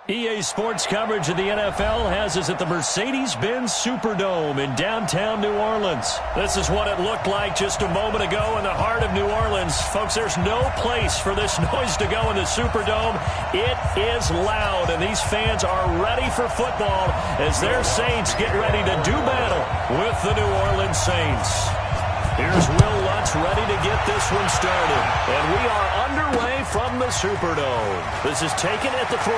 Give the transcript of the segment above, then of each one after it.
EA Sports coverage of the NFL has us at the Mercedes-Benz Superdome in downtown New Orleans. This is what it looked like just a moment ago in the heart of New Orleans. Folks, there's no place for this noise to go in the Superdome. It is loud, and these fans are ready for football as their Saints get ready to do battle with the New Orleans Saints. Here's Will Lutz ready to get this one started. And we are underway from the Superdome. This is taken at the 3.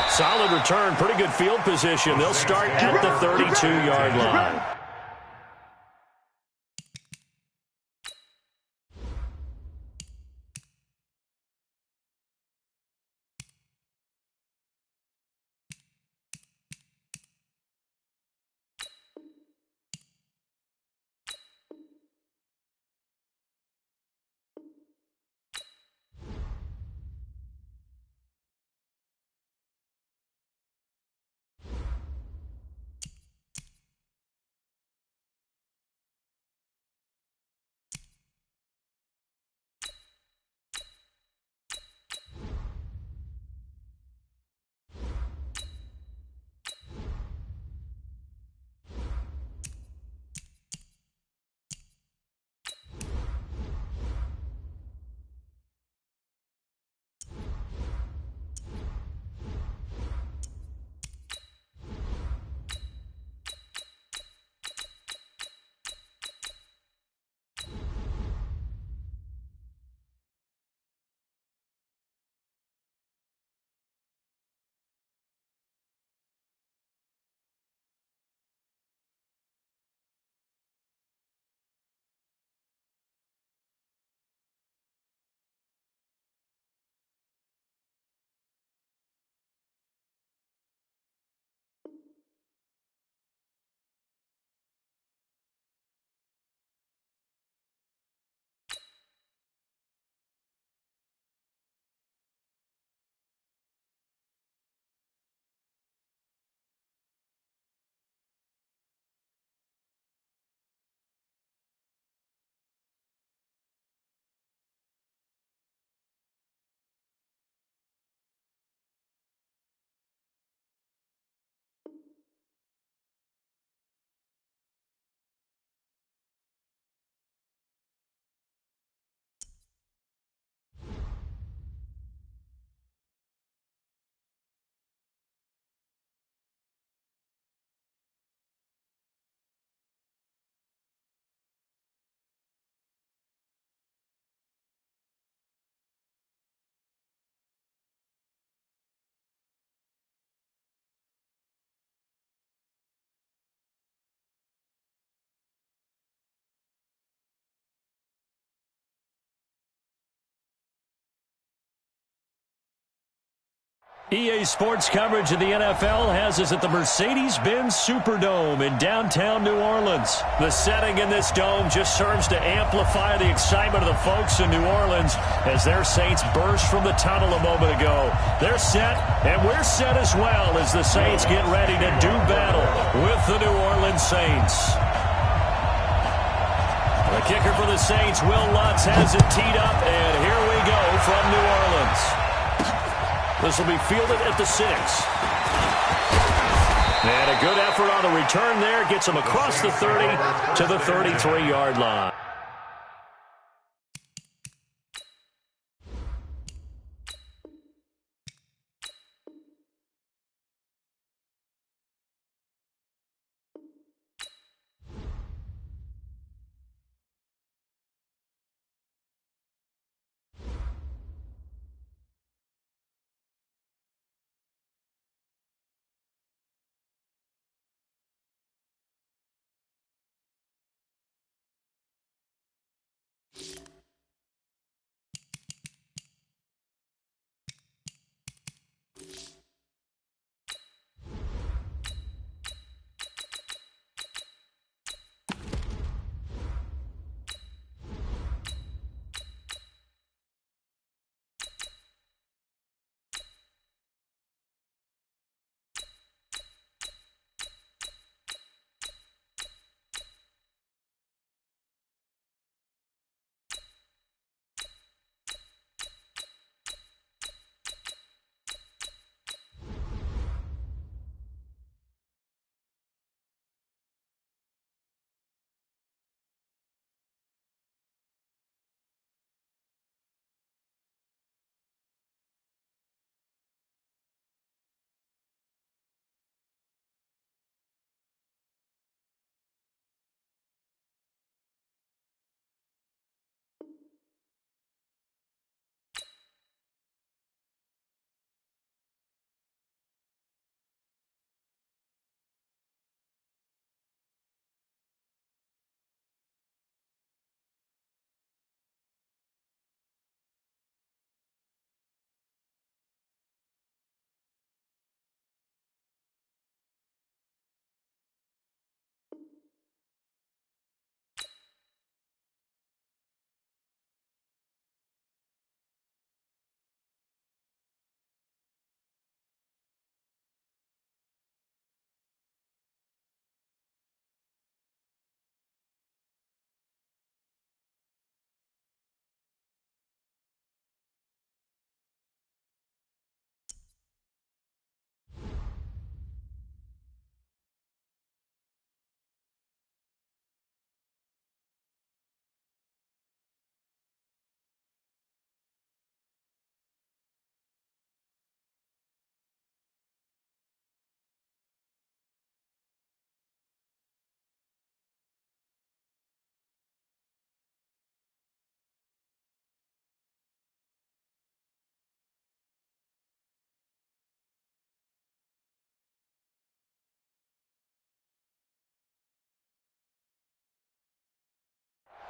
Solid return, pretty good field position. They'll start at the 32-yard line. EA Sports coverage of the NFL has us at the Mercedes-Benz Superdome in downtown New Orleans. The setting in this dome just serves to amplify the excitement of the folks in New Orleans as their Saints burst from the tunnel a moment ago. They're set, and we're set as well as the Saints get ready to do battle with the New Orleans Saints. The kicker for the Saints, Will Lutz, has it teed up, and here we go from New Orleans. This will be fielded at the 6. And a good effort on the return there. Gets him across the 30 to the 33-yard line.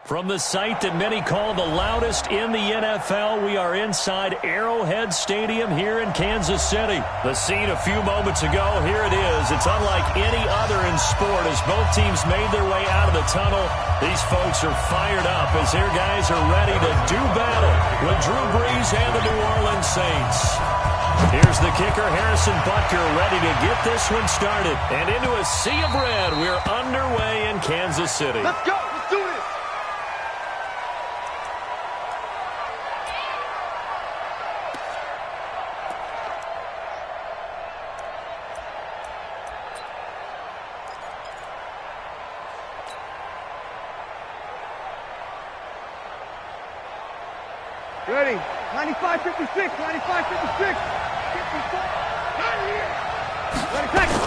From the site that many call the loudest in the NFL, we are inside Arrowhead Stadium here in Kansas City. The scene a few moments ago, here it is. It's unlike any other in sport as both teams made their way out of the tunnel. These folks are fired up as their guys are ready to do battle with Drew Brees and the New Orleans Saints. Here's the kicker, Harrison Butker, ready to get this one started. And into a sea of red, we're underway in Kansas City. Let's go. Let's do this. Ready. 95-56. 95-56. 54. Not here. Ready, take it.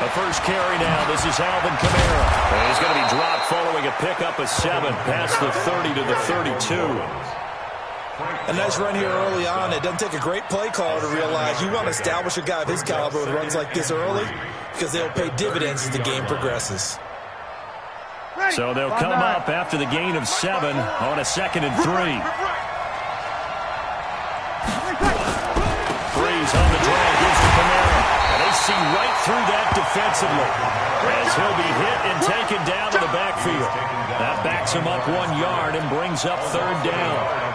The first carry now. This is Alvin Kamara. And he's going to be dropped following a pickup of 7 past the 30 to the 32. A nice run here early on. It doesn't take a great play caller to realize you want to establish a guy of his caliber with runs like this early because they'll pay dividends as the game progresses. So they'll come up after the gain of 7 on a 2nd and 3. Brees on the drag, gives to Kamara. And they see right through that defensively as he'll be hit and taken down to the backfield. That backs him up 1 yard and brings up 3rd down.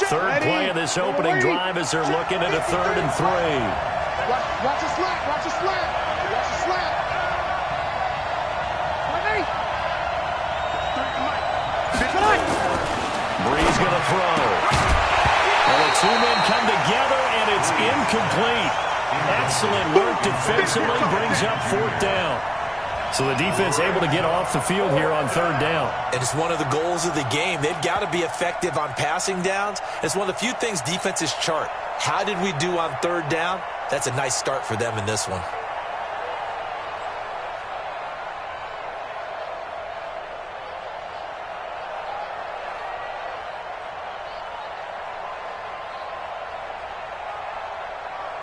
Third play of this opening drive as they're looking at a 3rd and 3. Watch the slap. Watch the slap. Watch the slap. Ready? Brees going to throw. And the 2 men come together, and it's incomplete. Excellent work defensively, brings up 4th down. So the defense able to get off the field here on 3rd down. And it's one of the goals of the game. They've got to be effective on passing downs. It's one of the few things defenses chart. How did we do on 3rd down? That's a nice start for them in this one.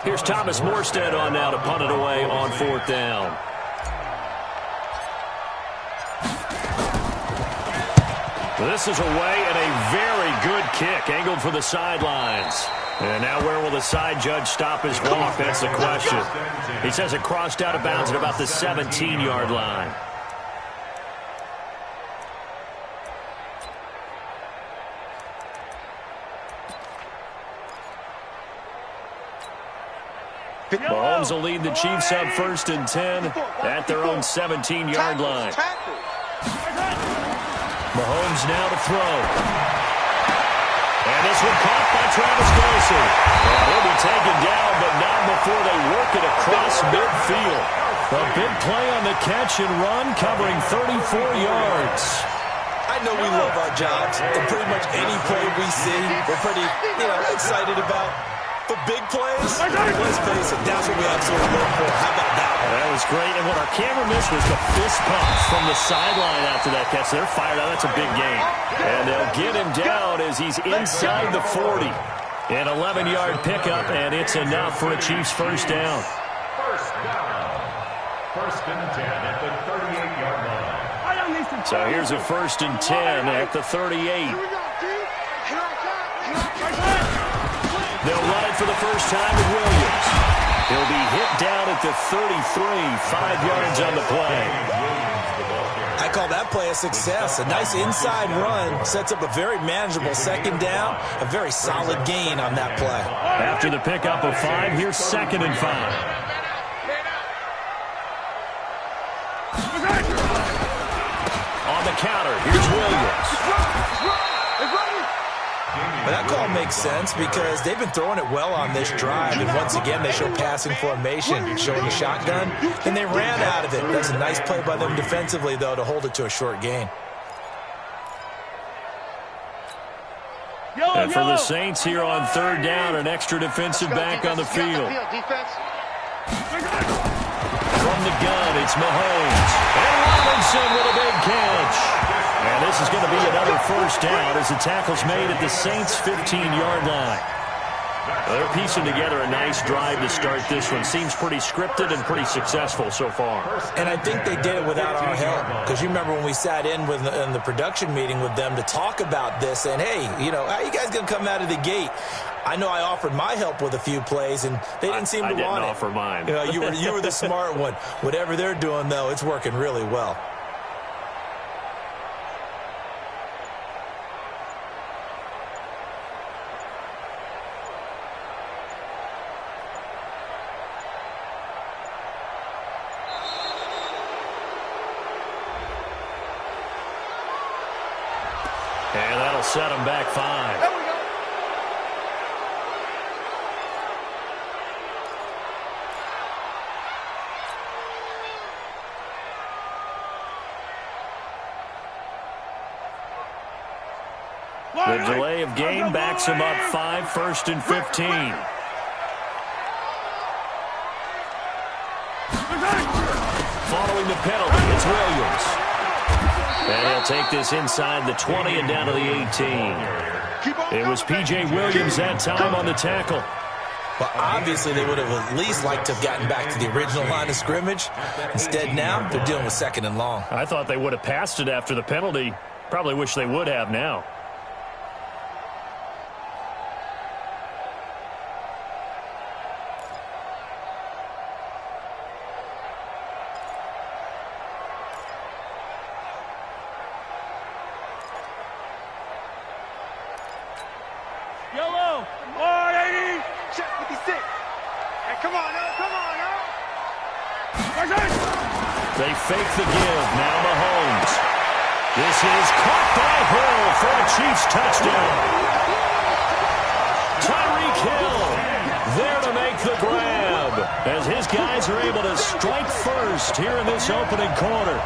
Here's Thomas Morstead on now to punt it away on 4th down. This is away and a very good kick angled for the sidelines. And now where will the side judge stop his walk? That's the question. He says it crossed out of bounds at about the 17-yard line. Mahomes will lead the Chiefs up 1st and 10 at their own 17-yard line. Mahomes now to throw. And this one caught by Travis Kelce. And he'll be taken down, but not before they work it across midfield. A big play on the catch and run, covering 34 yards. I know we love our jobs, and pretty much any play we see, we're pretty, excited about. The big plays, let's face it, that's what we absolutely look for. How about that one? That was great, and what our camera missed was the fist pump from the sideline after that catch. They're fired out. That's a big gain. And they'll get him down as he's inside the 40. An 11-yard pickup, and it's enough for a Chiefs 1st down. First down. 1st and 10 at the 38-yard line. So here's a 1st and 10 at the 38. They'll run it for the first time with Williams. He'll be hit down at the 33, 5 yards on the play. I call that play a success. A nice inside run sets up a very manageable 2nd down, a very solid gain on that play. After the pickup of 5, here's 2nd and 5. On the counter, here's Williams. But that call makes sense because they've been throwing it well on this drive, and once again they show passing formation, showing the shotgun, and they ran out of it. That's a nice play by them defensively, though, to hold it to a short gain. And for the Saints here on third down, an extra defensive back on the field. From the gun, it's Mahomes. And Robinson with a big catch. And this is going to be another first down as the tackle's made at the Saints' 15-yard line. They're piecing together a nice drive to start this one. Seems pretty scripted and pretty successful so far. And I think they did it without our help. Because you remember when we sat in the production meeting with them to talk about this, and hey, you know, how are you guys going to come out of the gate? I know I offered my help with a few plays, and they didn't seem to want it. I didn't offer mine. You know, you were the smart one. Whatever they're doing, though, it's working really well. And that'll set them back 5. There we go. The delay of game backs him up 5, 1st and 15. Following the penalty, it's Williams. And he'll take this inside the 20 and down to the 18. It was P.J. Williams that time on the tackle. But obviously they would have at least liked to have gotten back to the original line of scrimmage. Instead now, they're dealing with 2nd and long. I thought they would have passed it after the penalty. Probably wish they would have now. Yellow. 180. Check 56. Hey, come on now. Come on now. They fake the give. Now Mahomes. This is caught by Hill for a Chiefs touchdown. Tyreek Hill there to make the grab as his guys are able to strike first here in this opening quarter.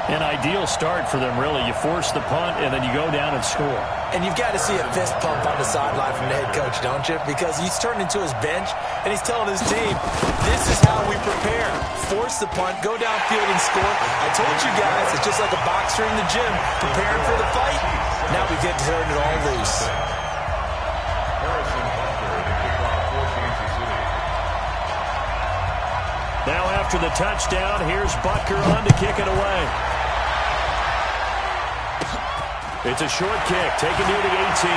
An ideal start for them, really. You force the punt, and then you go down and score. And you've got to see a fist pump on the sideline from the head coach, don't you? Because he's turned into his bench, and he's telling his team, this is how we prepare. Force the punt, go downfield and score. I told you guys, it's just like a boxer in the gym, preparing for the fight. Now we get to turn it all loose. Now after the touchdown, here's Butker on to kick it away. It's a short kick, taken near the 18.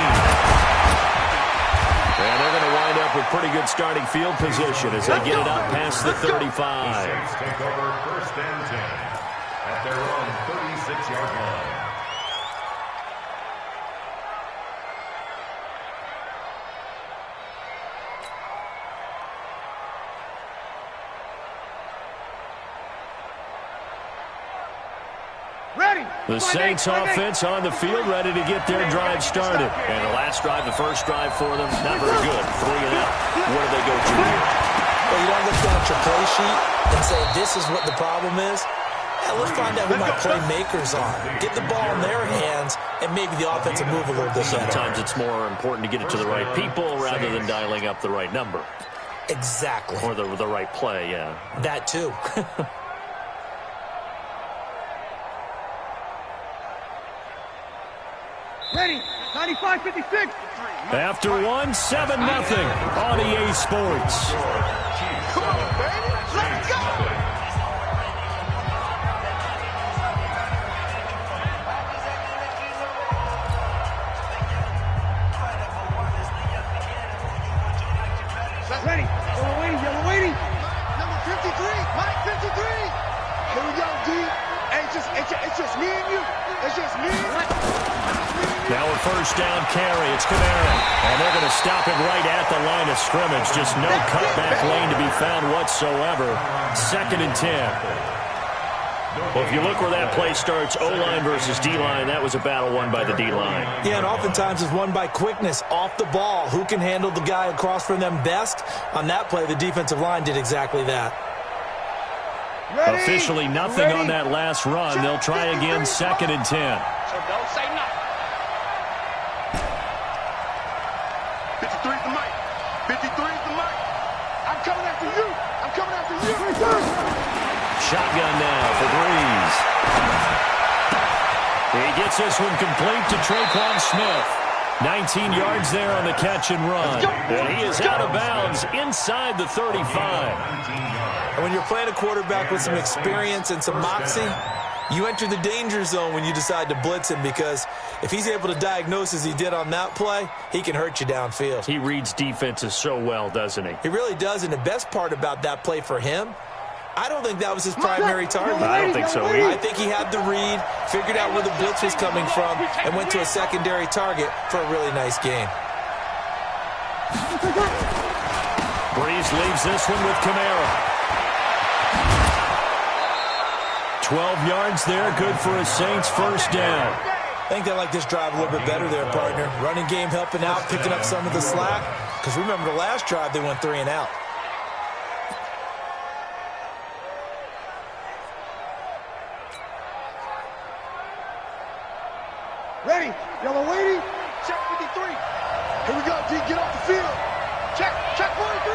And they're going to wind up with pretty good starting field position as they get it up past the 35. Saints take over 1st and 10 at their own 36-yard line. The Saints offense on the field, ready to get their drive started. And the last drive, the first drive for them, not very good. 3 and out. Where do they go to here? Well, you don't look down at your play sheet and say, this is what the problem is. Yeah, let's find out who my playmakers are. Get the ball in their hands, and maybe the offense will move a little bit better. Sometimes it's more important to get it to the right people rather than dialing up the right number. Exactly. Or the right play, yeah. That too. Ready. 95-56. After 1, 7-0 on EA Sports. Come on, baby. Let's go. Ready. Yellow waiting. Number 53. Mike 53. Here we go, D. Hey, it's just me and you. It's just me and you. Now a first down carry. It's Kamara. And they're going to stop him right at the line of scrimmage. Just no cutback lane to be found whatsoever. 2nd and 10. Well, if you look where that play starts, O-line versus D-line, that was a battle won by the D-line. Yeah, and oftentimes it's won by quickness, off the ball. Who can handle the guy across from them best? On that play, the defensive line did exactly that. Ready. Officially nothing on that last run. They'll try again, 2nd and 10. So don't say nothing. shotgun now for Breeze. He gets this one complete to Traquan Smith. 19 yards there on the catch and run. And he is out of bounds inside the 35. And when you're playing a quarterback with some experience and some moxie, you enter the danger zone when you decide to blitz him, because if he's able to diagnose as he did on that play, he can hurt you downfield. He reads defenses so well, doesn't he? He really does, and the best part about that play for him, I don't think that was his primary target. I don't think so either. I think he had the read, figured out where the blitz was coming from, and went to a secondary target for a really nice game. Breeze leaves this one with Kamara. 12 yards there, good for a Saints first down. I think they like this drive a little bit better there, partner. Running game helping out, picking up some of the slack. Because remember the last drive, they went 3 and out. Ready? Y'all are waiting? Check 53. Here we go, D. Get off the field. Check 43.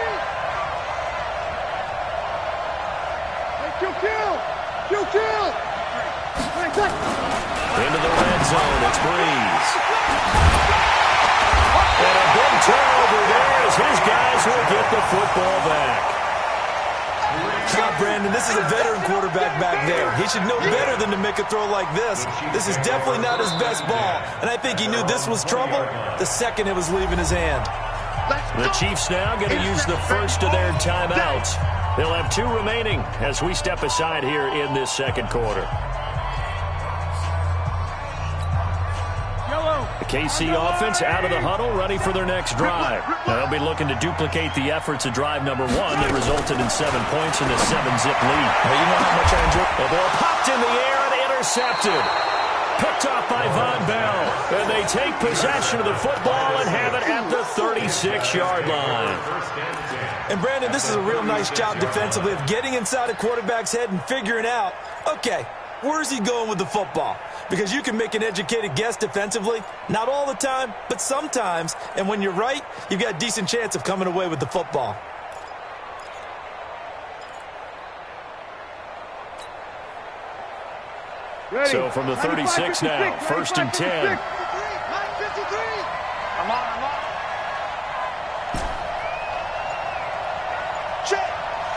Hey, kill. Into the red zone, it's Breeze. And a big turnover there as his guys will get the football back. Now, Brandon, this is a veteran quarterback back there. He should know better than to make a throw like this. This is definitely not his best ball, and I think he knew this was trouble the second it was leaving his hand. The Chiefs now going to use the first of their timeouts. They'll have 2 remaining as we step aside here in this second quarter. The KC offense out of the huddle, ready for their next drive. Now they'll be looking to duplicate the efforts of drive number 1 that resulted in 7 points in a 7-zip lead. Well, you know how much I enjoy. The ball popped in the air and intercepted. Picked off by Von Bell. And they take possession of the football and have it at the 36-yard line. And, Brandon, this is a real nice job defensively of getting inside a quarterback's head and figuring out, okay, where's he going with the football? Because you can make an educated guess defensively. Not all the time, but sometimes. And when you're right, you've got a decent chance of coming away with the football. Ready. So from the 36 now, 1st and 10. 53. I'm on. Check.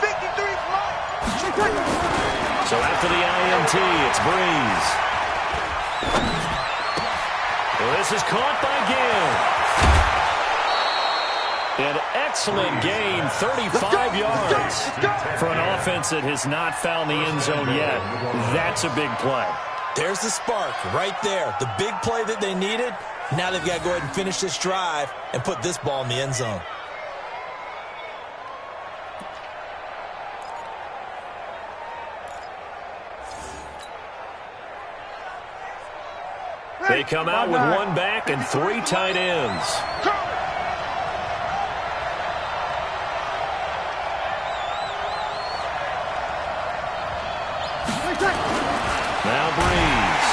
53. So after the INT, it's Breeze. Well, this is caught by Gill. An excellent gain, 35 yards. For an offense that has not found the end zone yet, that's a big play. There's the spark right there. The big play that they needed. Now they've got to go ahead and finish this drive and put this ball in the end zone. They come out with 1 back and 3 tight ends. Now Breeze.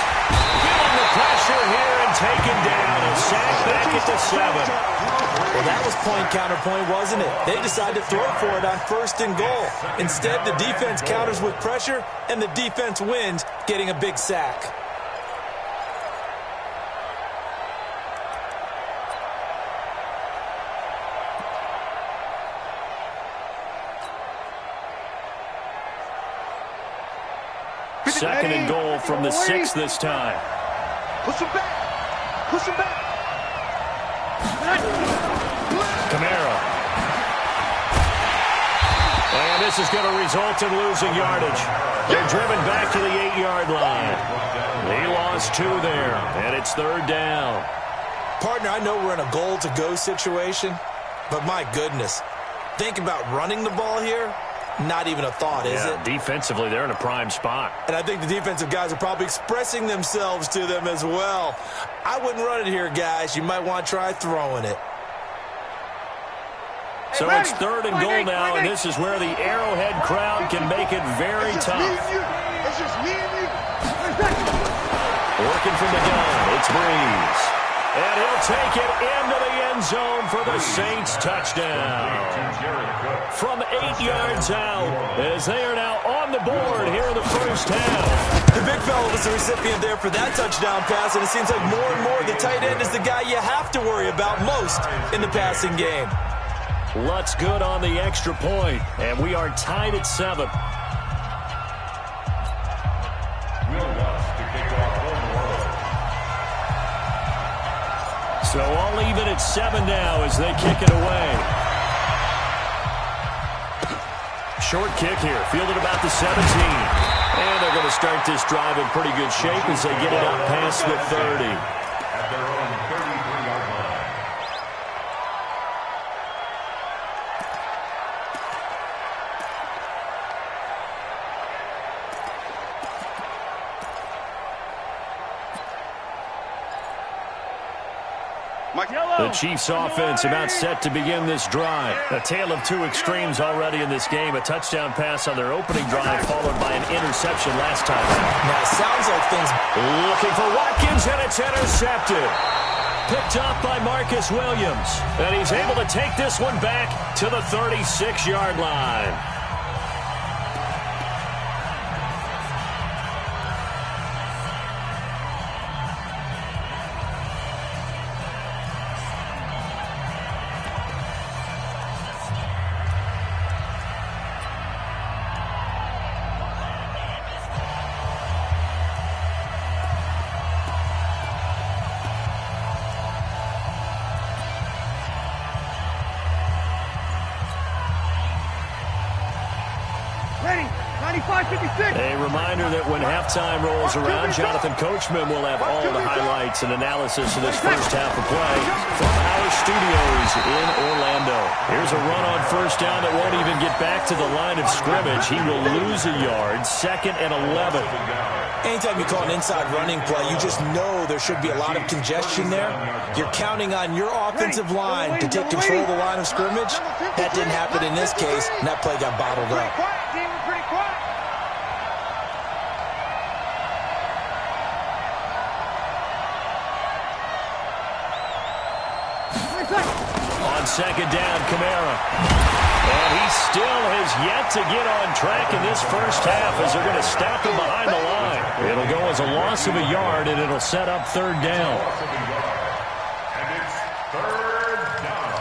Feeling the pressure here and taken down. A sack back at the 7. Well, that was point counterpoint, wasn't it? They decided to throw for it on 1st and goal. Instead, the defense counters with pressure, and the defense wins, getting a big sack. Second and goal from the 6 this time. Push him back. Kamara. And this is going to result in losing yardage. They're driven back to the 8-yard line. He lost 2 there, and it's 3rd down. Partner, I know we're in a goal-to-go situation, but my goodness, think about running the ball here. Not even a thought, is it? Defensively, they're in a prime spot. And I think the defensive guys are probably expressing themselves to them as well. I wouldn't run it here, guys. You might want to try throwing it. So it's 3rd and goal now, and this is where the Arrowhead crowd can make it very tough. It's just me and you. Working from the gun, it's Breeze. And he'll take it into the end zone for the Saints touchdown. From 8 yards out, as they are now on the board here in the first half. The big fella was the recipient there for that touchdown pass, and it seems like more and more the tight end is the guy you have to worry about most in the passing game. Lutz good on the extra point, and we are tied at 7. So all even at 7 now as they kick it away. Short kick here, fielded about the 17. And they're going to start this drive in pretty good shape as they get it up past the 30. At their own 33-yard line. The Chiefs offense about set to begin this drive. A tale of two extremes already in this game. A touchdown pass on their opening drive followed by an interception last time. Now, it sounds like things... Looking for Watkins, and it's intercepted. Picked up by Marcus Williams. And he's able to take this one back to the 36-yard line. A reminder that when halftime rolls around, Jonathan Coachman will have all the highlights and analysis of this first half of play from our studios in Orlando. Here's a run on first down that won't even get back to the line of scrimmage. He will lose a yard, 2nd and 11. Anytime you call an inside running play, you just know there should be a lot of congestion there. You're counting on your offensive line to take control of the line of scrimmage. That didn't happen in this case, and that play got bottled up. On second down, Kamara. And he still has yet to get on track in this first half as they're going to stop him behind the line. It'll go as a loss of a yard, and it'll set up 3rd down. And it's 3rd down.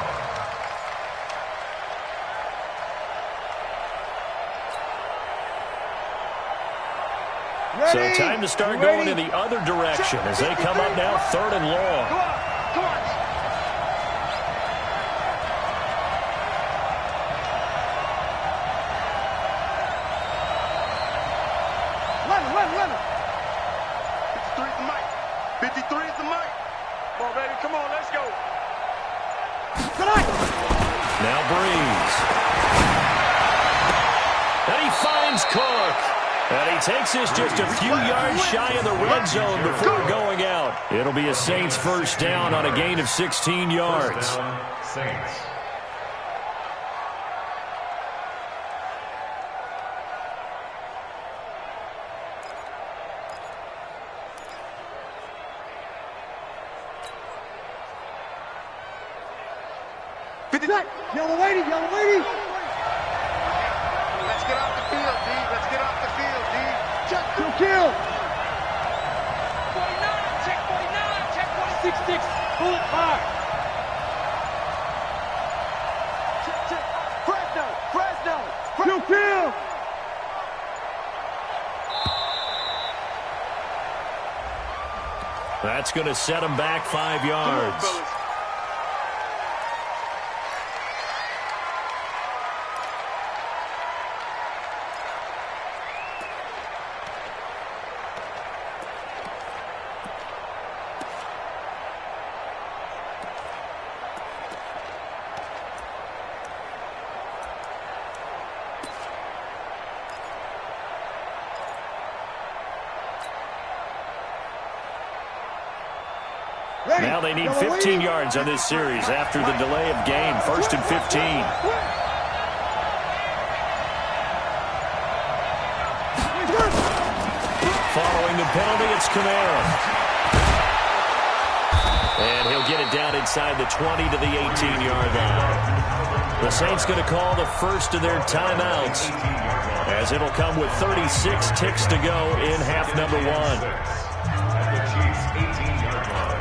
So time to start going in the other direction as they come up now 3rd and long. Come on. Run. 53 is the mic. 53 is the mic. Come on, baby. Come on, let's go. Now Breeze. And he finds Cook. And he takes this just a few yards shy of the red zone before going out. It'll be a Saints first down on a gain of 16 yards. First down, Saints. Yellow lady. Let's get off the field, D. Let's get off the field, D. Check to kill. 49, check 49, check 46, bullet hard. Check. Fresno. Kill. That's going to set him back 5 yards. Now they need 15 yards on this series after the delay of game. 1st and 15. Following the penalty, it's Kamara. And he'll get it down inside the 20 to the 18-yard line. The Saints going to call the first of their timeouts, as it'll come with 36 ticks to go in half number one. At the Chiefs' 18-yard line.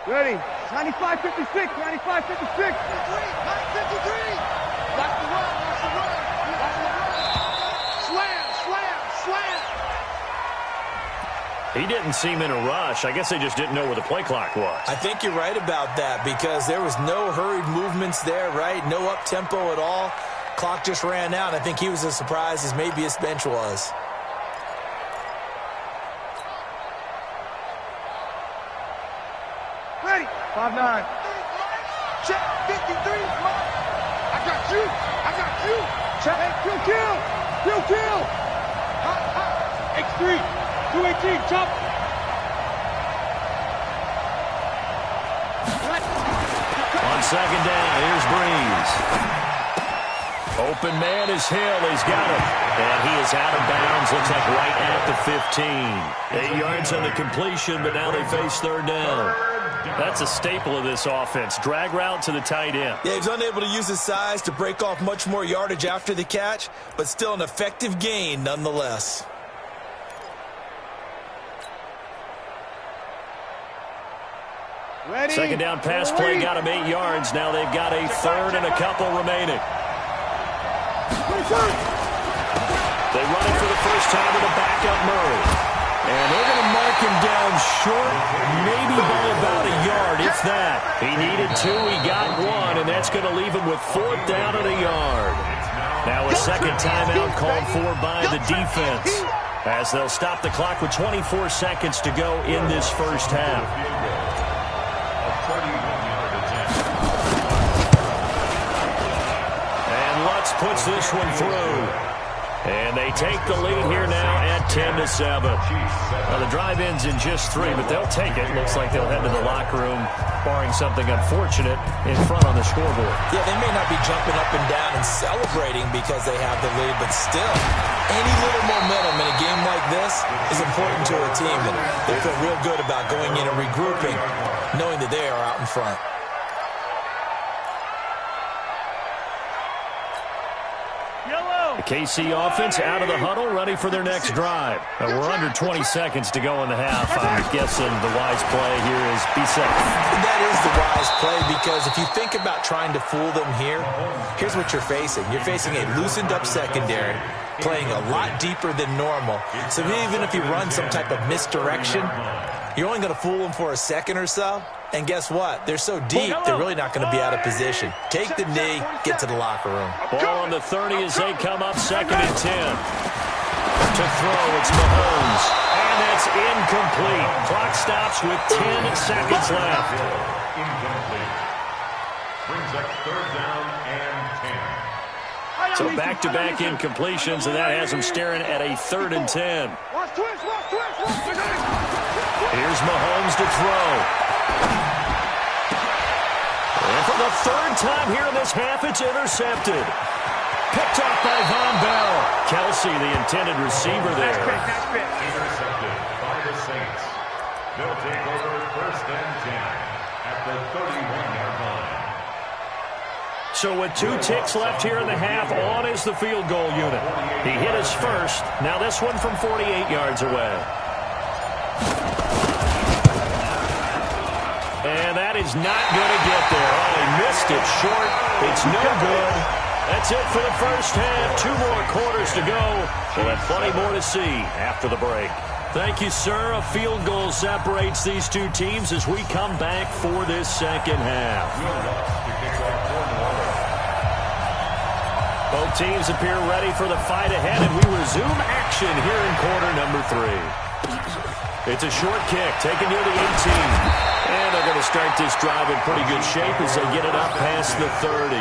Ready. 95, 56, 95, 56. 53, 53. Watch the run, watch the run. Watch the run. Slam, slam, slam. He didn't seem in a rush. I guess they just didn't know where the play clock was. I think you're right about that because there was no hurried movements there, right? No up-tempo at all. Clock just ran out. I think he was as surprised as maybe his bench was. Ready. 5-9. Check. 53. I got you. I got you. Check. Hey, kill. Hot, hot. X3. 218. Jump. On second down, here's Breeze. Open man is Hill. He's got him. And he is out of bounds. Looks like right at the 15. 8 yards on the completion, but now they face third down. That's a staple of this offense. Drag route to the tight end. Yeah, he's unable to use his size to break off much more yardage after the catch, but still an effective gain nonetheless. Ready. Second down pass play got him 8 yards. Now they've got a third and a couple remaining. They run it for the first time with a backup Murray. And they're going to mark him down short, maybe by about a yard, if that. He needed 2, he got 1, and that's going to leave him with 4th down and a yard. Now a second timeout called for by the defense, as they'll stop the clock with 24 seconds to go in this first half. And Lutz puts this one through. And they take the lead here now at 10-7. Now the drive ends in just 3, but they'll take it. Looks like they'll head to the locker room, barring something unfortunate, in front on the scoreboard. Yeah, they may not be jumping up and down and celebrating because they have the lead, but still, any little momentum in a game like this is important to a team, and they feel real good about going in and regrouping, knowing that they are out in front. The KC offense out of the huddle, ready for their next drive. We're under 20 seconds to go in the half. I'm guessing the wise play here is be safe. That is the wise play because if you think about trying to fool them here, here's what you're facing. You're facing a loosened up secondary, playing a lot deeper than normal. So even if you run some type of misdirection, you're only going to fool them for a second or so. And guess what? They're so deep, they're really not going to be out of position. Take the knee, get to the locker room. Ball on the 30 as they come up 2nd and 10. To throw, it's Mahomes. And that's incomplete. Clock stops with 10 seconds left. Incomplete. Brings up 3rd down and 10. So back-to-back incompletions, and that has them staring at a 3rd and 10. Here's Mahomes to throw. And for the 3rd time here in this half, it's intercepted. Picked off by Von Bell. Kelsey, the intended receiver there. Intercepted by the Saints. They'll take over 1st and 10 at the 31-yard line. So with 2 ticks left here in the half, on is the field goal unit. He hit his first. Now this one from 48 yards away. And that is not going to get there. Oh, he missed it short. It's no good. That's it for the first half. 2 more quarters to go. We'll have plenty more to see after the break. Thank you, sir. A field goal separates these 2 teams as we come back for this second half. Both teams appear ready for the fight ahead, and we resume action here in quarter number 3. It's a short kick taken near the 18. And they're going to start this drive in pretty good shape as they get it up past the 30.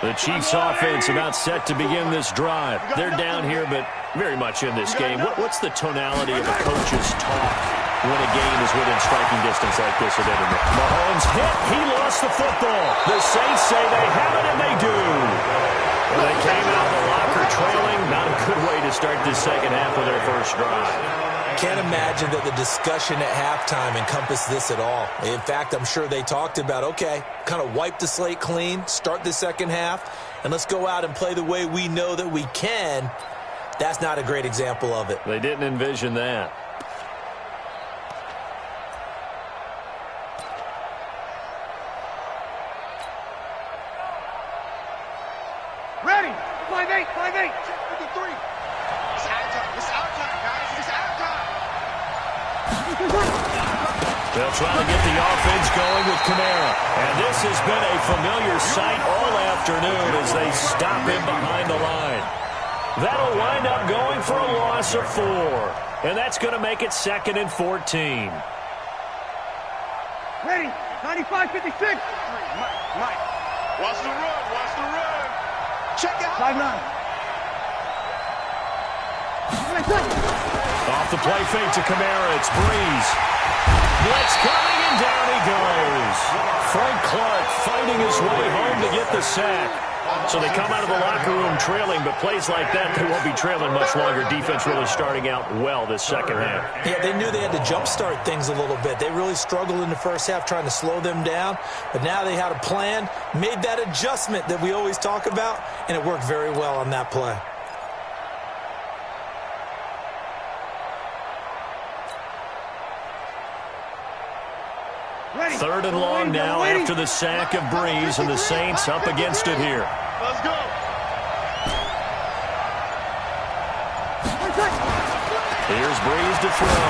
The Chiefs offense about set to begin this drive. They're down here, but very much in this game. What's the tonality of a coach's talk when a game is within striking distance like this at any minute? Mahomes hit. He lost the football. The Saints say they have it, and they do. Well, they came out of the locker trailing. Not a good way to start this second half of their first drive. Can't imagine that the discussion at halftime encompassed this at all. In fact, I'm sure they talked about, okay, kind of wipe the slate clean, start the second half, and let's go out and play the way we know that we can. That's not a great example of it. They didn't envision that. Ready. 5-8, 5-8. Check 53. It's our time. It's our time, guys. It's our time. They'll try to get the offense going with Kamara. And this has been a familiar sight all afternoon as they stop him behind the line. That'll wind up going for a loss of 4. And that's going to make it 2nd and 14. Ready. 95-56. Mike. Watch the run. Watch the run. Check out. 5-9. Off the play fake to Kamara. It's Breeze. Blitz coming, and down he goes. Frank Clark fighting his way home to get the sack. So they come out of the locker room trailing, but plays like that, they won't be trailing much longer. Defense really starting out well this second half. Yeah, they knew they had to jumpstart things a little bit. They really struggled in the first half trying to slow them down, but now they had a plan, made that adjustment that we always talk about, and it worked very well on that play. Ready. 3rd and long now after the sack of Breeze, and the Saints up against it here. Let's go. Here's Breeze to throw.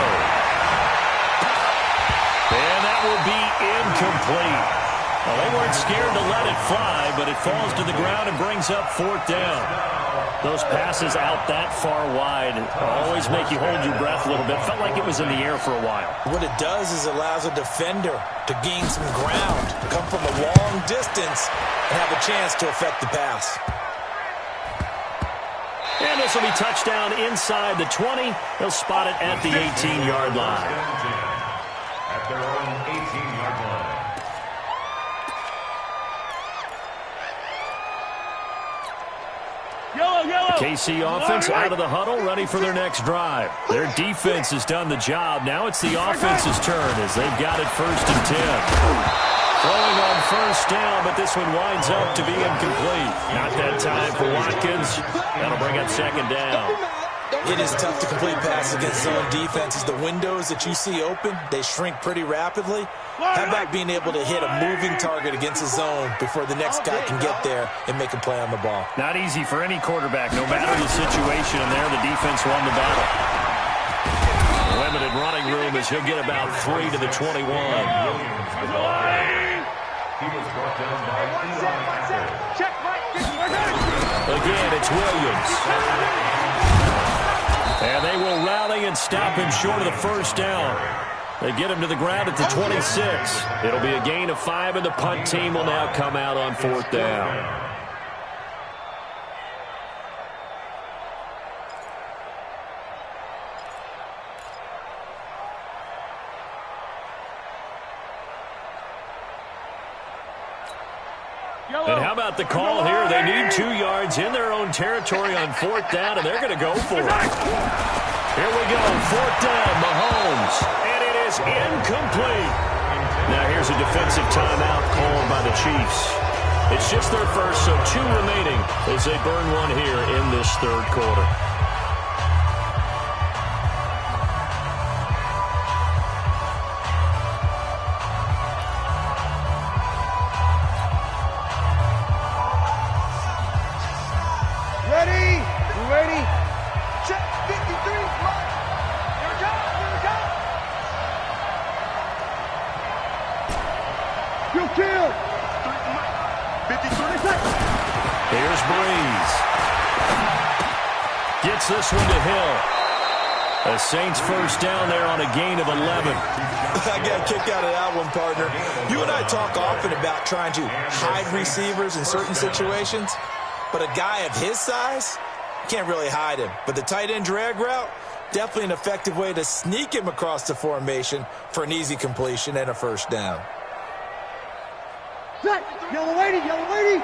And that will be incomplete. Well, they weren't scared to let it fly, but it falls to the ground and brings up 4th down. Those passes out that far wide always make you hold your breath a little bit. Felt like it was in the air for a while. What it does is it allows a defender to gain some ground, come from a long distance, and have a chance to affect the pass. And this will be touchdown inside the 20. They'll spot it at the 18-yard line. At their own 18-yard line. The KC offense out of the huddle, ready for their next drive. Their defense has done the job. Now it's the offense's turn as they've got it 1st and 10. Throwing on 1st down, but this one winds up to be incomplete. Not that time for Watkins. That'll bring up 2nd down. It is tough to complete passes against zone defenses. The windows that you see open, they shrink pretty rapidly. How about being able to hit a moving target against a zone before the next guy can get there and make a play on the ball? Not easy for any quarterback. No matter the situation in there, the defense won the battle. Limited running room as he'll get about 3 to the 21. He was brought down by Check, Mike. Again, it's Williams. And they will rally and stop him short of the 1st down. They get him to the ground at the 26. It'll be a gain of 5, and the punt team will now come out on 4th down. And how about the call here? They need 2 yards in their own territory on 4th down, and they're going to go for it. Here we go, 4th down, Mahomes, and it is incomplete. Now here's a defensive timeout called by the Chiefs. It's just their first, so 2 remaining as they burn one here in this 3rd quarter. Ready? Check 53, Mike. Here it comes. You kill. 53. Here's Breeze. Gets this one to Hill. The Saints first down there on a gain of 11. I got kicked out of that one, partner. You and I talk often about trying to hide receivers in certain situations, but a guy of his size can't really hide him. But the tight end drag route, definitely an effective way to sneak him across the formation for an easy completion and a first down. Set. Yellow lady, yellow lady.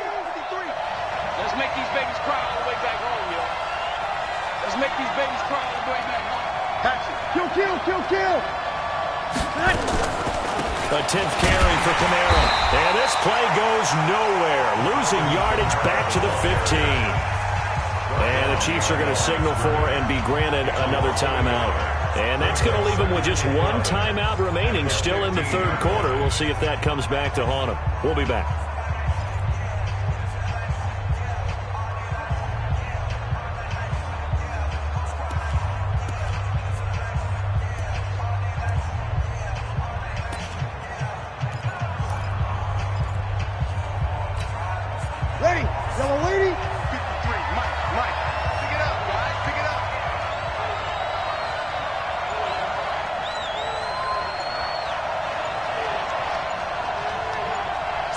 Let's make these babies cry all the way back home, yo. Let's make these babies cry all the way back home. Action. Kill, kill, kill, kill. A 10th carry for Kamara. And this play goes nowhere. Losing yardage back to the 15. And the Chiefs are going to signal for and be granted another timeout. And that's going to leave them with just one timeout remaining still in the third quarter. We'll see if that comes back to haunt them. We'll be back. Ready. Yellow lady. 53. Mike. Pick it up, guys. Pick it up.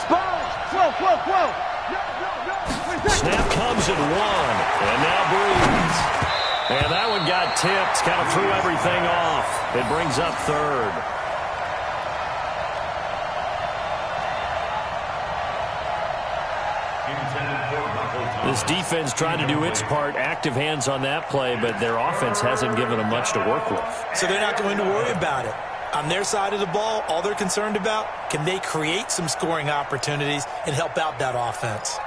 Spine. 12. No. Snap comes at 1. And now Breeze. And that one got tipped. Kind of threw everything off. It brings up third. This defense trying to do its part, active hands on that play, but their offense hasn't given them much to work with. So they're not going to worry about it. On their side of the ball, all they're concerned about, can they create some scoring opportunities and help out that offense?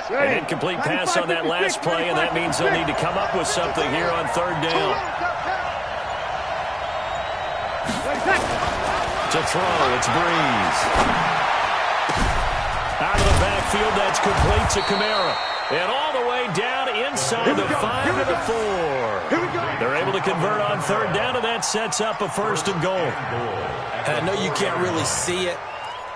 An incomplete pass on that last play, and that means they'll need to come up with something here on third down. To throw, it's Breeze. Out of the backfield, that's complete to Kamara. And all the way down inside the 5 to the 4. They're able to convert on third down, and that sets up a first and goal. And I know you can't really see it,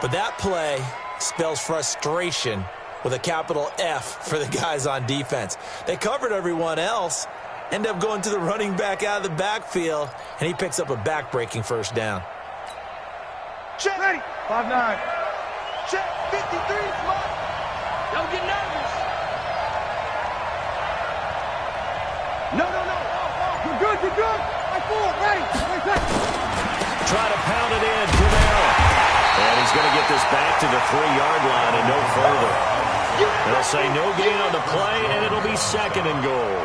but that play spells frustration with a capital F for the guys on defense. They covered everyone else, end up going to the running back out of the backfield, and he picks up a back-breaking first down. Check. Ready. 5-9. Check. 53. Smart. Don't get nervous. No. You're good. Right forward. Ready. Try to pound it in. Kamara. And he's going to get this back to the 3-yard line and no further. They'll say no gain on the play, and it'll be second and goal.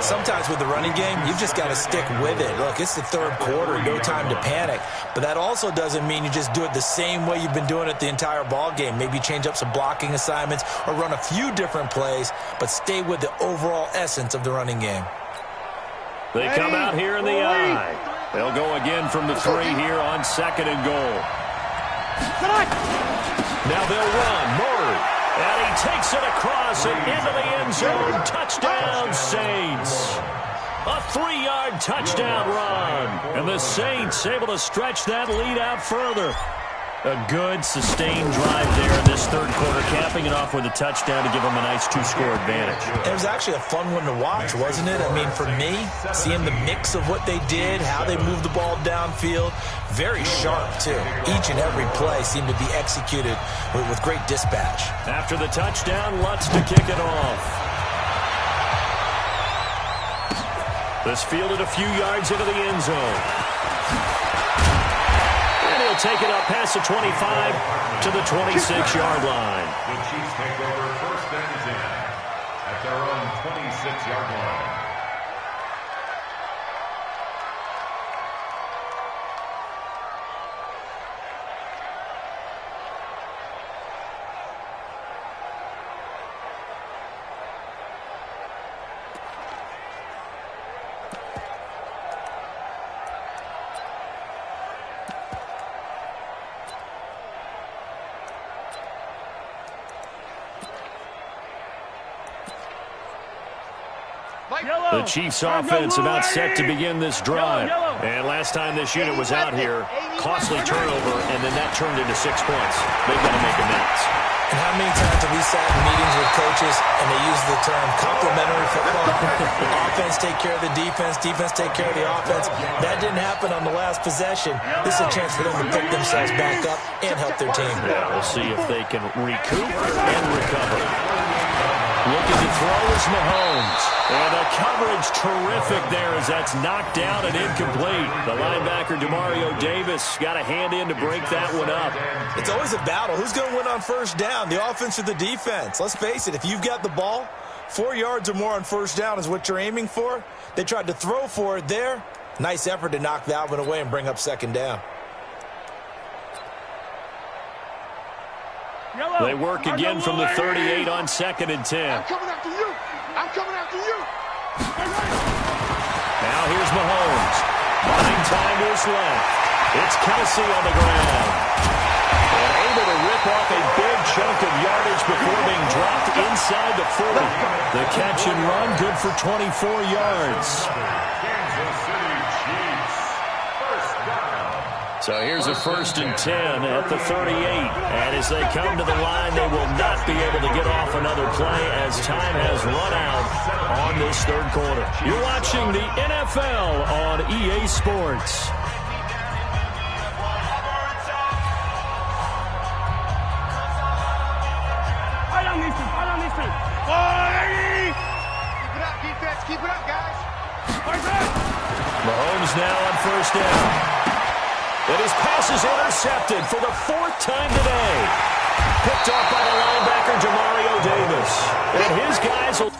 Sometimes with the running game, you've just got to stick with it. Look, it's the third quarter, no time to panic. But that also doesn't mean you just do it the same way you've been doing it the entire ball game. Maybe change up some blocking assignments or run a few different plays, but stay with the overall essence of the running game. They come out here in the eye. They'll go again from the 3 here on second and goal. Now they'll run. Murray. And he takes it across and into the end zone. Touchdown, Saints. A 3-yard touchdown run. And the Saints able to stretch that lead out further. A good, sustained drive there in this third quarter, capping it off with a touchdown to give them a nice 2-score advantage. It was actually a fun one to watch, wasn't it? I mean, for me, seeing the mix of what they did, how they moved the ball downfield, very sharp, too. Each and every play seemed to be executed with great dispatch. After the touchdown, Lutz to kick it off. This fielded a few yards into the end zone. He'll take it up past the 25 to the 26-yard line. The Chiefs take over first and 10 at their own 26-yard line. The Chiefs offense about set to begin this drive. And last time this unit was out here, costly turnover, and then that turned into 6 points. They've got to make amends. And how many times have we sat in meetings with coaches and they use the term complementary football? Offense take care of the defense, defense take care of the offense. That didn't happen on the last possession. This is a chance for them to pick themselves back up and help their team. Yeah, we'll see if they can recoup and recover. Looking to throw is Mahomes. And the coverage terrific there as that's knocked down and incomplete. The linebacker, Demario Davis, got a hand in to break that one up. It's always a battle. Who's going to win on first down, the offense or the defense? Let's face it, if you've got the ball, 4 yards or more on first down is what you're aiming for. They tried to throw for it there. Nice effort to knock that one away and bring up second down. They work again from the 38 on 2nd and 10. I'm coming after you. I'm coming after you. Now here's Mahomes. Buying time to his left. It's Kelsey on the ground. And able to rip off a big chunk of yardage before being dropped inside the 40. The catch and run good for 24 yards. Kansas City Chiefs. First down. So here's a 1st and 10 at the 38. And as they come to the line, they will not be able to get off another play as time has run out on this third quarter. You're watching the NFL on EA Sports. Keep it up, guys. Mahomes now on first down. And his pass is intercepted for the 4th time today. Picked off by the linebacker, Demario Davis. And his guys will...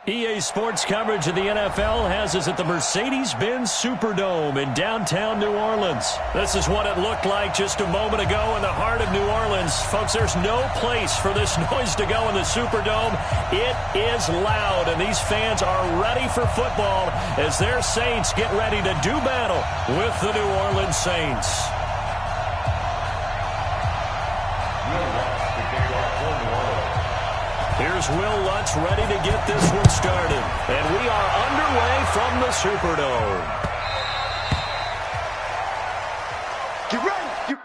EA Sports coverage of the NFL has us at the Mercedes-Benz Superdome in downtown New Orleans. This is what it looked like just a moment ago in the heart of New Orleans. Folks, there's no place for this noise to go in the Superdome. It is loud, and these fans are ready for football as their Saints get ready to do battle with the New Orleans Saints. Here's Will Lutz ready to get this one started. And we are underway from the Superdome. Get ready.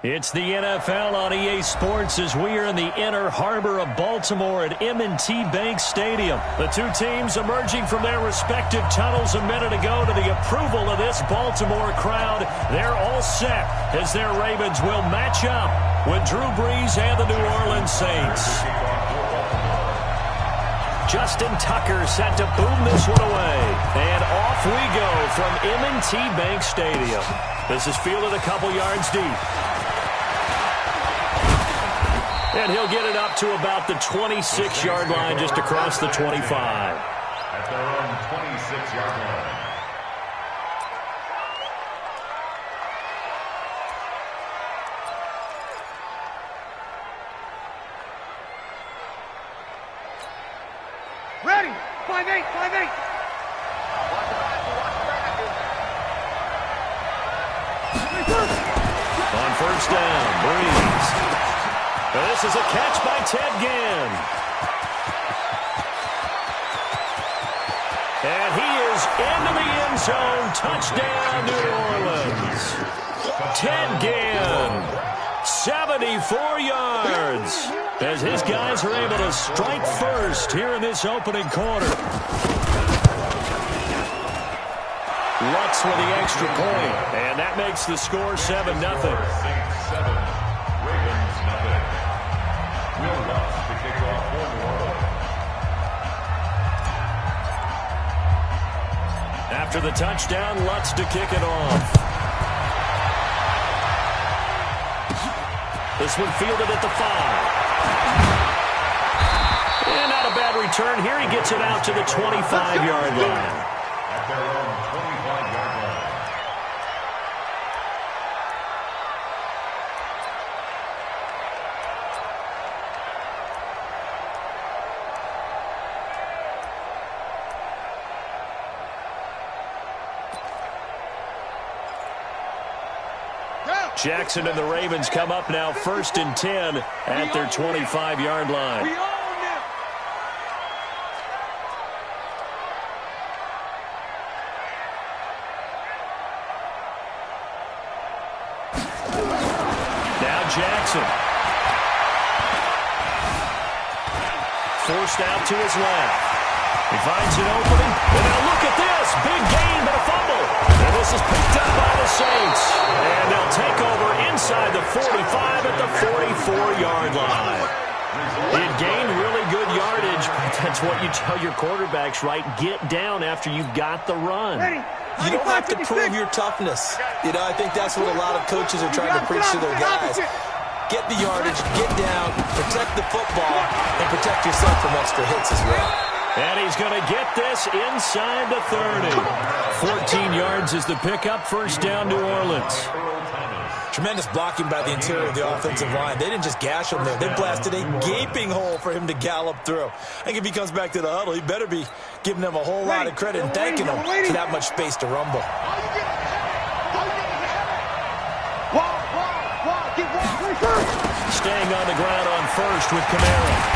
It's the NFL on EA Sports as we are in the inner harbor of Baltimore at M&T Bank Stadium. The two teams emerging from their respective tunnels a minute ago to the approval of this Baltimore crowd. They're all set as their Ravens will match up with Drew Brees and the New Orleans Saints. Justin Tucker set to boom this one away. And off we go from M&T Bank Stadium. This is fielded a couple yards deep. And he'll get it up to about the 26-yard line, just across the 25. At their own 26-yard line. Ready. 5-8, 5-8. On first down, Brees. This is a catch by Ted Ginn. And he is into the end zone. Touchdown, New Orleans. Ted Ginn, 74 yards. As his guys are able to strike first here in this opening quarter. Lutz with the extra point. And that makes the score 7-0. After the touchdown, Lutz to kick it off. This one fielded at the 5. And not a bad return here. He gets it out to the 25-yard line. At their own 25-yard line. Jackson and the Ravens come up now 1st and 10 at their 25-yard line. We own them. Now Jackson. Forced out to his left. He finds an opening. And now look at this. Big gain, but a fumble. And this is picked up by the Saints. And they'll take over inside the 45 at the 44-yard line. It gained really good yardage, but that's what you tell your quarterbacks, right? Get down after you've got the run. You don't have to prove your toughness. You know, I think that's what a lot of coaches are trying to preach to their guys. Get the yardage, get down, protect the football, and protect yourself from extra hits as well. And he's going to get this inside the 30. 14 yards is the pickup. First down, New Orleans. Tremendous blocking by the interior of the offensive line. They didn't just gash him there. They blasted a gaping hole for him to gallop through. I think if he comes back to the huddle, he better be giving them a whole lot of credit and thanking them for that much space to rumble. Staying on the ground on first with Kamara.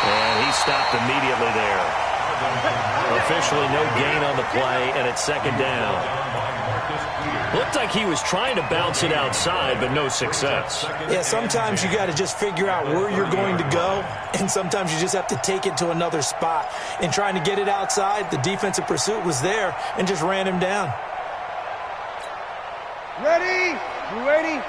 And he stopped immediately there. Officially no gain on the play, and it's second down. Looked like he was trying to bounce it outside, but no success. Yeah, sometimes you got to just figure out where you're going to go, and sometimes you just have to take it to another spot. In trying to get it outside, the defensive pursuit was there and just ran him down. Ready? You ready?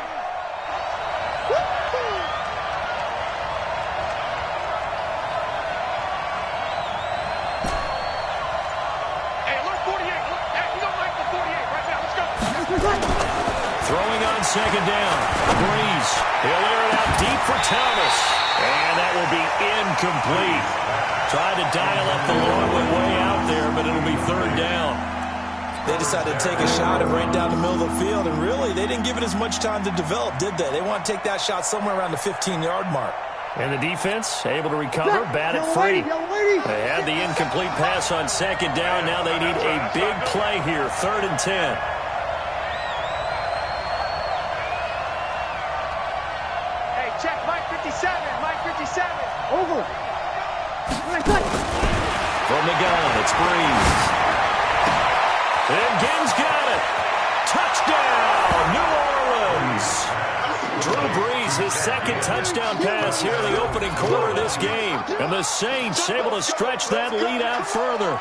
Throwing on second down. Brees. He'll air it out deep for Thomas. And that will be incomplete. Tried to dial up the long way out there, but it'll be third down. They decided to take a shot and right down the middle of the field, and really, they didn't give it as much time to develop, did they? They want to take that shot somewhere around the 15-yard mark. And the defense able to recover, bat it free. They had the incomplete pass on second down. Now they need a big play here, 3rd and 10. Hey, check Mike 57. Mike 57. Over. From the gun, it's Brees. And Ginn's got it. Touchdown, New Orleans. Drew Brees, his second touchdown pass here in the opening quarter of this game. And the Saints able to stretch that lead out further.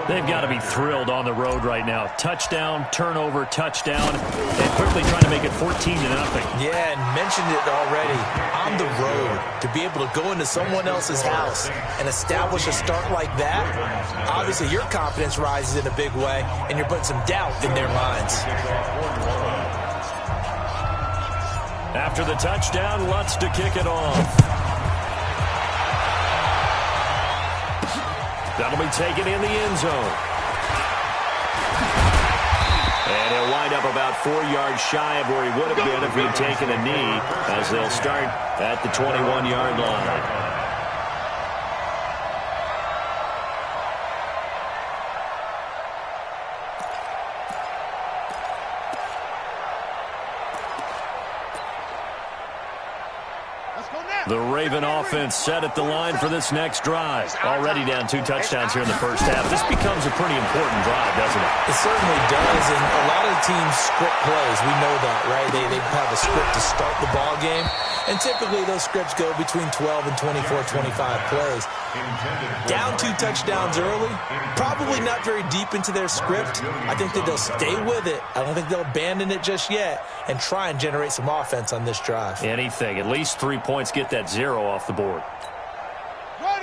They've got to be thrilled on the road right now. Touchdown, turnover, touchdown, and quickly trying to make it 14-0. Yeah, and mentioned it already. On the road, to be able to go into someone else's house and establish a start like that, obviously your confidence rises in a big way, and you're putting some doubt in their minds. After the touchdown, Lutz to kick it off. That'll be taken in the end zone. And he'll wind up about 4 yards shy of where he would have been if he'd taken a knee, as they'll start at the 21-yard line. The Raven offense set at the line for this next drive. Already down 2 touchdowns here in the first half. This becomes a pretty important drive, doesn't it? It certainly does, and a lot of teams script plays. We know that, right? They have a script to start the ball game, and typically those scripts go between 12 and 24, 25 plays. Down 2 touchdowns early, probably not very deep into their script. I think that they'll stay with it. I don't think they'll abandon it just yet and try and generate some offense on this drive. Anything. At least 3 points get that 0 off the board.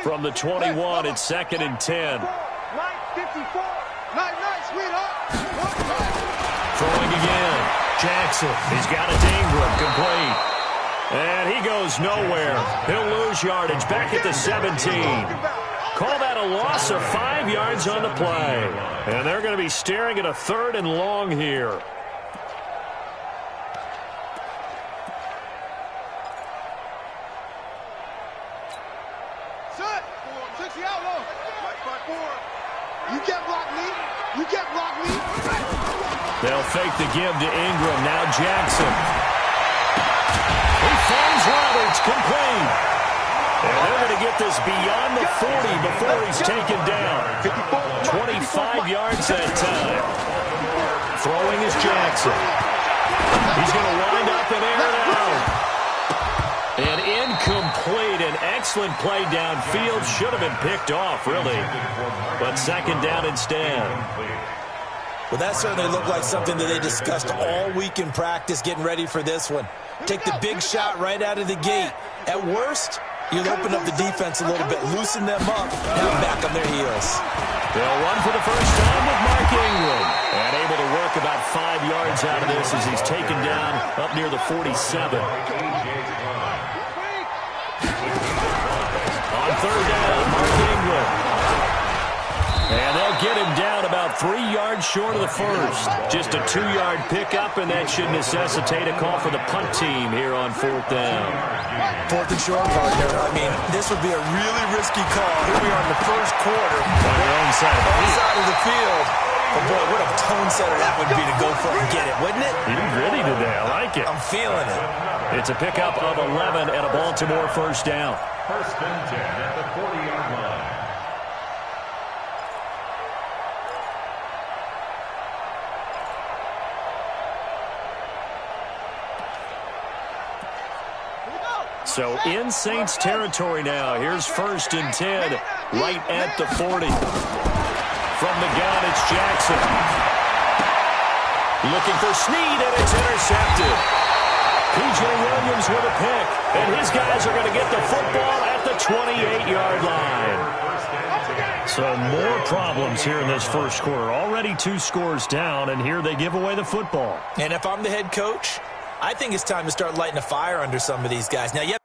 From the 21, it's 2nd and 10. Throwing again. Jackson. He's got it to Ingram. Complete. And he goes nowhere. He'll lose yardage back at the 17. Call that a loss of 5 yards on the play. And they're going to be staring at a 3rd and long here. You can't block me. You can't block me. They'll fake the give to Ingram. Now Jackson. He finds Roberts, complete. And they're going to get this beyond the 40 before he's taken down. 25 yards that time. Throwing is Jackson. He's going to wind up and air it out. And incomplete. An excellent play downfield. Should have been picked off, really. But 2nd down instead. Well, that certainly looked like something that they discussed all week in practice getting ready for this one. Take the big shot right out of the gate. At worst, you'll open up the defense a little bit, loosen them up, now back on their heels. They'll run for the first time with Mark Ingram. And able to work about 5 yards out of this as he's taken down up near the 47. On 3rd down, Mark Ingram. And they'll get him down about 3 yards short of the first. Just a 2-yard pickup, and that should necessitate a call for the punt team here on 4th down. 4th and short, partner. I mean, this would be a really risky call. Here we are in the first quarter. On their own side of the field. But boy, what a tone setter that would be to go for it and get it, wouldn't it? He ready today. I like it. I'm feeling it. It's a pickup of 11 and a Baltimore first down. 1st and 10 at the 40-yard line. So in Saints territory now. Here's 1st and 10 right at the 40. From the gun, it's Jackson. Looking for Snead, and it's intercepted. P.J. Williams with a pick, and his guys are going to get the football at the 28-yard line. So more problems here in this first quarter. Already 2 scores down, and here they give away the football. And if I'm the head coach, I think it's time to start lighting a fire under some of these guys. Now, yeah.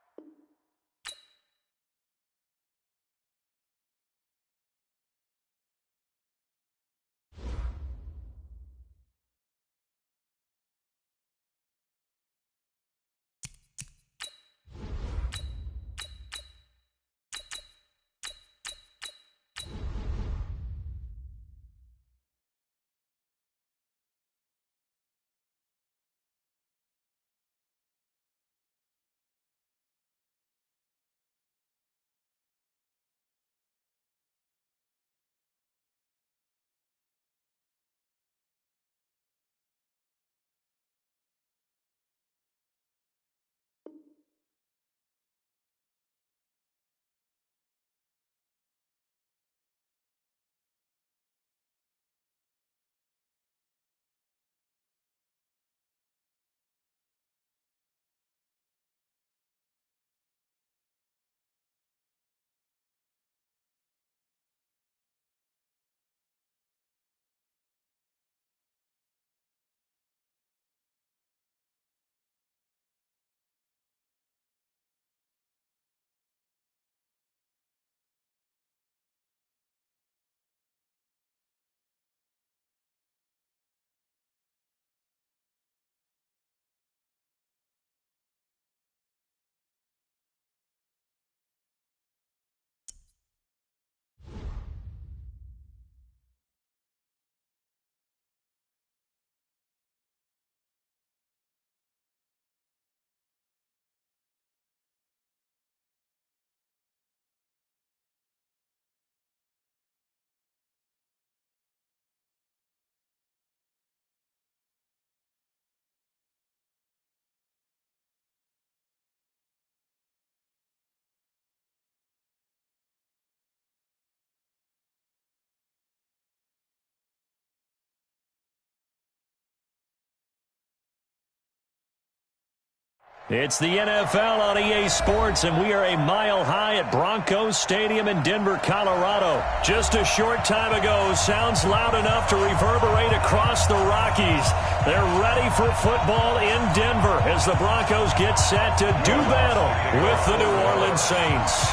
It's the NFL on EA Sports, and we are a mile high at Broncos Stadium in Denver, Colorado. Just a short time ago, sounds loud enough to reverberate across the Rockies. They're ready for football in Denver as the Broncos get set to do battle with the New Orleans Saints.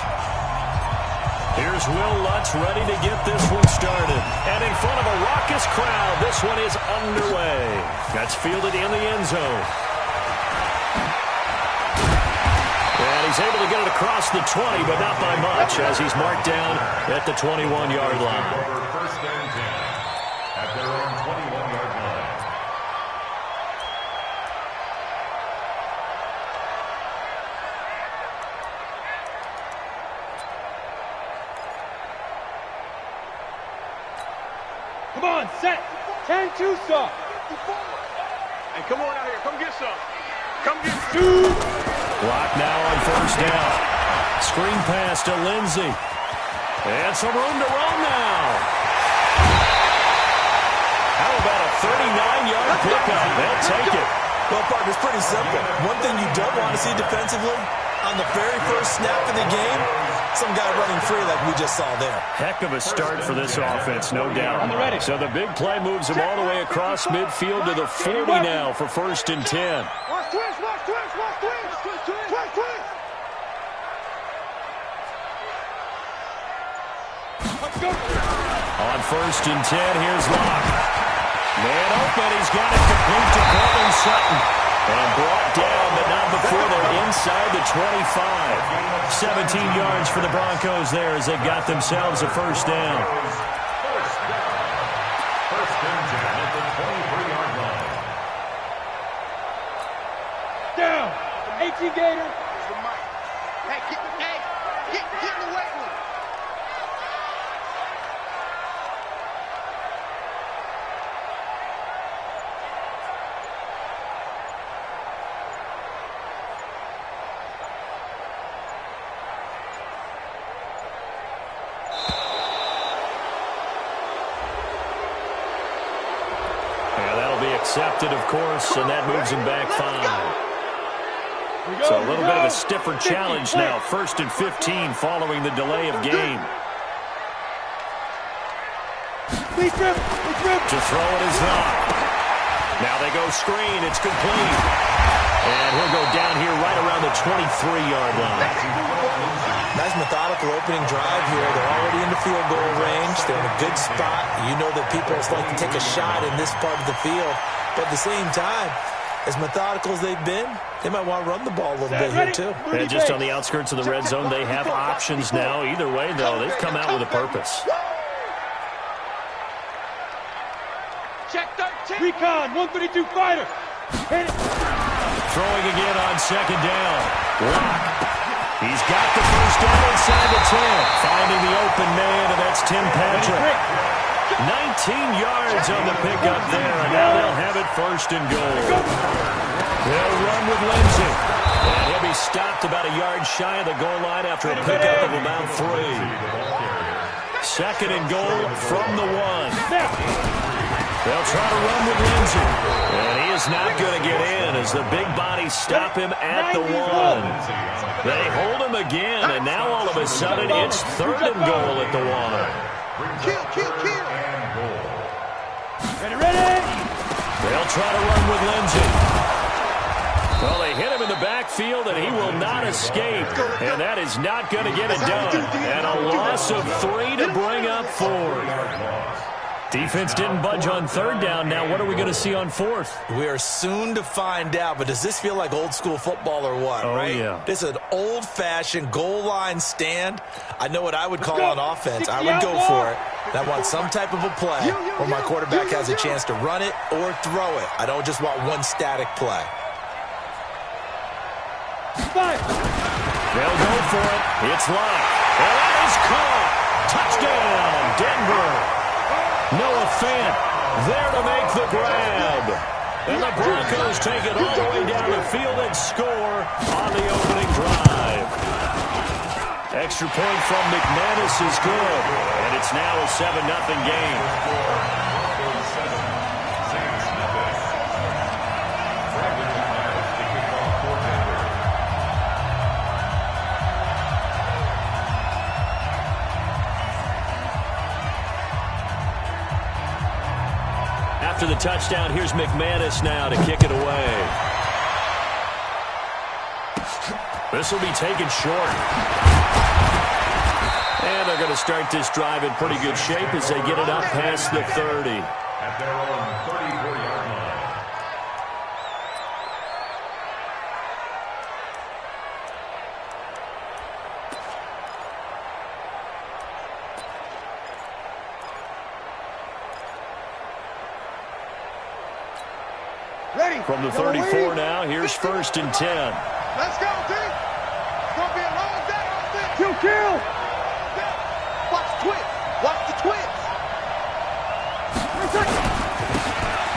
Here's Will Lutz ready to get this one started. And in front of a raucous crowd, this one is underway. That's fielded in the end zone. And he's able to get it across the 20, but not by much, as he's marked down at the 21-yard line. First and 10 at their own 21-yard line. Come on, set. 10-2 stop. Hey, come on out here. Come get some. Come get Two. Clock now on first down. Screen pass to Lindsey. And some room to run now. How about a 39-yard pickup? They'll take it. Well, partner, it's pretty simple. One thing you don't want to see defensively, on the very first snap of the game, some guy running free like we just saw there. Heck of a start for this offense, no doubt. So the big play moves him all the way across midfield to the 40 now for first and 10. Watch twist, watch twist, watch twist. Twist, twist. Let's go. On first and 10, here's Locke. Man open, he's got it complete to Courtland Sutton. And brought down, but not before they're inside the 25. 17 yards for the Broncos there as they've got themselves a first down. First and 10 at the 23-yard line. Down. 18 Gator. Hey, get in the weight room. Accepted, of course, and that moves him back 5. So a little bit of a stiffer challenge now. First and 15 following the delay of game. To throw it is Locke. Now they go screen. It's complete. And he'll go down here right around the 23-yard line. Nice methodical opening drive here. They're already in the field goal range. They're in a good spot. You know that people like to take a shot in this part of the field. But at the same time, as methodical as they've been, they might want to run the ball a little bit here, too. And just on the outskirts of the red zone, they have options now. Either way, though, they've come out with a purpose. Check 13. Recon, 132 fighter. Hit it. Throwing again on second down. Locke. He's got the first down inside the 10. Finding the open man, and that's Tim Patrick. 19 yards on the pickup there, and now they'll have it first and goal. They'll run with Lindsey. And he'll be stopped about a yard shy of the goal line after a pickup of about 3. Second and goal from the 1. They'll try to run with Lindsey. And he is not going to get in as the big bodies stop him at the 1. They hold him again, and now all of a sudden it's third and goal at the 1. Kill. Ready. They'll try to run with Lindsey. Well, they hit him in the backfield, and he will not escape. And that is not going to get it done. And a loss of 3 to bring up 4. Defense didn't budge on third down. Now what are we going to see on fourth? We are soon to find out, but does this feel like old school football or what, right? Yeah. This is an old-fashioned goal line stand. I know what I would call on offense. I would go for it. And I want some type of a play where my quarterback has a chance to run it or throw it. I don't just want one static play. They'll go for it. It's Locke. And that is caught. Touchdown, Denver. Noah Fant there to make the grab. And the Broncos take it all the way down the field and score on the opening drive. Extra point from McManus is good. And it's now a 7-0 game. after the touchdown, here's McManus now to kick it away. This will be taken short. And they're going to start this drive in pretty good shape as they get it up past the 30. At their own 34-yard line. Ready. From the 34 now, here's 1st and 10. Let's go, team. It's going to be a long day on this. Kill. Watch the twins. Watch the twins.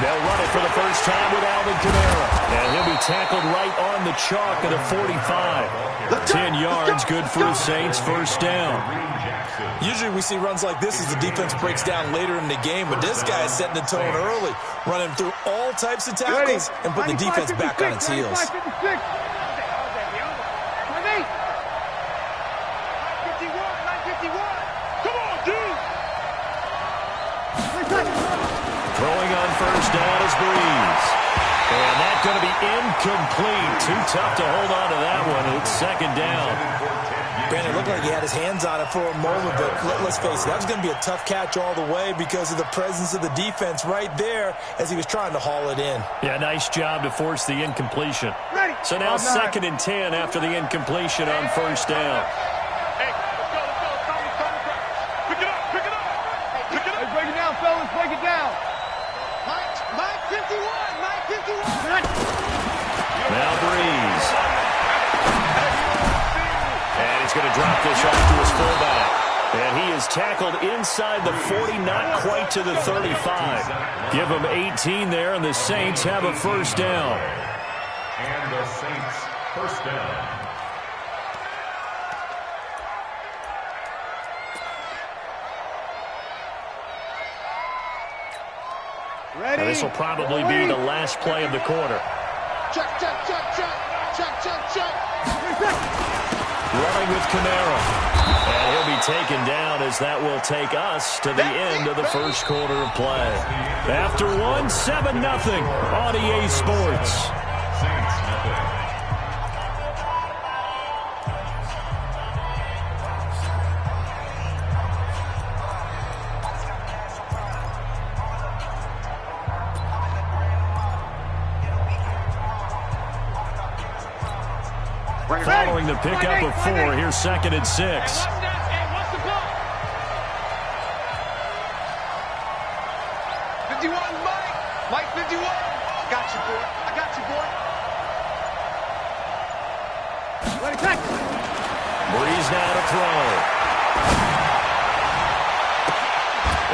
They'll run it for the first time with Alvin Kamara. And he'll be tackled right on the chalk at a 45. 10 yards, good for the Saints, 1st down. Usually we see runs like this as the defense breaks down later in the game, but this guy is setting the tone early, running through all types of tackles and putting the defense back on its heels. 951. Come on, dude. Throwing on 1st down is Breeze. And that's going to be incomplete. Too tough to hold on to that one. It's 2nd down. Brandon, it looked like he had his hands on it for a moment, but let's face it, that was going to be a tough catch all the way because of the presence of the defense right there as he was trying to haul it in. Yeah, nice job to force the incompletion. Ready. So now 2nd and 10 after the incompletion on 1st down. Hey, let's go. Pick it up. Let's break it down, fellas. Break it down. Mike 51. Now Breeze. And he's going to drop this off to his fullback. And he is tackled inside the 40, not quite to the 35. Give him 18 there, and the Saints have a 1st down. And the Saints 1st down. Ready. Now this will probably be the last play of the quarter. Check. Running with Kamara. And he'll be taken down as that will take us to the end of the 1st quarter of play. After 7-0 on EA Sports. Saints nothing. Following the pickup of 4, here's 2nd and 6. What's the ball? 51, Mike 51. Got you, boy. Ready, check. Breeze now to throw.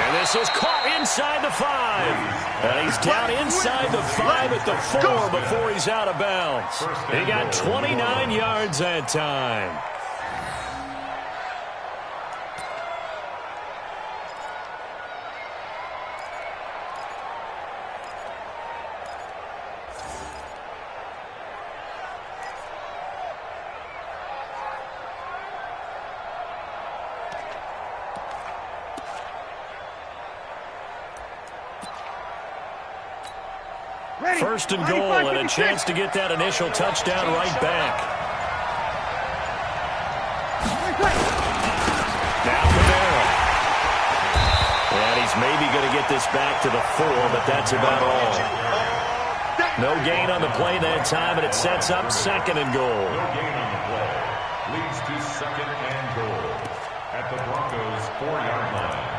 And this is caught inside the 5. And he's down inside the 5 at the 4 before he's out of bounds. He got 29 yards that time. Ready. 1st and goal, and a chance to get that initial touchdown right back. Now Kamara. And he's maybe going to get this back to the 4, but that's about all. No gain on the play that time, and it sets up 2nd and goal. No gain on the play. Leads to 2nd and goal at the Broncos' 4-yard line.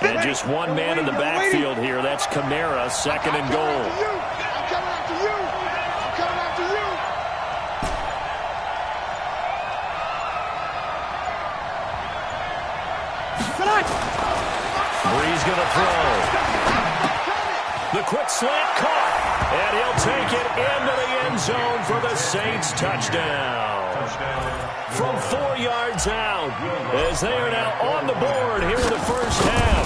And just one man in the backfield here. That's Kamara, 2nd and goal. I'm coming after you. Breeze going to throw. The quick slant caught. And he'll take it into the end zone for the Saints touchdown. From 4 yards out, as they are now on the board here in the 1st half.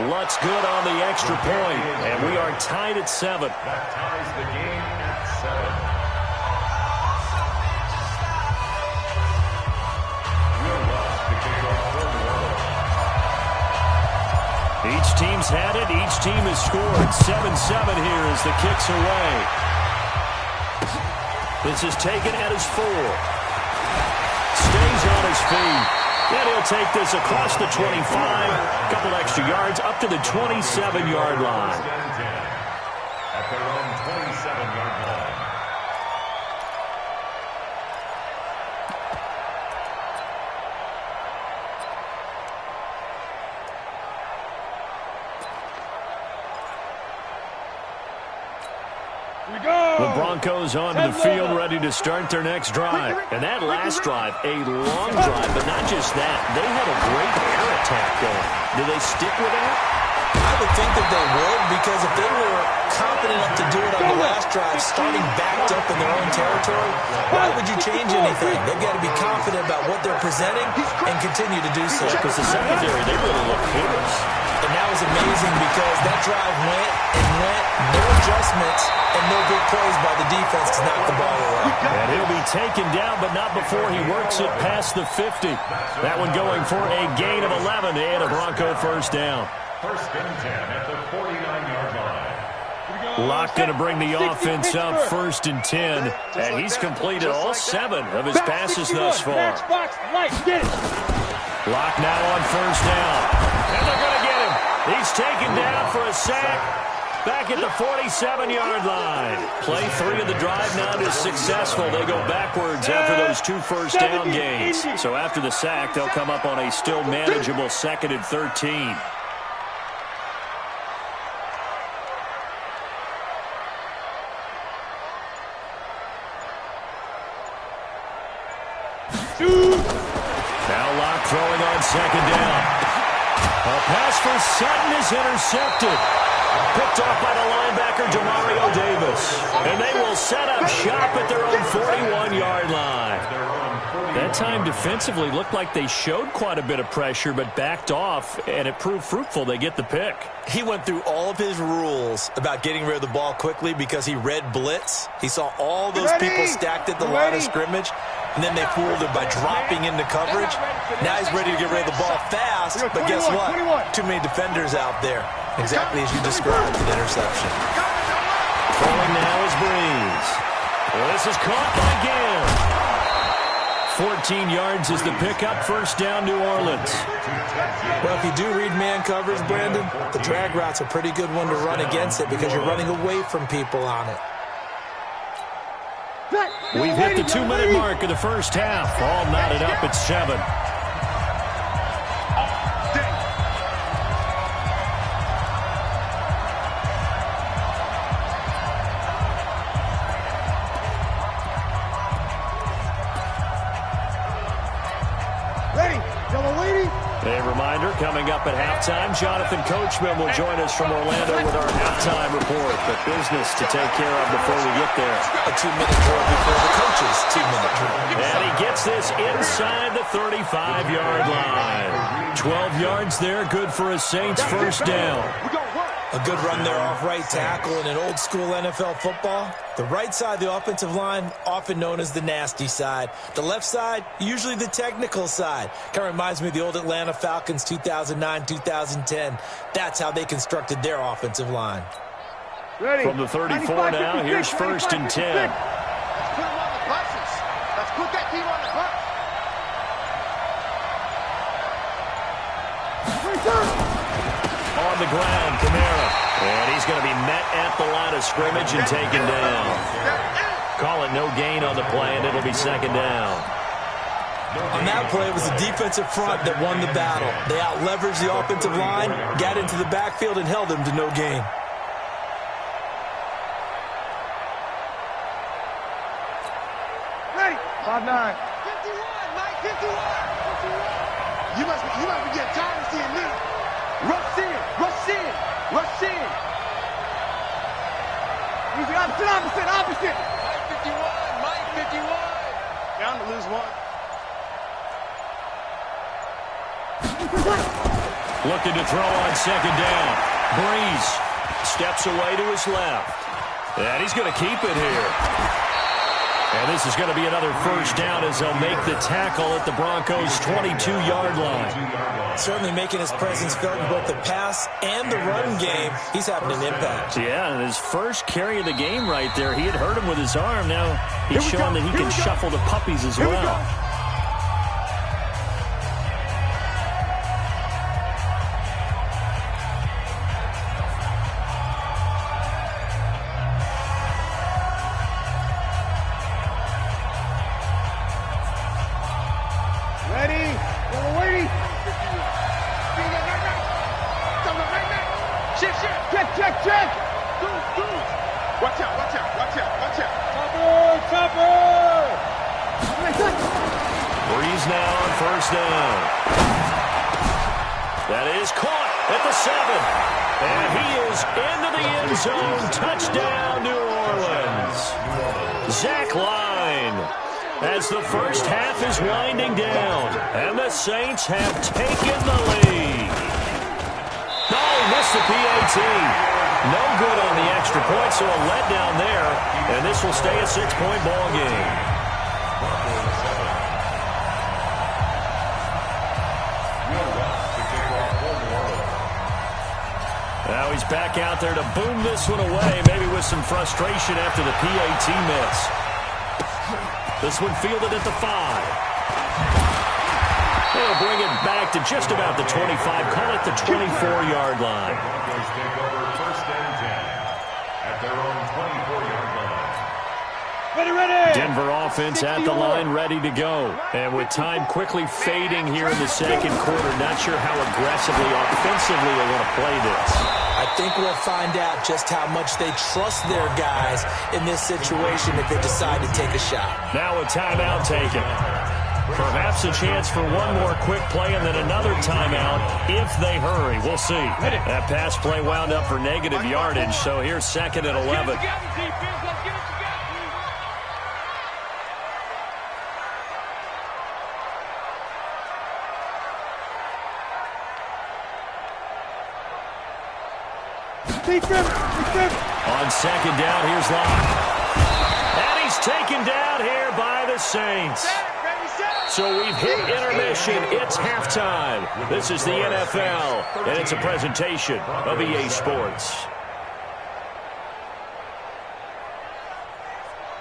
Lutz good on the extra point, and we are tied at 7. That ties the game at 7. Will Lutz to kick off for New Orleans. Each team's had it. Each team has scored. 7-7 here as the kick's away. This is taken at his 4. Stays on his feet. And he'll take this across the 25. A couple extra yards up to the 27-yard line. At their own 27-yard line. The Broncos onto the field, ready to start their next drive. And that last drive, a long drive, but not just that. They had a great air attack going. Do they stick with that? I would think that they would, because if they were confident enough to do it on the last drive, starting backed up in their own territory, why would you change anything? They've got to be confident about what they're presenting and continue to do so. Because the secondary, they really look porous. And that was amazing because that drive went and went, no adjustments, and no big plays by the defense to knock the ball away. And he'll be taken down, but not before he works it past the 50. That one going for a gain of 11 to add a Bronco first down. First and 10 at the 49-yard line. Locke going to bring the offense up first and 10, and he's completed all 7 of his passes thus far. Locke now on first down, and they're going to get him. He's taken down for a sack back at the 47-yard line. Play 3 of the drive not as successful. They go backwards after those 2 first down gains. So after the sack, they'll come up on a still manageable 2nd and 13. Now Locke throwing on 2nd down. A pass for Sutton is intercepted. Picked off by the linebacker, Demario Davis. And they will set up shop at their own 41-yard line. That time defensively looked like they showed quite a bit of pressure, but backed off, and it proved fruitful. They get the pick. He went through all of his rules about getting rid of the ball quickly because he read blitz. He saw all those people stacked at the line of scrimmage, and then they fooled him by dropping into coverage. Now he's ready to get rid of the ball fast, but guess what? Too many defenders out there. Exactly as you described, an interception. Throwing now is Breeze. This is caught by Gill. 14 yards is the pickup, first down, New Orleans. Well, if you do read man coverage, Brandon, the drag route's a pretty good one to run against it because you're running away from people on it. We've hit the 2-minute mark of the first half. All knotted up at 7. A reminder, coming up at halftime, Jonathan Coachman will join us from Orlando with our halftime report. But business to take care of before we get there. A 2-minute drill before the coach's 2-minute drill. And he gets this inside the 35-yard line. 12 yards there, good for a Saints first down. A good run there off right tackle in an old-school NFL football. The right side of the offensive line, often known as the nasty side. The left side, usually the technical side. Kind of reminds me of the old Atlanta Falcons 2009-2010. That's how they constructed their offensive line. From the 34 now, here's first and 10. Let's put them on the buses. Let's put that team on the bus. On the ground, Kamara. And he's going to be met at the line of scrimmage and taken down. Call it no gain on the play, and it'll be 2nd down. On that play, it was the defensive front that won the battle. They out-leveraged the offensive line, got into the backfield, and held them to no gain. Ready? 5-9. 51, Mike, 51. You must be getting tired of seeing me. Rush in, rush in, rush in. Use the opposite. Mike 51. Down to lose 1. Looking to throw on second down. Breeze steps away to his left. And he's going to keep it here. And this is going to be another first down as they'll make the tackle at the Broncos' 22-yard line. Certainly making his presence felt in both the pass and the run game. He's having an impact. Yeah, and his first carry of the game right there, he had hurt him with his arm. Now he's showing that he can shuffle the puppies as well. Check! Watch out! Topper! Breeze now on first down. That is caught at the 7. And he is into the end zone. Touchdown, New Orleans. Zach Line. As the first half is winding down. And the Saints have taken the lead. No, missed the PAT. No good on the extra point, so a letdown there. And this will stay a 6-point ball game. Now he's back out there to boom this one away, maybe with some frustration after the PAT miss. This one fielded at the 5. They'll bring it back to just about the 25, call it the 24-yard line. Broncos take over first and 10 at their own 24-yard line. Ready! Denver offense at the line, ready to go. And with time quickly fading here in the second quarter, not sure how aggressively, offensively they want to play this. I think we'll find out just how much they trust their guys in this situation if they decide to take a shot. Now a timeout taken. Perhaps a chance for one more quick play and then another timeout if they hurry. We'll see. That pass play wound up for negative yardage, so here's second and 11. On second down, here's Locke. And he's taken down here by the Saints. So we've hit intermission. It's halftime. This is the NFL, and it's a presentation of EA Sports.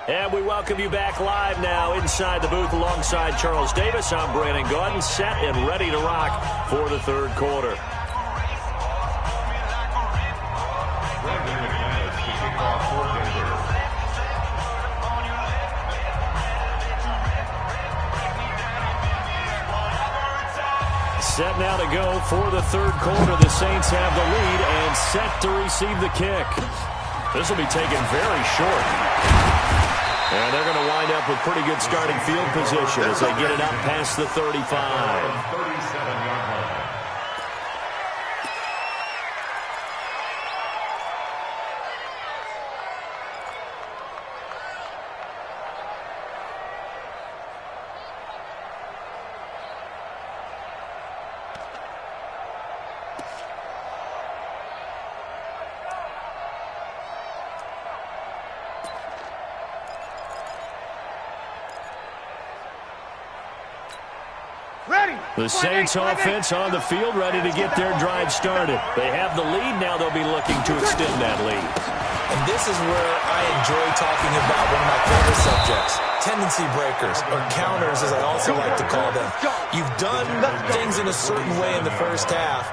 And we welcome you back live now inside the booth alongside Charles Davis. I'm Brandon Gaudin, set and ready to rock for the third quarter. Set now to go for the third quarter. The Saints have the lead and set to receive the kick. This will be taken very short. And they're going to wind up with pretty good starting field position as they get it up past the 35. 37-yard line. The Saints offense on the field, ready to get their drive started. They have the lead. Now they'll be looking to extend that lead. And this is where I enjoy talking about one of my favorite subjects, tendency breakers, or counters as I also like to call them. You've done things in a certain way in the first half,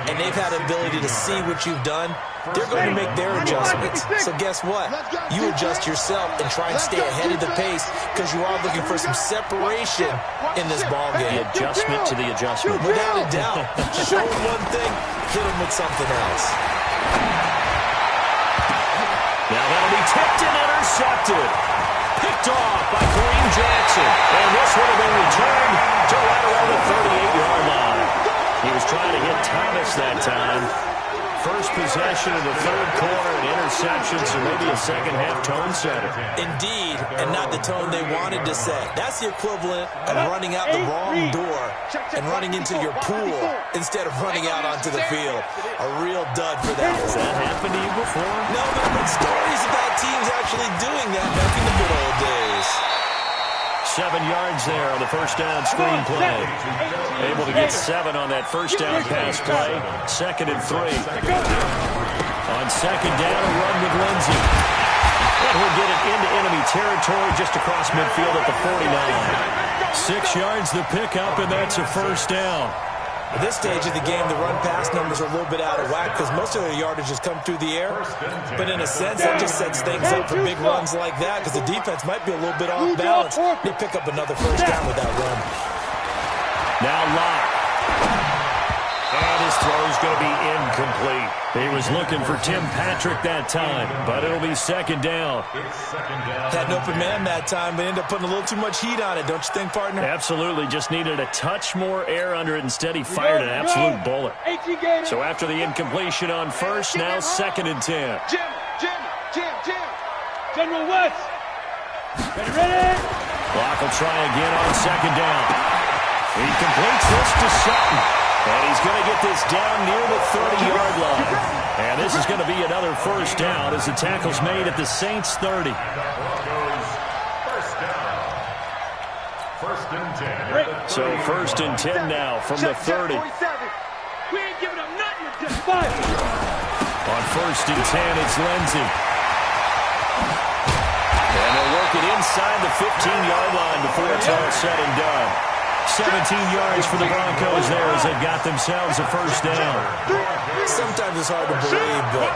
and they've had the ability to see what you've done. They're going to make their adjustments. So guess what? You adjust yourself and try and stay ahead of the pace because you are looking for some separation in this ballgame. The adjustment to the adjustment. Without a doubt. Show them one thing, hit them with something else. Now that'll be tipped and intercepted. Picked off by Kareem Jackson. And this would have been returned to right around the 38-yard line. He was trying to hit Thomas that time. 1st first possession of the third quarter, an interception, so maybe a second-half tone setter. Indeed, and not the tone they wanted to set. That's the equivalent of running out the wrong door and running into your pool instead of running out onto the field. A real dud for that. Has that happened to you before? No, but I've heard stories about teams actually doing that back in the good old days. 7 yards there on the first down screen play. Able to get 7 on that first down pass play. 2nd and 3. On 2nd down, a run with Lindsey. And he'll get it into enemy territory just across midfield at the 49. 6 yards the pickup, and that's a first down. At this stage of the game, the run-pass numbers are a little bit out of whack because most of their yardage has come through the air. But in a sense, that just sets things up for big runs like that because the defense might be a little bit off balance. They pick up another first down with that run. Now Locke. And his throw is going to be incomplete. He was looking for Tim Patrick that time, but it'll be 2nd down. Had an open man that time, but ended up putting a little too much heat on it, don't you think, partner? Absolutely. Just needed a touch more air under it. Instead, he fired an absolute bullet. So after the incompletion on first, now 2nd and 10. Jim. General West. Ready? Locke will try again on 2nd down. He completes this to Sutton. And he's going to get this down near the 30-yard line. And this is going to be another first down as the tackle's made at the Saints' 30. So 1st and 10 now from the 30. We ain't giving up nothing with this fight. On 1st and 10, it's Lindsey. And they'll work it inside the 15-yard line before it's all said and done. 17 yards for the Broncos there as they've got themselves a first down. Sometimes it's hard to believe, but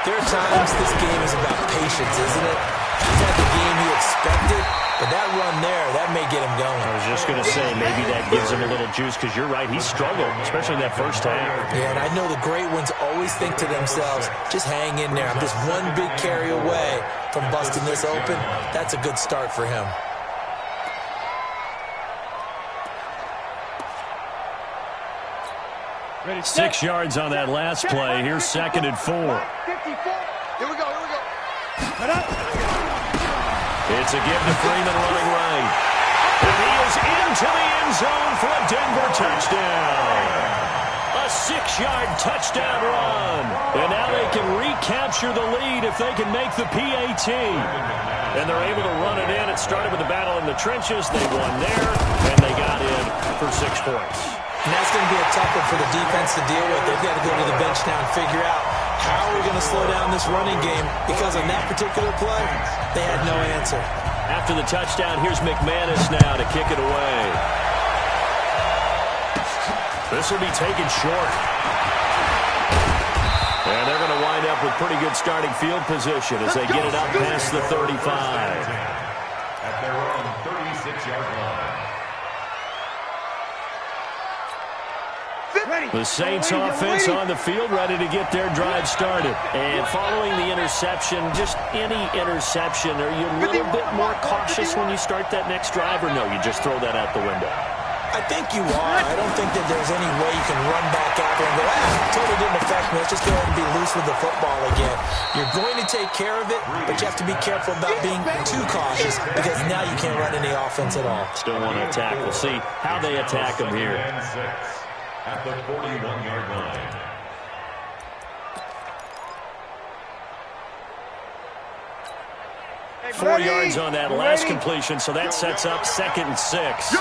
there are times this game is about patience, isn't it? He's had the game he expected, but that run there, that may get him going. I was just going to say, maybe that gives him a little juice because you're right, he struggled, especially in that first half. Yeah, and I know the great ones always think to themselves, just hang in there. I'm just one big carry away from busting this open. That's a good start for him. Ready, 6 yards on that last play. Here's 2nd and 4. 54. Here we go. It's a give to Freeman running right. And he is into the end zone for a Denver touchdown. A 6-yard touchdown run. And now they can recapture the lead if they can make the PAT. And they're able to run it in. It started with a battle in the trenches. They won there, and they got in for 6 points. And that's going to be a tough one for the defense to deal with. They've got to go to the bench now and figure out how are we going to slow down this running game, because on that particular play, they had no answer. After the touchdown, here's McManus now to kick it away. This will be taken short. And they're going to wind up with pretty good starting field position as they get it up past the 35. At their own 36-yard line. The Saints offense on the field, ready to get their drive started. And following the interception, just any interception, are you a little bit more cautious when you start that next drive, or no, you just throw that out the window? I think you are. I don't think that there's any way you can run back out there and go, totally didn't affect me. Let's just go ahead and be loose with the football again. You're going to take care of it, but you have to be careful about being too cautious, because now you can't run any offense at all. Still want to attack. We'll see how they attack them here. At the 41-yard line. Hey, 4 yards on that last completion, so that sets up 2nd and 6.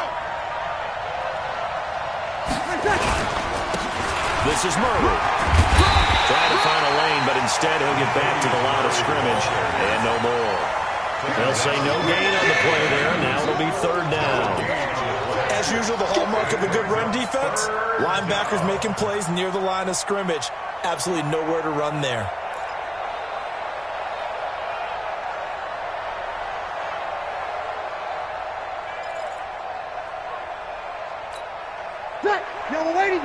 This is Murray. Trying to find a lane, but instead he'll get back to the line of scrimmage, and no more. They'll say no gain on the play there. Now it'll be 3rd down. As usual, the hallmark of a good run defense, linebackers making plays near the line of scrimmage. Absolutely nowhere to run there. Yellow lady.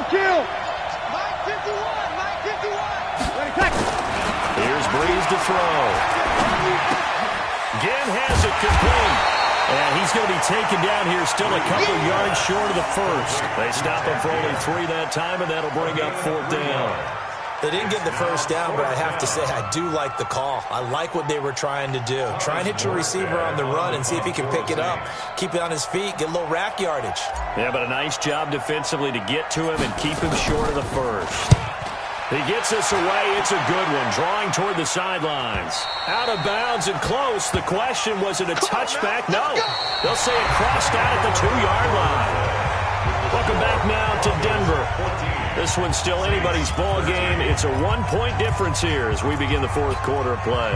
Kill. Mike 51. Here's Breeze to throw. Get and has it complete. And he's going to be taken down here still a couple yards short of the first. They stop him for only 3 that time, and that'll bring up 4th down. They didn't get the first down, but I have to say I do like the call. I like what they were trying to do. Try and hit your receiver on the run and see if he can pick it up. Keep it on his feet, get a little rack yardage. Yeah, but a nice job defensively to get to him and keep him short of the first. He gets us away. It's a good one. Drawing toward the sidelines. Out of bounds and close. The question, was it a touchback? No. They'll say it crossed out at the 2-yard line. Welcome back now to Denver. This one's still anybody's ball game. It's a 1-point difference here as we begin the 4th quarter of play.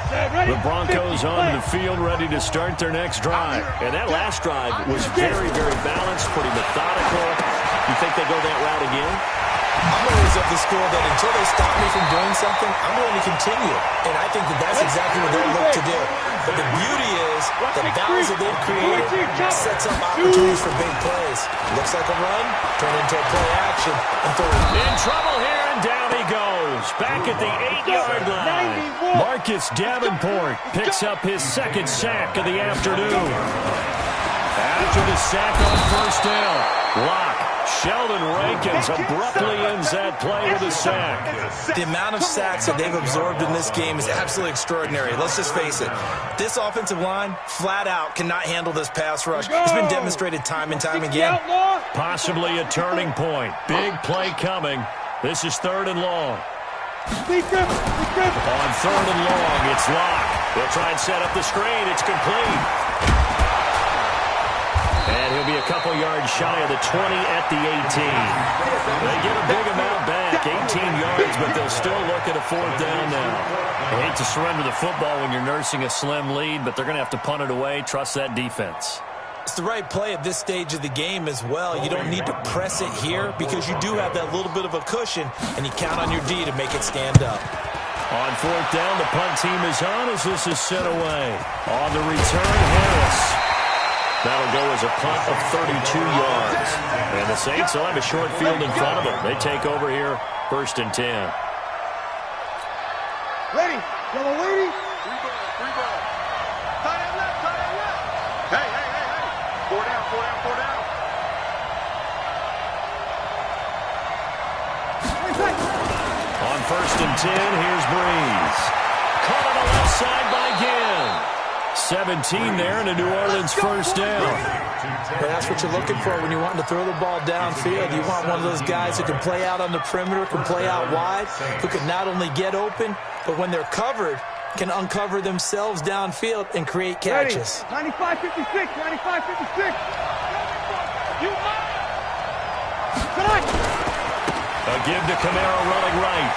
The Broncos onto the field ready to start their next drive. And that last drive was very, very balanced, pretty methodical. You think they go that route again? I'm always of the school that until they stop me from doing something, I'm going to continue. And I think that that's exactly what they'll look to do. But the beauty is the balance that they've created sets up opportunities for big plays. Looks like a run, turn into a play action, and throw it. In trouble here, and down he goes. Back at the 8-yard line. Marcus Davenport picks up his 2nd sack of the afternoon. After the sack on 1st down, Locke. Sheldon Rankins abruptly ends that play with a sack. The amount of sacks that they've absorbed in this game is absolutely extraordinary. Let's just face it. This offensive line, flat out, cannot handle this pass rush. It's been demonstrated time and time again. Possibly a turning point. Big play coming. This is 3rd and long. On 3rd and long, it's Locke. They'll try and set up the screen. It's complete. And he'll be a couple yards shy of the 20 at the 18. They get a big amount back, 18 yards, but they'll still look at a 4th down now. I hate to surrender the football when you're nursing a slim lead, but they're going to have to punt it away. Trust that defense. It's the right play at this stage of the game as well. You don't need to press it here because you do have that little bit of a cushion, and you count on your D to make it stand up. On 4th down, the punt team is on as this is set away. On the return, Harris. That'll go as a punt of 32 yards. And the Saints will have a short field in front of them. They take over here, 1st and 10. Ready. Yellow lady. 3 ball. Tight end left. Hey. 4 down. On 1st and 10, here's Breeze. Caught on the left side by Ginn. 17 there and a New Orleans 1st down. But that's what you're looking for when you're wanting to throw the ball downfield. You want one of those guys who can play out on the perimeter, can play out wide, who can not only get open, but when they're covered, can uncover themselves downfield and create catches. 95-56. A give to Kamara running right.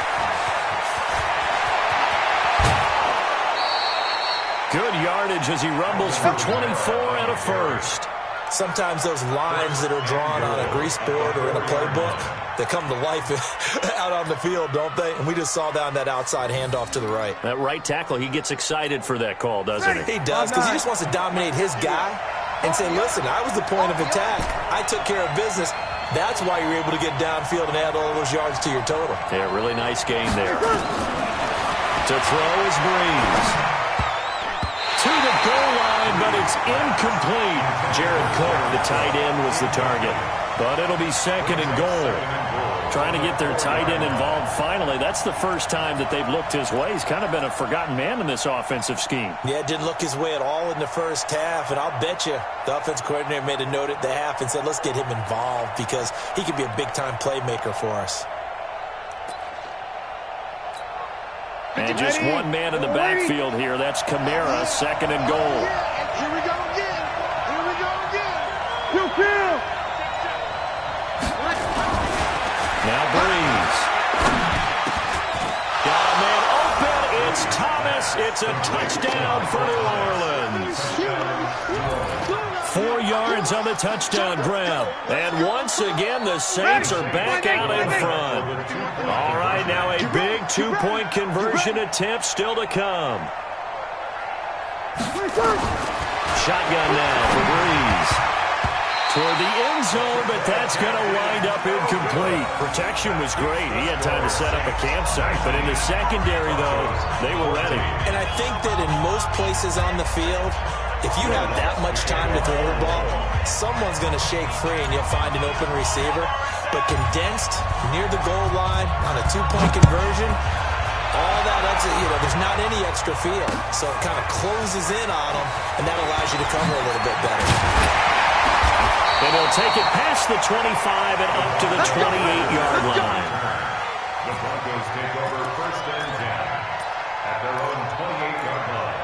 Good yardage as he rumbles for 24 and a 1st. Sometimes those lines that are drawn on a grease board or in a playbook, they come to life out on the field, don't they? And we just saw down that outside handoff to the right. That right tackle, he gets excited for that call, doesn't he? He does, because he just wants to dominate his guy and say, listen, I was the point of attack. I took care of business. That's why you're able to get downfield and add all those yards to your total. Yeah, really nice game there. To throw is Breeze. To the goal line, but it's incomplete. Jared Cook, the tight end, was the target. But it'll be 2nd and goal. Trying to get their tight end involved finally. That's the first time that they've looked his way. He's kind of been a forgotten man in this offensive scheme. Yeah, it didn't look his way at all in the first half. And I'll bet you the offensive coordinator made a note at the half and said, let's get him involved because he could be a big-time playmaker for us. And just one man in the backfield here. That's Kamara, 2nd and goal. Here we go again. Kill. Now Breeze. Got a man open. It's Thomas. It's a touchdown for New Orleans. 4 yards on the touchdown grab. And once again, the Saints are back out in front. All right, now a big 2-point conversion attempt still to come. Shotgun now for Breeze. toward the end zone, but that's going to wind up incomplete. Protection was great. He had time to set up a campsite, but in the secondary, though, they were ready. And I think that in most places on the field, if you have that much time to throw the ball, someone's going to shake free and you'll find an open receiver. But condensed near the goal line on a two-point conversion, all that extra, there's not any extra field. So it kind of closes in on them, and that allows you to cover a little bit better. And he'll take it past the 25 and up to the 28-yard line. The Broncos take over first and 10 at their own 28-yard line.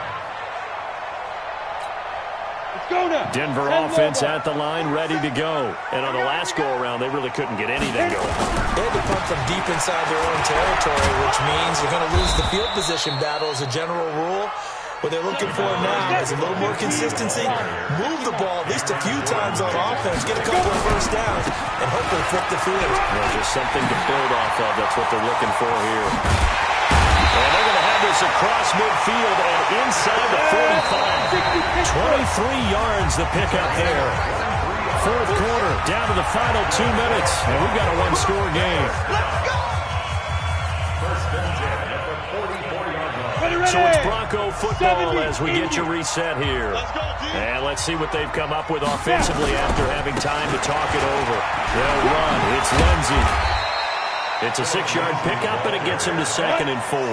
Denver offense at the line, ready to go. And on the last go-around, they really couldn't get anything going. They had to punt from deep inside their own territory, which means you're going to lose the field position battle as a general rule. What they're looking for now is a little more consistency, move the ball at least a few times on offense, get a couple of first downs, and hopefully flip the field. Well, just something to build off of. That's what they're looking for here. And they're going to have this across midfield and inside the 45. 23 yards the pickup there. Fourth quarter, down to the final 2 minutes, and we've got a one-score game. First and 10 at the 44-yard line. So it's Bronco football as we get you reset here. And let's see what they've come up with offensively after having time to talk it over. They'll run. It's Lindsey. It's a 6-yard pickup, and it gets him to 2nd and 4. It's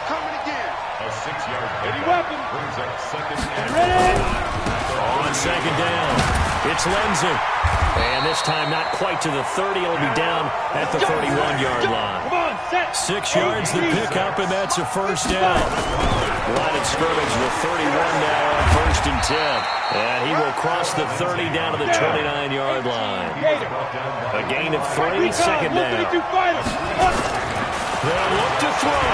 coming again. A 6-yard pickup brings up second and On 2nd down, it's Lindsey. And this time not quite to the 30. It'll be down at the 31-yard line. 6 yards the pickup, and that's a first down. Line of scrimmage with 31 now on 1st and 10. And he will cross the 30 down to the 29-yard line. A gain of 3, 2nd down. They'll look to throw.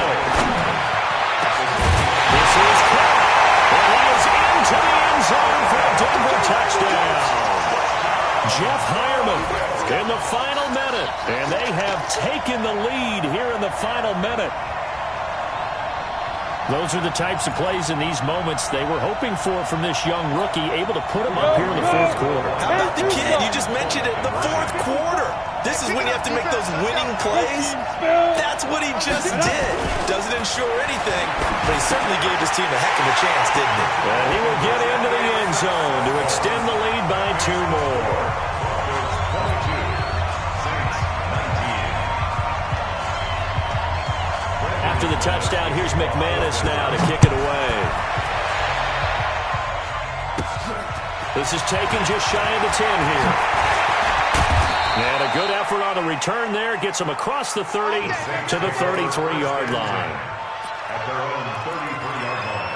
This is caught. And he is into the end zone for a Denver touchdown. Jeff Hireman in the final minute. And they have taken the lead here in the final minute. Those are the types of plays in these moments they were hoping for from this young rookie, able to put him up here in the fourth quarter. How about the kid? You just mentioned it, the fourth quarter. This is when you have to make those winning plays. That's what he just did. Doesn't ensure anything, but he certainly gave his team a heck of a chance, didn't he? And he will get into the end zone to extend the lead by 2 more. After the touchdown, here's McManus now to kick it away. This is taken just shy of the 10 here. And a good effort on the return there. Gets him across the 30 to the 33-yard line. At their own 33-yard line.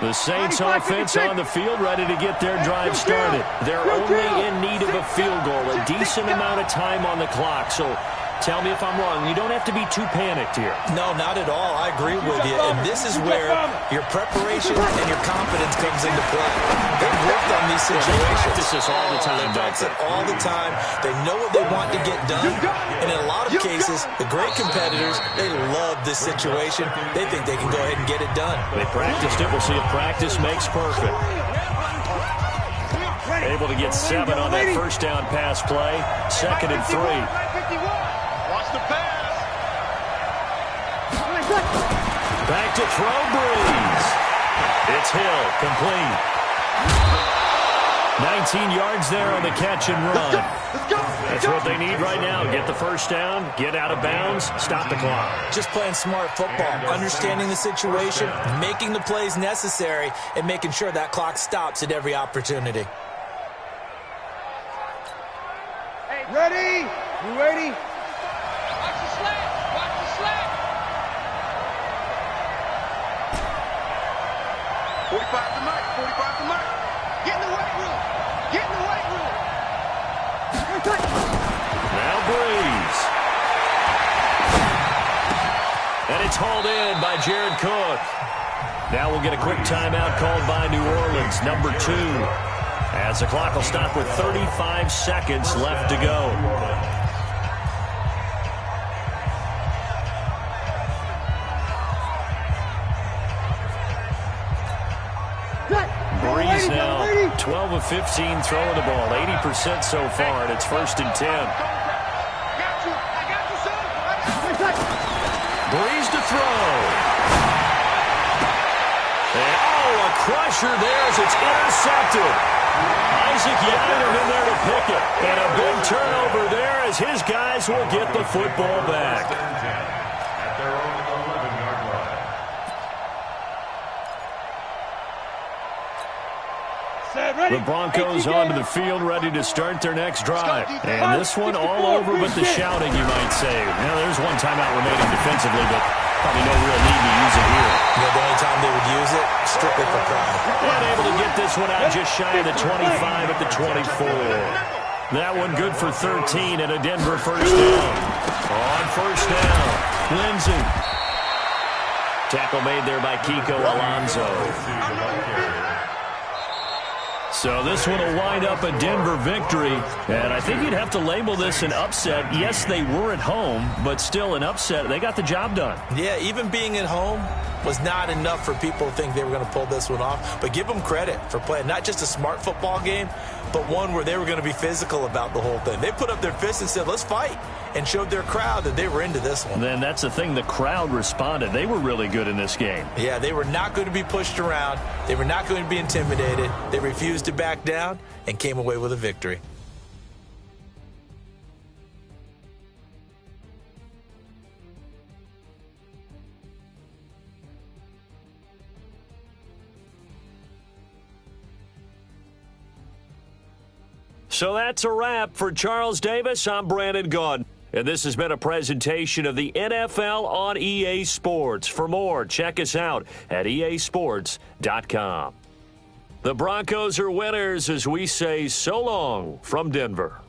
The Saints offense on the field, ready to get their drive started. They're only in need of a field goal, a decent amount of time on the clock. So tell me if I'm wrong. You don't have to be too panicked here. No, not at all. I agree with you. And this is where your preparation and your confidence comes into play. They've worked on these situations. They practice this all the time, They practice it all the time. They know what they want to get done. And in a lot of cases, the great competitors, they love this situation. They think they can go ahead and get it done. They practiced it. We'll see if practice makes perfect. Able to get 7 on that first down pass play. 2nd and 3. Watch the pass. Back to throw, Breeze. It's Hill, complete. 19 yards there on the catch and run. That's what they need right now. Get the first down, get out of bounds, stop the clock. Just playing smart football, understanding the situation, making the plays necessary, and making sure that clock stops at every opportunity. Ready? You ready? Watch the slack. Watch the slack. 45 to Mike. 45 to Mike. Get in the weight room. Get in the weight room. Now Breeze. And it's hauled in by Jared Cook. Now we'll get a quick timeout called by New Orleans, number 2. As the clock will stop with 35 seconds left to go. Breeze now, 12 of 15 throwing the ball, 80% so far, and it's 1st and 10. Breeze to throw. And, a crusher there as it's intercepted. Isaac Yiadom in there to pick it. And a big turnover there as his guys will get the football back. At their own 11-yard line. The Broncos onto the field, ready to start their next drive. And this one all over but the shouting, you might say. Now, there's one timeout remaining defensively, but probably no real need to use it here. Yeah, the only time they would use it, strictly for pride. And able to get this one out just shy of the 25 at the 24. That one good for 13 and a Denver first down. On first down, Lindsey. Tackle made there by Kiko Alonso. So this one will wind up a Denver victory, and I think you'd have to label this an upset. Yes, they were at home, but still an upset. They got the job done. Yeah, even being at home was not enough for people to think they were going to pull this one off. But give them credit for playing not just a smart football game, but one where they were going to be physical about the whole thing. They put up their fists and said, let's fight, and showed their crowd that they were into this one. Then that's the thing. The crowd responded. They were really good in this game. Yeah, they were not going to be pushed around. They were not going to be intimidated. They refused to back down and came away with a victory. So that's a wrap for Charles Davis. I'm Brandon Gaudin. And this has been a presentation of the NFL on EA Sports. For more, check us out at easports.com. The Broncos are winners as we say so long from Denver.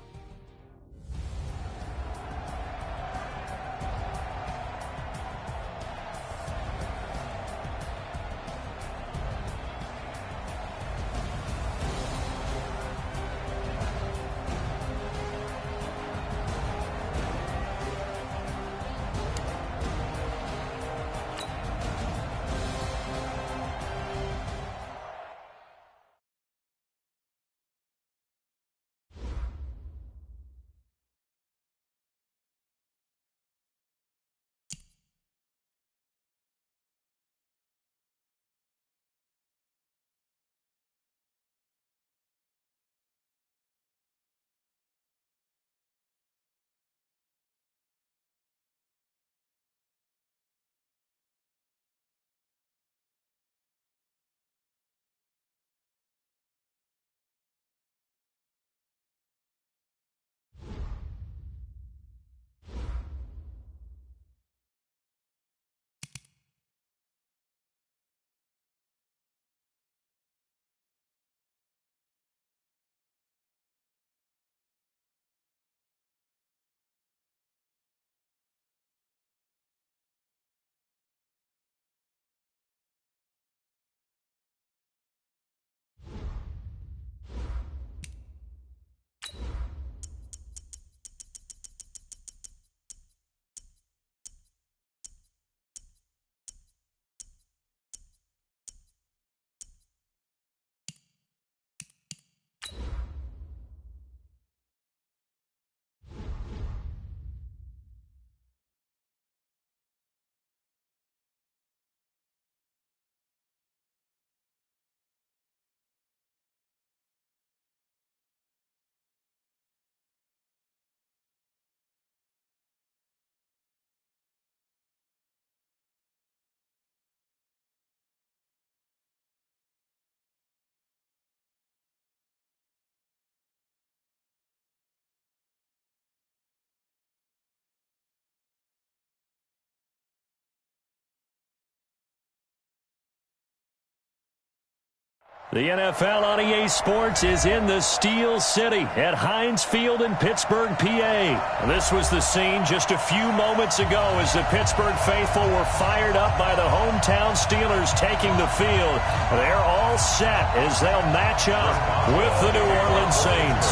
The NFL on EA Sports is in the Steel City at Heinz Field in Pittsburgh, PA. This was the scene just a few moments ago as the Pittsburgh faithful were fired up by the hometown Steelers taking the field. They're all set as they'll match up with the New Orleans Saints.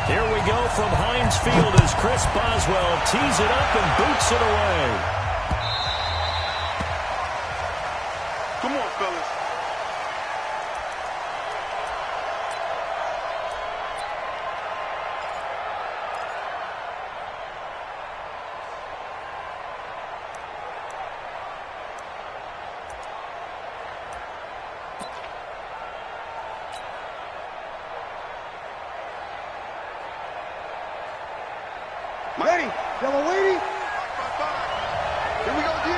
Here we go from Heinz Field as Chris Boswell tees it up and boots it away. Come on, fellas. Ready. Yellow lady. Here we go, D.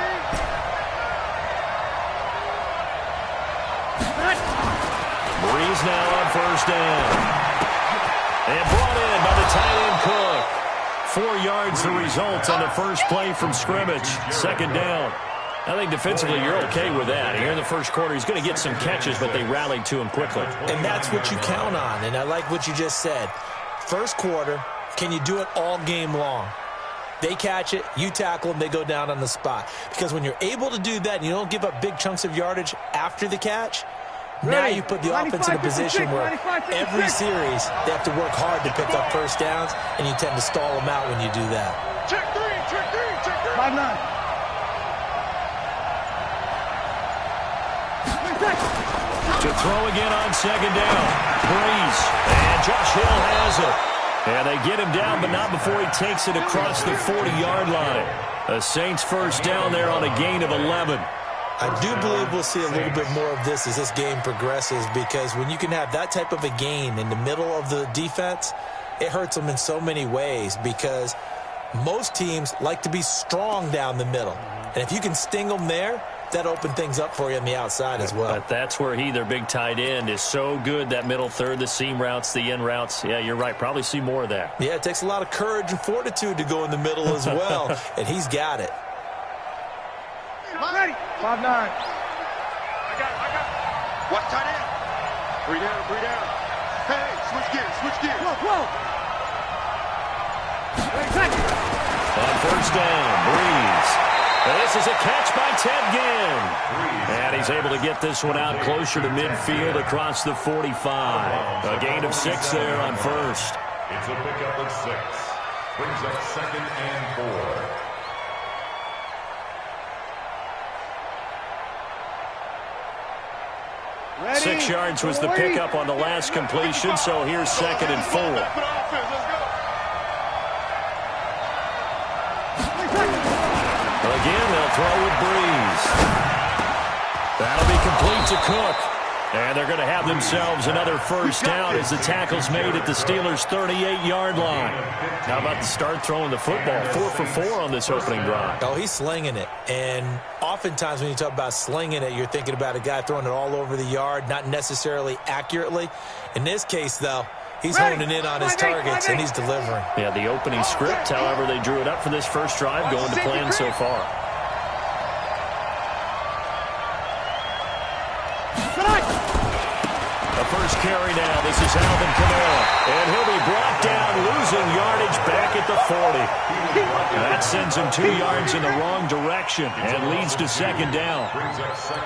Breeze now on first down. And brought in by the tight end Cook. 4 yards the result on the first play from scrimmage. Second down. I think defensively you're okay with that. Here in the first quarter, he's going to get some catches, but they rallied to him quickly. And that's what you count on, and I like what you just said. First quarter, can you do it all game long? They catch it, you tackle them, they go down on the spot. Because when you're able to do that and you don't give up big chunks of yardage after the catch, now you put the offense in a position where every series they have to work hard to pick up first downs, and you tend to stall them out when you do that. Check three, check three, check three. 5-9. To throw again on second down. Breeze. And Josh Hill has it. And they get him down, but not before he takes it across the 40-yard line. The Saints first down there on a gain of 11. I do believe we'll see a little bit more of this as this game progresses, because when you can have that type of a gain in the middle of the defense, it hurts them in so many ways, because most teams like to be strong down the middle. And if you can sting them there, that opened things up for you on the outside as well. But that's where their big tight end, is so good, that middle third, the seam routes, the in routes. Yeah, you're right. Probably see more of that. Yeah, it takes a lot of courage and fortitude to go in the middle as well, and he's got it. Ready. 5-9. I got it. What tight end? 3 down, 3 down. Hey, switch gears. Whoa. On first down, Breeze. This is a catch by Ted Ginn. And he's able to get this one out closer to midfield across the 45. A gain of 6 there on first. It's a pickup of 6. Brings up 2nd and 4. Ready. 6 yards was the pickup on the last completion, so here's 2nd and 4. Again, they'll throw with Breeze. That'll be complete to Cook. And they're going to have themselves another first down as the tackle's made at the Steelers' 38-yard line. How about the start throwing the football? 4 for 4 on this opening drive. Oh, he's slinging it. And oftentimes when you talk about slinging it, you're thinking about a guy throwing it all over the yard, not necessarily accurately. In this case, though, he's honing in on his targets, and he's delivering. Yeah, the opening script, however, they drew it up for this first drive, going to plan so far. The first carry now. This is Alvin Kamara. And he'll be brought down, losing yardage back at the 40. That sends him 2 yards in the wrong direction and leads to 2nd down.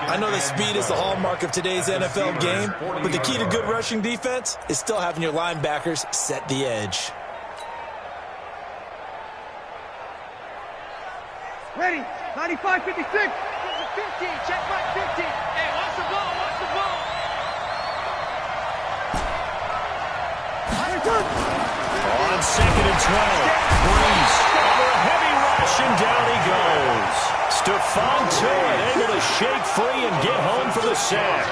I know that speed is the hallmark of today's NFL game, but the key to good rushing defense is still having your linebackers set the edge. Ready. 95-56. 15. Check back 15. Hey, watch the ball. Watch the ball. On 2nd and 12, Breeze over a heavy rush, and down he goes. Stephon Tuitt able to shake free and get home for the sack.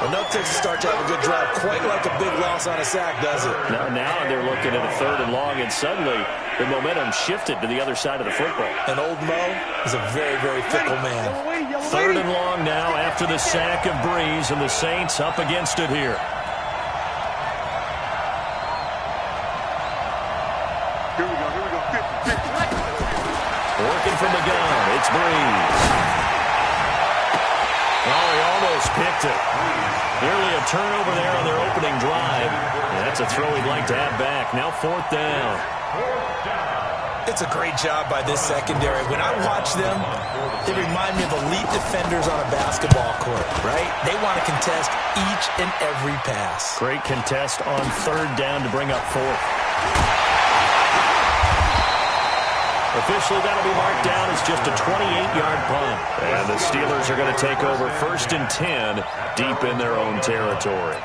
Enough to start to have a good drive, quite like a big loss on a sack, does it? Now they're looking at a 3rd and long, and suddenly the momentum shifted to the other side of the football. And old Mo is a very, very fickle man. 3rd and long now after the sack of Breeze, and the Saints up against it here. Here we go. 50. Working from the gun, it's Breeze. Oh, he almost picked it. Nearly a turnover there on their opening drive. And that's a throw he'd like to have back. Now 4th down. It's a great job by this secondary. When I watch them, they remind me of elite defenders on a basketball court, right? They want to contest each and every pass. Great contest on 3rd down to bring up 4th. Officially, that'll be marked down as just a 28-yard punt. And the Steelers are going to take over 1st and 10 deep in their own territory.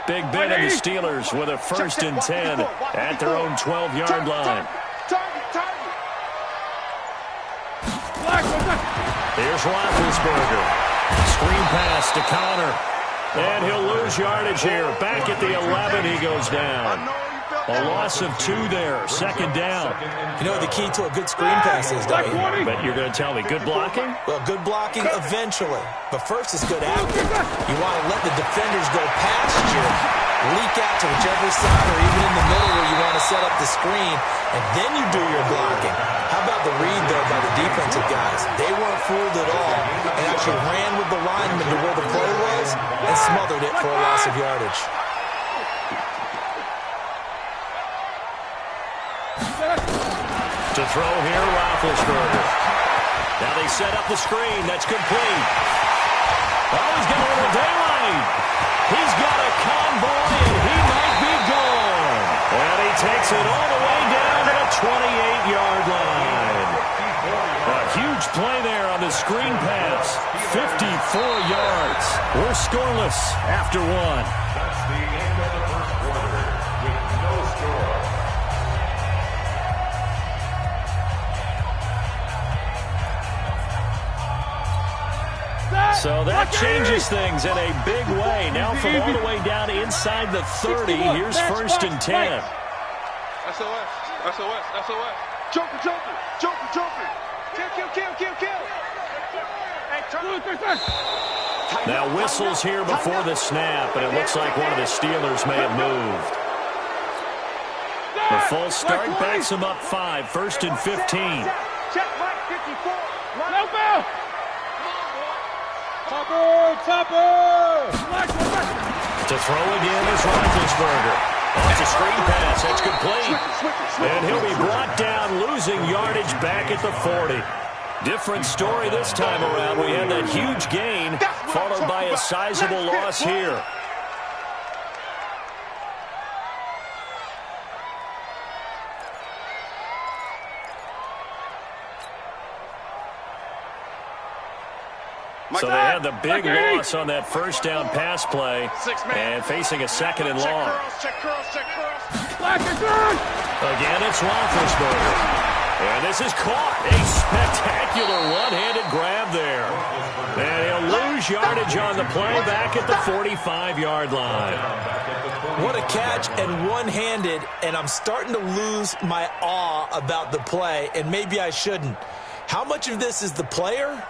Big Ben and the Steelers with a 1st and 10 at their own 12-yard line. Here's Roethlisberger. Screen pass to Connor. And he'll lose yardage here. Back at the 11, he goes down. A loss of 2 there, 2nd down. You know what the key to a good screen pass is, don't you? But you're going to tell me good blocking? Well, good blocking eventually. But first is good acting. You want to let the defenders go past you, leak out to whichever side or even in the middle where you want to set up the screen, and then you do your blocking. How about the read, though, by the defensive guys? They weren't fooled at all and actually ran with the lineman to where the play was and smothered it for a loss of yardage. To throw here, Roethlisberger. Now they set up the screen. That's complete. Oh, he's got a little daylight. He's got a convoy, and he might be gone. And he takes it all the way down to the 28-yard line. A huge play there on the screen pass. 54 yards. We're scoreless after 1. That's the end of the first quarter with no score. So that changes things in a big way. Now from all the way down inside the 30, here's 1st and 10. SOS, SOS, SOS. Joker, Joker, Joker, Joker. Kill. Hey, turn. Now whistles here before the snap, and it looks like one of the Steelers may have moved. The full start backs him up 5, 1st and 15. Check right, 54. No bell. Topper. To throw again is Roethlisberger. It's a screen pass. That's complete. And he'll be brought down, losing yardage back at the 40. Different story this time around. We had that huge gain, followed by a sizable loss here. So they had the big loss on that 1st down pass play and facing a 2nd and long. Check curls. Again, it's Roethlisberger. And this is caught. A spectacular one-handed grab there. And he'll lose yardage on the play back at the 45-yard line. What a catch and one-handed, and I'm starting to lose my awe about the play, and maybe I shouldn't. How much of this is the player?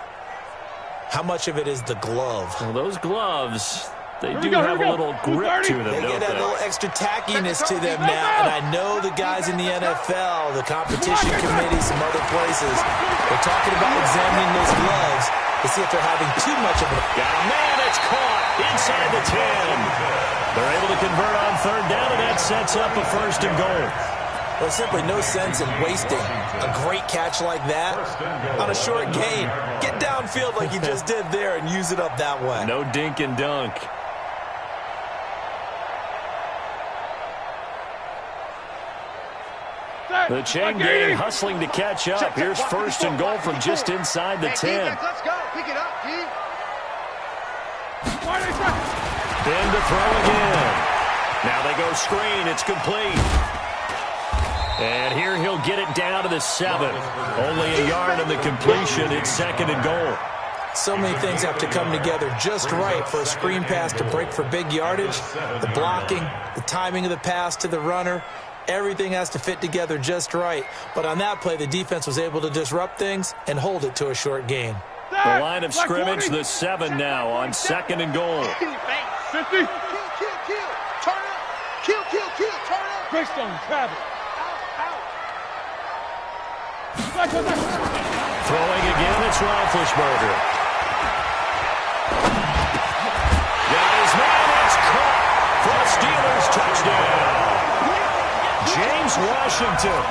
How much of it is the glove? Well, those gloves, they do have a little grip to them, they don't get that little extra tackiness to them now, and I know the guys in the NFL, the competition committee, some other places, they're talking about examining those gloves to see if they're having too much of it. Got a man that's caught inside the 10. They're able to convert on 3rd down, and that sets up a 1st and goal. There's simply no sense in wasting a great catch like that on a short gain. Get downfield like you just did there and use it up that way. No dink and dunk. The chain gang hustling to catch up. Here's 1st and goal from just inside the 10. Let's go. Pick it up, D. Then to throw again. Now they go screen. It's complete. And here he'll get it down to the 7. Only a yard on the completion. It's 2nd and goal. So many things have to come together just right for a screen pass to break for big yardage. The blocking, the timing of the pass to the runner, everything has to fit together just right. But on that play, the defense was able to disrupt things and hold it to a short gain. The line of scrimmage, the 7 now on 2nd and goal. 50. Kill. Turn up. Kill. Turn up. Greystone, travel. Throwing again, it's Roethlisberger. Got his man, it's caught for a Steelers touchdown. James Washington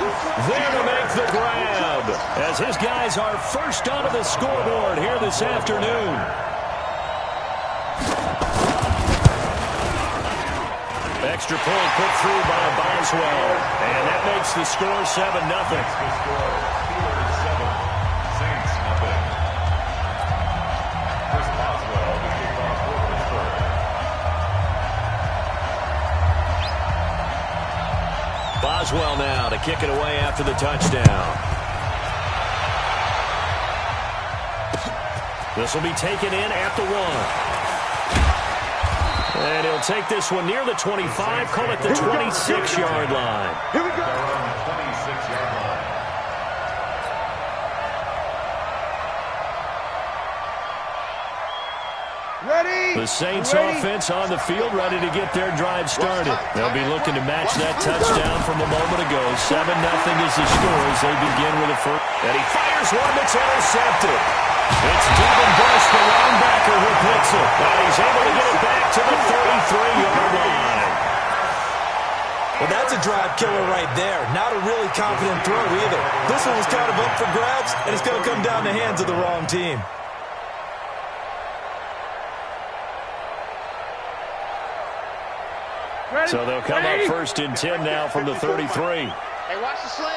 there to make the grab as his guys are first onto the scoreboard here this afternoon. Extra point put through by Boswell, and that makes the score 7-0. Boswell now to kick it away after the touchdown. This will be taken in at the 1. And he'll take this one near the 25, call it the 26-yard line. Here we go. 26-yard line. Ready? The Saints offense on the field, ready to get their drive started. They'll be looking to match that touchdown from a moment ago. 7-0 is the score as they begin with a first. And he fires one that's intercepted. It's Devin Bush, the linebacker, who picks it. And he's able to get it back to the 33-yard line. Well, that's a drive killer right there. Not a really confident throw either. This one was kind of up for grabs, and it's going to come down the hands of the wrong team. Ready? So they'll come up first and 10 now from the 33. Hey, watch the slant.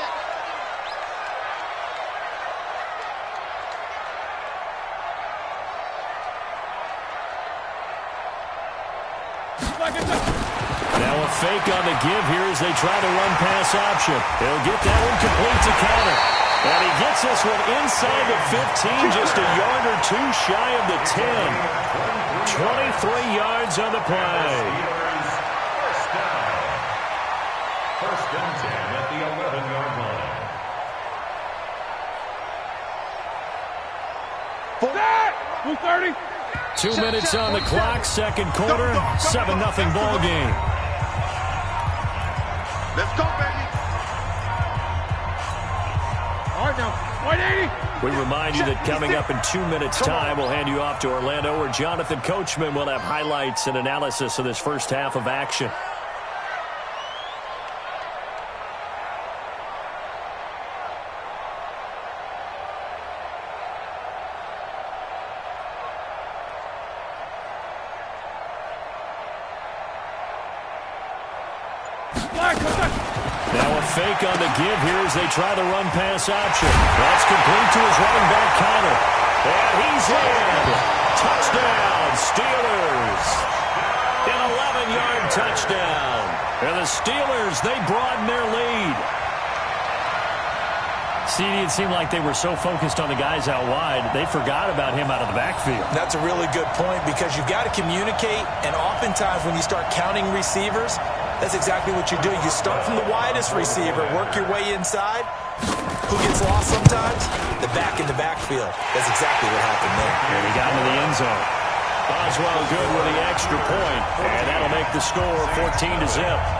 Now a fake on the give here as they try to run pass option. They'll get that one complete to counter. And he gets this one inside the 15, just a yard or two shy of the 10. 23 yards on the play. First and 10 at the 11-yard line. For that! 230. 2 minutes on the clock, second quarter, 7-0 ball game. Let's go, baby. All right, now, 180. We remind you that coming up in 2 minutes' time, we'll hand you off to Orlando, where Jonathan Coachman will have highlights and analysis of this first half of action. Now a fake on the give here as they try the run pass option. That's complete to his running back counter. And he's in. Touchdown, Steelers. An 11-yard touchdown. And the Steelers, they broaden their lead. CD, it seemed like they were so focused on the guys out wide, they forgot about him out of the backfield. That's a really good point because you've got to communicate, and oftentimes when you start counting receivers, that's exactly what you do. You start from the widest receiver, work your way inside. Who gets lost sometimes? The back in the backfield. That's exactly what happened there. And he got into the end zone. Boswell good with the extra point, and that'll make the score 14-0.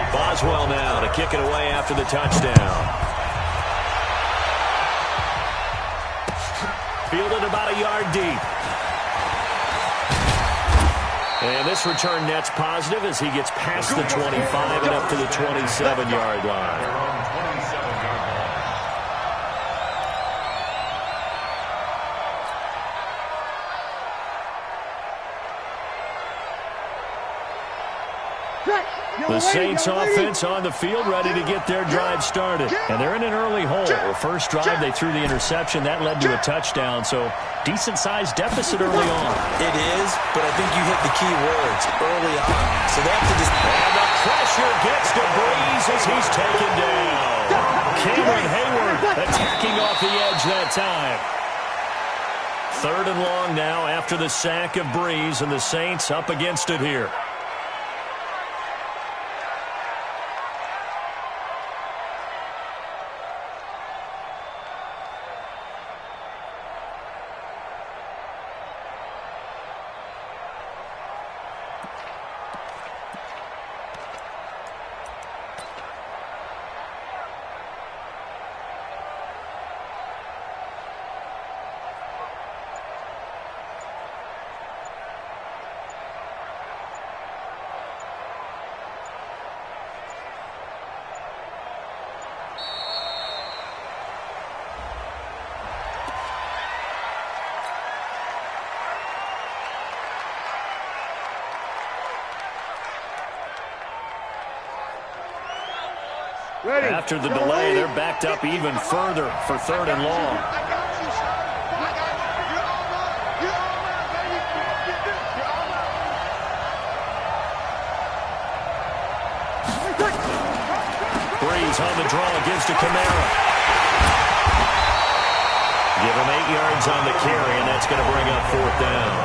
Boswell now to kick it away after the touchdown. Fielded about a yard deep. And this return net's positive as he gets past the 25 and up to the 27-yard line. The Saints offense on the field ready to get their drive started. And they're in an early hole. The first drive, they threw the interception. That led to a touchdown, so decent-sized deficit early on. It is, but I think you hit the key words early on. So they have to just... And the pressure gets to Breeze as he's taken down. Cameron Hayward attacking off the edge that time. 3rd and long now after the sack of Breeze, and the Saints up against it here. After the delay, they're backed up even further for 3rd and long. Rodgers on the draw, gives to Kamara. Give him 8 yards on the carry, and that's going to bring up 4th down.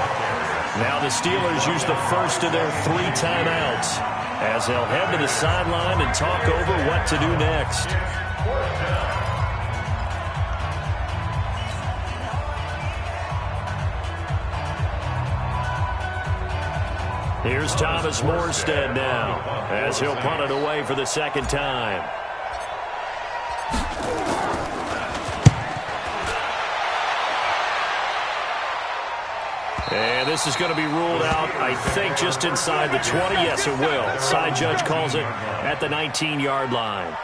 Now the Steelers use the first of their 3 timeouts as they'll head to the sideline and talk over what to do next. Here's Thomas Morstead now as he'll punt it away for the 2nd time. And this is going to be ruled out, I think, just inside the 20. Yes, it will. Side judge calls it at the 19-yard line.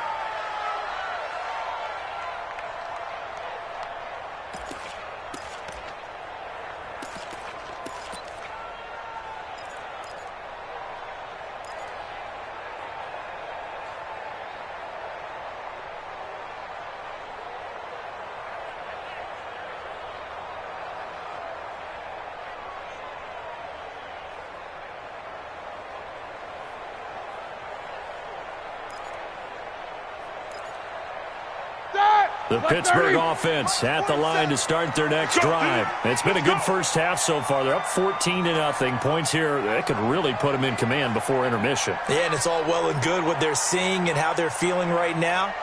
The Pittsburgh offense at the line to start their next drive. It's been a good first half so far. They're up 14-0. Points here, that could really put them in command before intermission. Yeah, and it's all well and good what they're seeing and how they're feeling right now.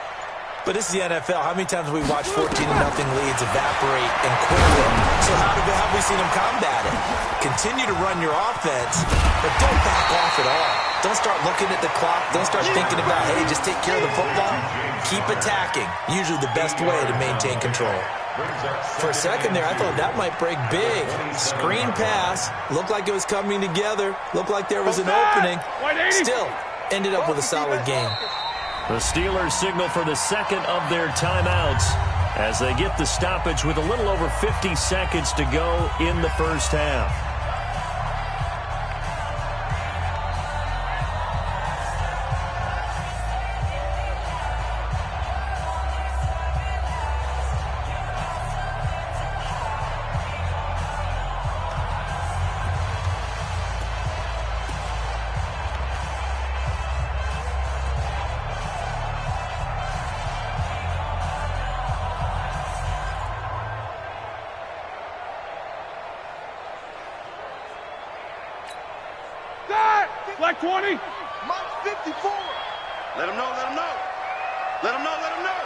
But this is the NFL. How many times have we watched 14-0 leads evaporate and quickly? So how have we seen them combat it? Continue to run your offense, but don't back off at all. Don't start looking at the clock. Don't start thinking about, hey, just take care of the football. Keep attacking. Usually the best way to maintain control. For a second there, I thought that might break big. Screen pass. Looked like it was coming together. Looked like there was an opening. Still, ended up with a solid game. The Steelers signal for the 2nd of their timeouts as they get the stoppage with a little over 50 seconds to go in the first half. Black 20. Mike 54. Let him know, let him know. Let him know, let him know.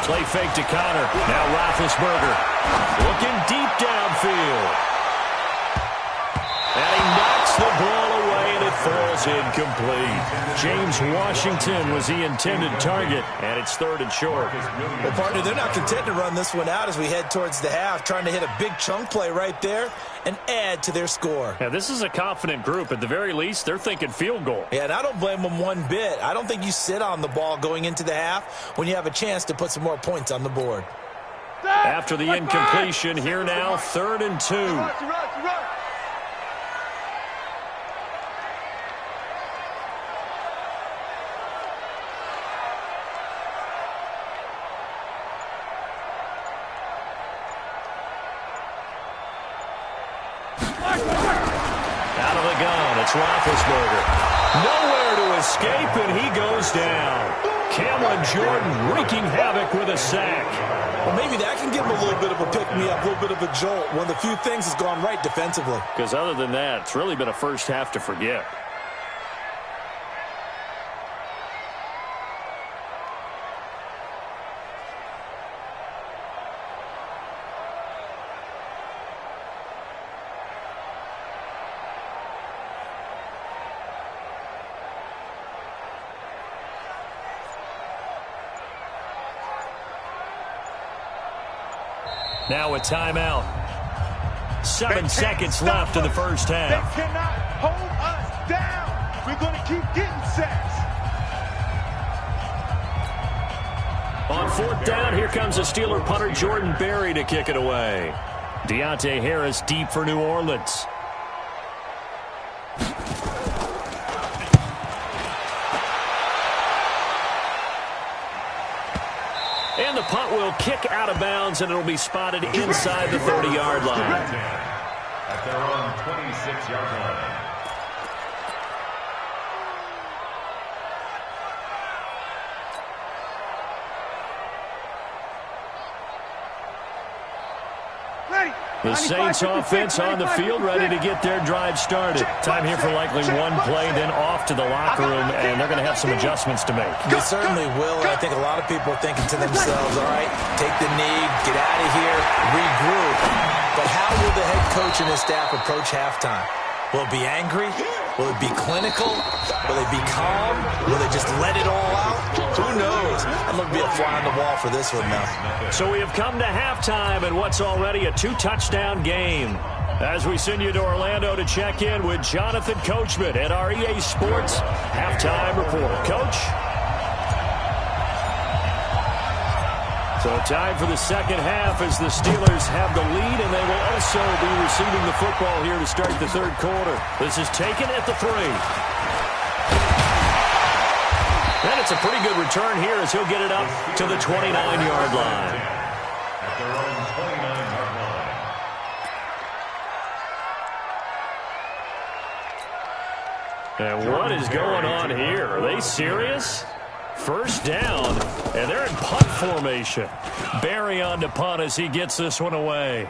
Play fake to Connor. Now Roethlisberger looking deep downfield. And he knocks the ball away, and it falls incomplete. James Washington was the intended target, and it's 3rd and short. Well, partner, they're not content to run this one out as we head towards the half, trying to hit a big chunk play right there and add to their score. Yeah, this is a confident group. At the very least, they're thinking field goal. Yeah, and I don't blame them one bit. I don't think you sit on the ball going into the half when you have a chance to put some more points on the board. After the incompletion, here now, 3rd and 2. Out of the gun, it's Roethlisberger. Nowhere to escape, and he goes down. Cameron Jordan wreaking havoc with a sack. Well, maybe that can give him a little bit of a pick-me-up, a little bit of a jolt. One of the few things has gone right defensively. Because other than that, it's really been a first half to forget. Now a timeout. 7 seconds left in the first half. They cannot hold us down. We're going to keep getting sacks. On 4th down, here comes the Steeler punter Jordan Berry to kick it away. Deontay Harris deep for New Orleans. And the punt will kick out of bounds, and it'll be spotted inside the 30-yard line. At their own 26-yard line. The Saints offense on the field, ready to get their drive started. Time here for likely one play, then off to the locker room, and they're going to have some adjustments to make. They certainly will, and I think a lot of people are thinking to themselves, all right, take the knee, get out of here, regroup. But how will the head coach and his staff approach halftime? Will it be angry? Will it be clinical? Will it be calm? Will they just let it all out? Who knows? I'm going to be a fly on the wall for this one now. So we have come to halftime in what's already a 2-touchdown game. As we send you to Orlando to check in with Jonathan Coachman at our EA Sports Halftime Report. Coach? So time for the second half as the Steelers have the lead, and they will also be receiving the football here to start the third quarter. This is taken at the 3. And it's a pretty good return here as he'll get it up to the 29-yard line. At their own 29-yard line. And what is going on here? Are they serious? First down, and they're in punt formation. Barry on to punt as he gets this one away.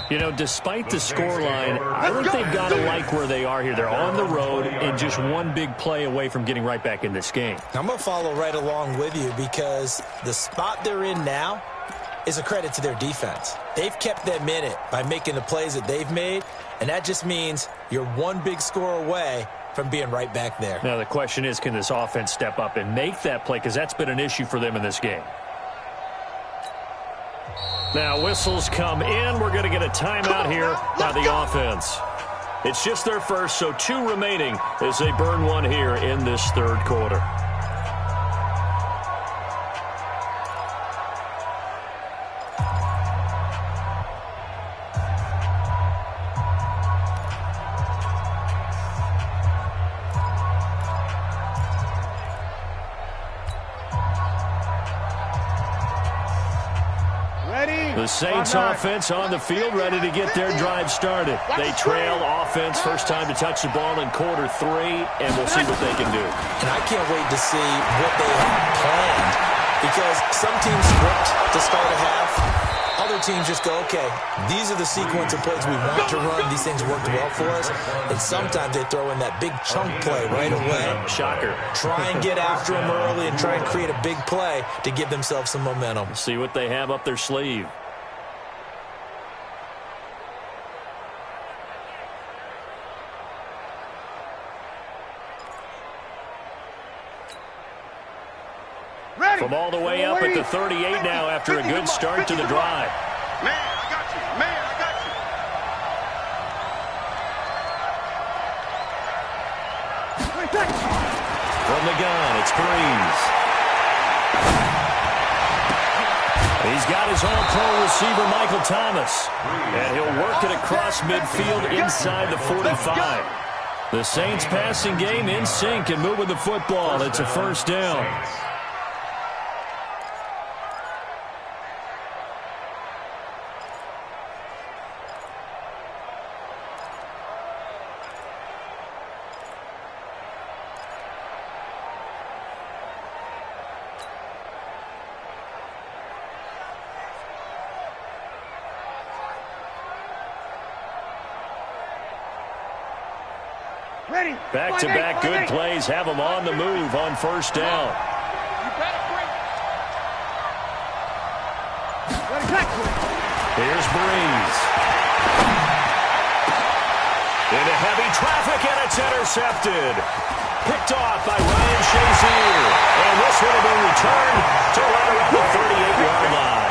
You know, despite the scoreline, I think they've got to like where they are here. They're on the road and just one big play away from getting right back in this game. I'm going to follow right along with you because the spot they're in now is a credit to their defense. They've kept them in it by making the plays that they've made, and that just means you're one big score away from being right back there. Now, the question is, can this offense step up and make that play? Because that's been an issue for them in this game. Now, whistles come in. We're going to get a timeout here by the offense. It's just their first, so 2 remaining as they burn one here in this third quarter. The Saints offense on the field, ready to get their drive started. They trail offense, first time to touch the ball in quarter 3, and we'll see what they can do. And I can't wait to see what they have planned, because some teams script to start a half. Other teams just go, okay, these are the sequence of plays we want to run. These things worked well for us. And sometimes they throw in that big chunk play right away. Shocker. Try and get after them early and try and create a big play to give themselves some momentum. See what they have up their sleeve. From all the way up at the 38 now after a good start to the drive. Man, I got you. Man, I got you. From the gun, it's Breeze. He's got his all-pro receiver, Michael Thomas. And he'll work it across midfield inside the 45. The Saints passing game in sync and moving the football. It's a first down. Back-to-back good plays have them on the move on first down. Here's Breeze. Into heavy traffic, and it's intercepted. Picked off by Ryan Shazier. And this one will be returned to right around the 38-yard line.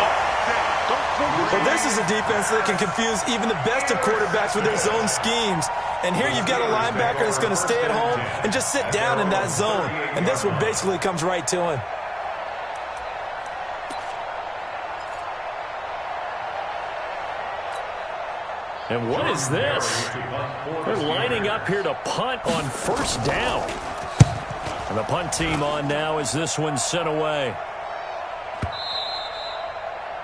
Well, this is a defense that can confuse even the best of quarterbacks with their zone schemes. And here you've got a linebacker that's going to stay at home and just sit down in that zone. And this one basically comes right to him. And what is this? They're lining up here to punt on first down. And the punt team on now as this one's sent away.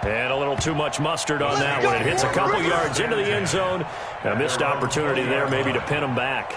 And a little too much mustard on that one. It hits a couple yards into the end zone. A missed opportunity there maybe to pin them back.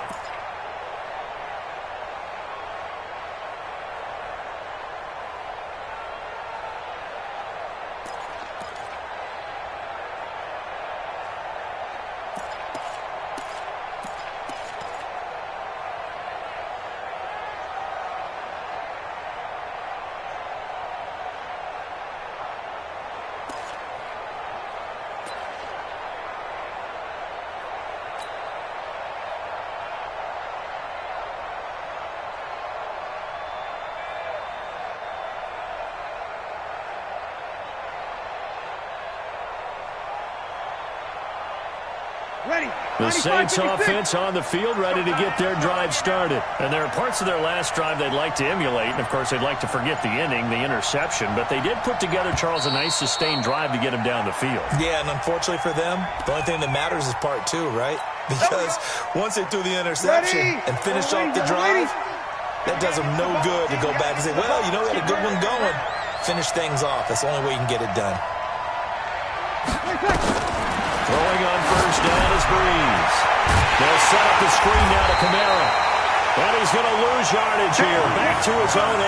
The Saints offense on the field, ready to get their drive started. And there are parts of their last drive they'd like to emulate. And, of course, they'd like to forget the inning, the interception. But they did put together, Charles, a nice sustained drive to get him down the field. Yeah, and unfortunately for them, the only thing that matters is part two, right? Because once they threw the interception and finished off the drive, that does them no good to go back and say, well, you know, we had a good one going. Finish things off. That's the only way you can get it done. Throwing on first down is Breeze. They'll set up the screen now to Kamara. And he's going to lose yardage here. Back to his own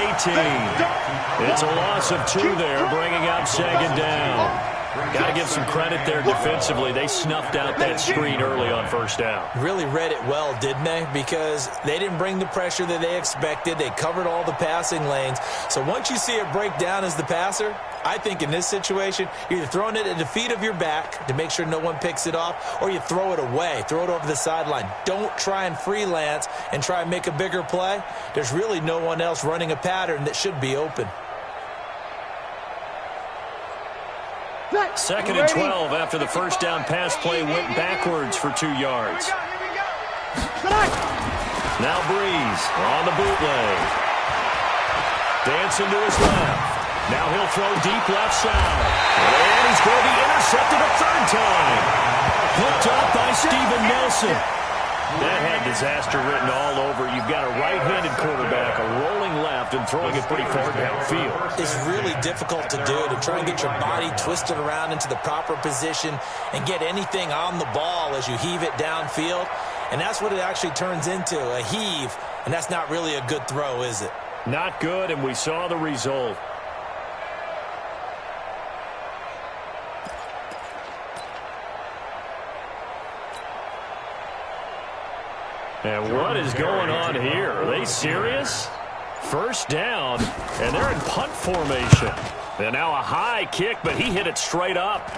18. It's a loss of 2 there, bringing out second down. Got to give some credit there defensively. They snuffed out that screen early on first down. Really read it well, didn't they? Because they didn't bring the pressure that they expected. They covered all the passing lanes. So once you see it break down as the passer, I think in this situation, you're either throwing it at the feet of your back to make sure no one picks it off, or you throw it away, throw it over the sideline. Don't try and freelance and try and make a bigger play. There's really no one else running a pattern that should be open. Second and 12 after the first down pass play went backwards for 2 yards. Now Breeze on the bootleg. Dancing to his left. Now he'll throw deep left side. And he's going to be intercepted a third time. Hooked up by Steven Nelson. That had disaster written all over. You've got a right-handed quarterback, a rolling left, and throwing it pretty far downfield. It's really difficult to do, to try and get your body twisted around into the proper position and get anything on the ball as you heave it downfield. And that's what it actually turns into, a heave. And that's not really a good throw, is it? Not good, and we saw the result. And what is going on here? Are they serious? First down, and they're in punt formation. And now a high kick, but he hit it straight up.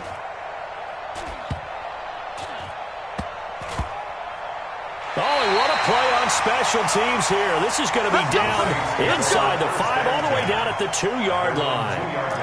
Oh, and what a play on special teams here. This is going to be down inside the 5, all the way down at the 2-yard line.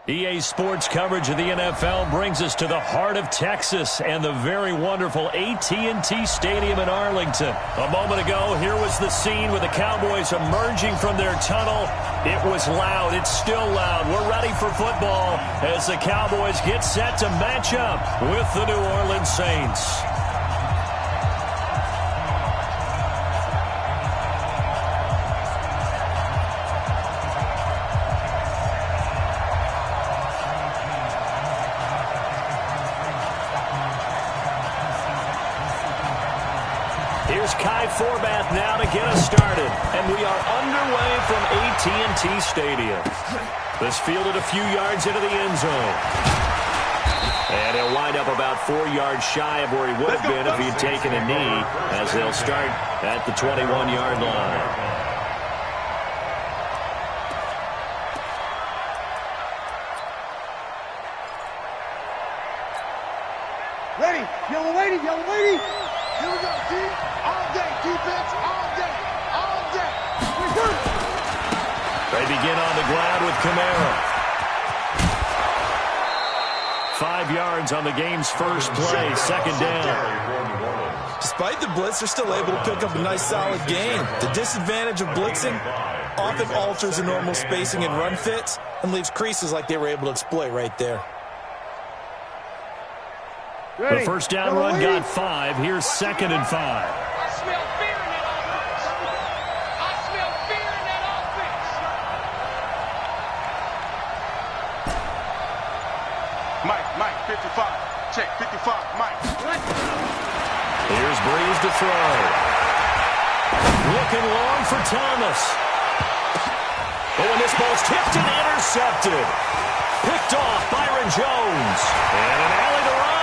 EA Sports coverage of the NFL brings us to the heart of Texas and the very wonderful AT&T Stadium in Arlington. A moment ago, here was the scene with the Cowboys emerging from their tunnel. It was loud. It's still loud. We're ready for football as the Cowboys get set to match up with the New Orleans Saints. Forbath now to get us started, and we are underway from AT&T Stadium. This fielded a few yards into the end zone. And he'll wind up about 4 yards shy of where he would have been if he had taken a knee, as they'll start at the 21-yard line. Ready, yellow lady, yellow lady. Here we go, team. All day, defense, all day, all day. They begin on the ground with Kamara. 5 yards on the game's first play, second down. Despite the blitz, they're still able to pick up a nice solid gain. The disadvantage of blitzing often alters the normal spacing and run fits and leaves creases like they were able to exploit right there. The first down run got 5. Here's 2nd and 5. I smell fear in that offense. I smell fear in that offense. Mike, 55. Check, 55, Mike. Here's Breeze to throw. Looking long for Thomas. Oh, and this ball's tipped and intercepted. Picked off Byron Jones. And an alley to run.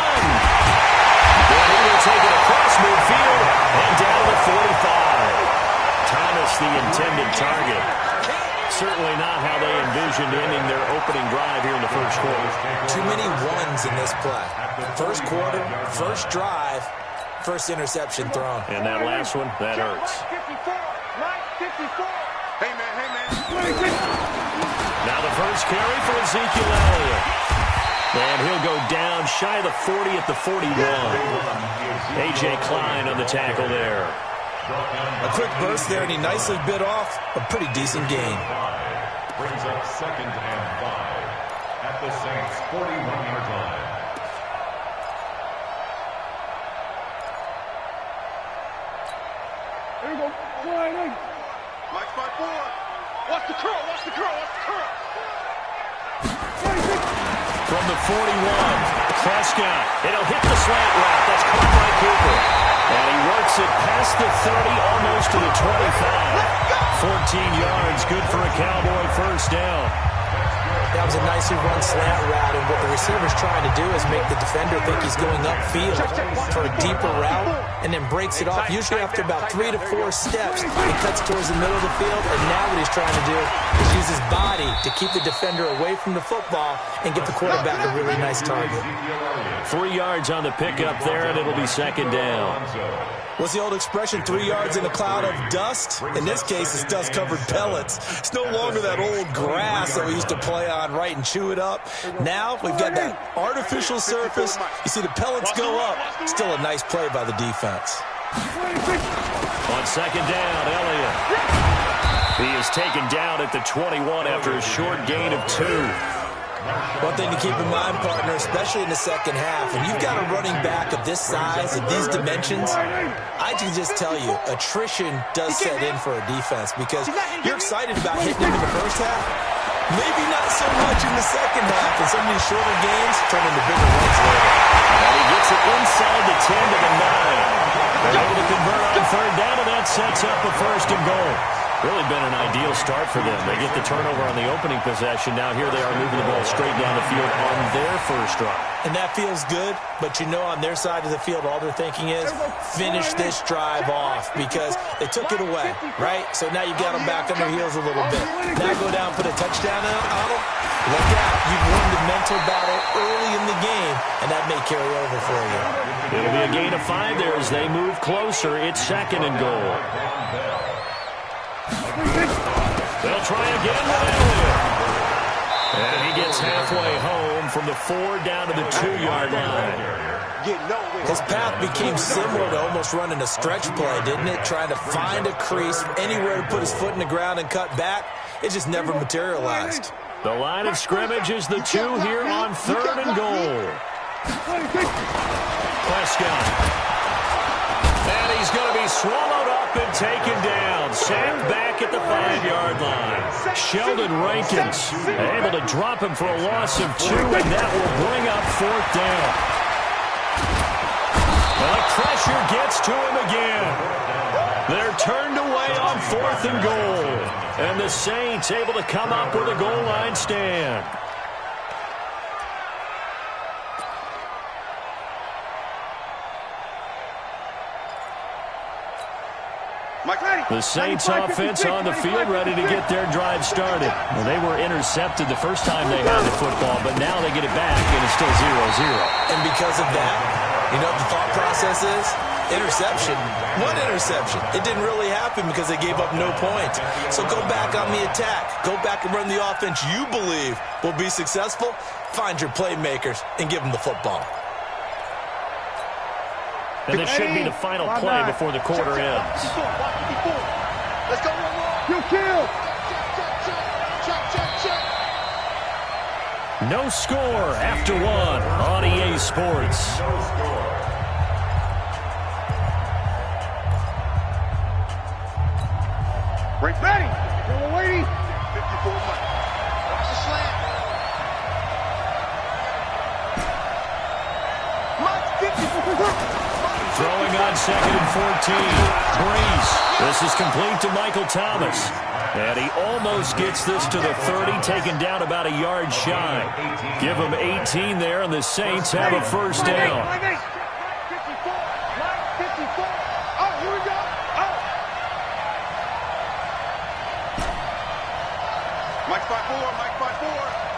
Well, he will take it across midfield and down to 45. Thomas, the intended target. Certainly not how they envisioned ending their opening drive here in the first quarter. Too many ones in this play. First quarter, first drive, first interception thrown. And that last one, that hurts. Mike, 54. Hey, man. Now the first carry for Ezekiel Elliott. And he'll go down shy of the 40 at the 41. A.J. Klein on the tackle there. A quick burst there, and he nicely bit off a pretty decent gain. Brings up 2nd and 5 at the Saints' 41-yard line. Here we go. Mike 5-4. Watch the curl. From the 41, Prescott. It'll hit the slant route. That's caught by Cooper. And he works it past the 30, almost to the 25. 14 yards, good for a Cowboy first down. That was a nicely run slant route, and what the receiver's trying to do is make the defender think he's going upfield for a deeper route, and then breaks it off. Usually after about 3 to 4 steps, he cuts towards the middle of the field, and now what he's trying to do is use his body to keep the defender away from the football and get the quarterback a really nice target. 3 yards on the pickup there, and it'll be second down. What's the old expression, 3 yards in a cloud of dust? In this case, it's dust-covered pellets. It's no longer that old grass that we used to play on, right, and chew it up. Now we've got that artificial surface. You see the pellets go up. Still a nice play by the defense. On second down, Elliott. He is taken down at the 21 after a short gain of 2. One thing to keep in mind, partner, especially in the second half, when you've got a running back of this size, of these dimensions, I can just tell you, attrition does set in for a defense because you're excited about hitting him in the first half. Maybe not so much in the second half, and some of these shorter games turn into bigger runs later. And he gets it inside the 10 to the 9. They're able to convert on third down, and that sets up a first and goal. Really been an ideal start for them. They get the turnover on the opening possession. Now here they are moving the ball straight down the field on their first drive. And that feels good, but you know on their side of the field, all they're thinking is finish this drive off because they took it away, right? So now you've got them back on their heels a little bit. Now go down, put a touchdown on them. Look out. You've won the mental battle early in the game, and that may carry over for you. It'll be a gain of 5 there as they move closer. It's second and goal. They'll try again with Elliott. And he gets halfway home from the 4 down to the 2-yard line. His path became similar to almost running a stretch play, didn't it? Trying to find a crease, anywhere to put his foot in the ground and cut back. It just never materialized. The line of scrimmage is the 2 here on 3rd and goal. Prescott. And he's going to be swallowed up and taken down. Sacked back at the 5-yard line. Sheldon Rankins able to drop him for a loss of 2, and that will bring up 4th down. Well, the pressure gets to him again. They're turned away on 4th and goal. And the Saints able to come up with a goal line stand. The Saints offense on the field ready to get their drive started. Well, they were intercepted the first time they had the football, but now they get it back, and it's still 0-0. And because of that, you know what the thought process is? Interception. What interception? It didn't really happen because they gave up no points. So go back on the attack. Go back and run the offense you believe will be successful. Find your playmakers and give them the football. And this should be the final play before the quarter ends. Let's go. Kill. No score after 1 on EA Sports. Ready. We're waiting. 54 Mike. Watch the slant. Mike, 54. Throwing on 2nd and 14. Breeze. This is complete to Michael Thomas. And he almost gets this to the 30, taken down about a yard shy. Give him 18 there, and the Saints have a first down. 54. Oh, here we go. Oh. Mike 5-4.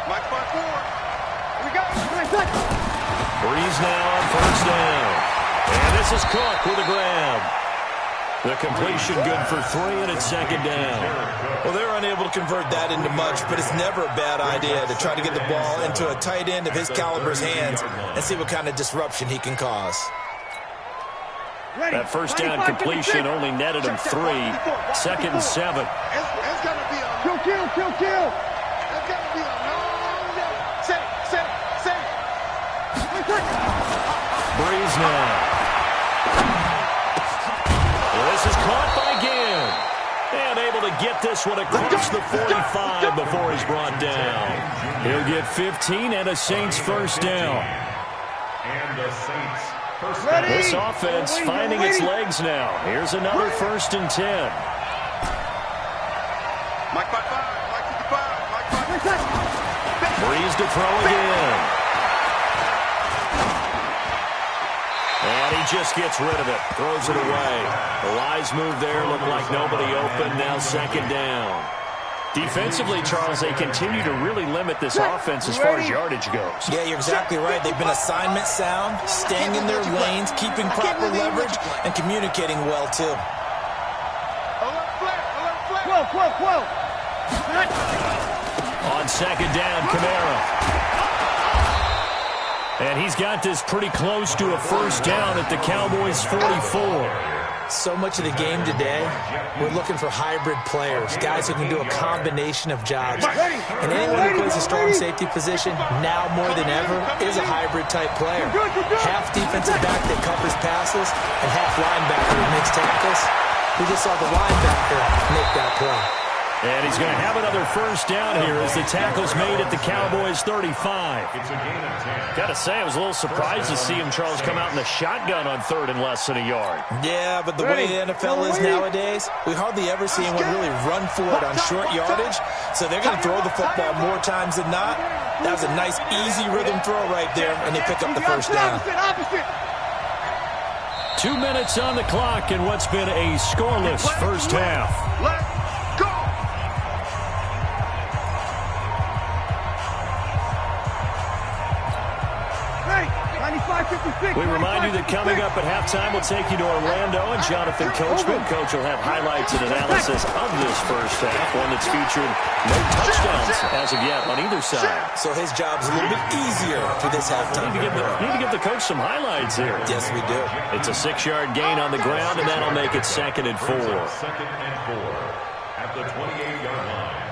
Mike 5-4. Here we go. Breeze now on first down. And this is Cook with a grab. The completion good for 3, and it's 2nd down. Well, they're unable to convert that into much, but it's never a bad idea to try to get the ball into a tight end of his caliber's hands and see what kind of disruption he can cause. That first down completion only netted him 3. 2nd and 7. It's going to be a kill. It's going to be a long day. Set. Breeze now. This is caught by Ginn. And able to get this one across the 45 before he's brought down. He'll get 15 and a Saints first down. And the Saints first down. This offense finding its legs now. Here's another 1st and 10. Mike 5-5. Mike 55. Breeze to throw again. And he just gets rid of it. Throws it away. The wise move there. Looked like nobody open. Now 2nd down. Defensively, Charles, they continue to really limit this offense as far as yardage goes. Yeah, you're exactly right. They've been assignment sound, staying in their lanes, keeping proper leverage, and communicating well, too. Alert flat. Whoa. On 2nd down, Kamara. And he's got this pretty close to a first down at the Cowboys' 44. So much of the game today, we're looking for hybrid players, guys who can do a combination of jobs. And anyone who plays a strong safety position, now more than ever, is a hybrid-type player. Half defensive back that covers passes, and half linebacker that makes tackles. We just saw the linebacker make that play. And he's going to have another first down here as the tackle's made at the Cowboys' 35. It's a gain of 10. Got to say, I was a little surprised to see him, Charles, come out in the shotgun on 3rd and less than a yard. Yeah, but the way the NFL is nowadays, we hardly ever see anyone really run for it on short yardage. So they're going to throw the football more times than not. That was a nice, easy rhythm throw right there, and they pick up the first down. 2 minutes on the clock in what's been a scoreless first half. Let's go. Hey, 95-55. We remind you that coming up at halftime, we'll take you to Orlando and Jonathan Coachman. Coach will have highlights and analysis of this first half, one that's featured no touchdowns as of yet on either side. So his job's a little bit easier for this halftime. Need to give the coach some highlights here. Yes, we do. It's a 6-yard gain on the ground, and that'll make it 2nd and 4. 2nd and 4 at the 28-yard line.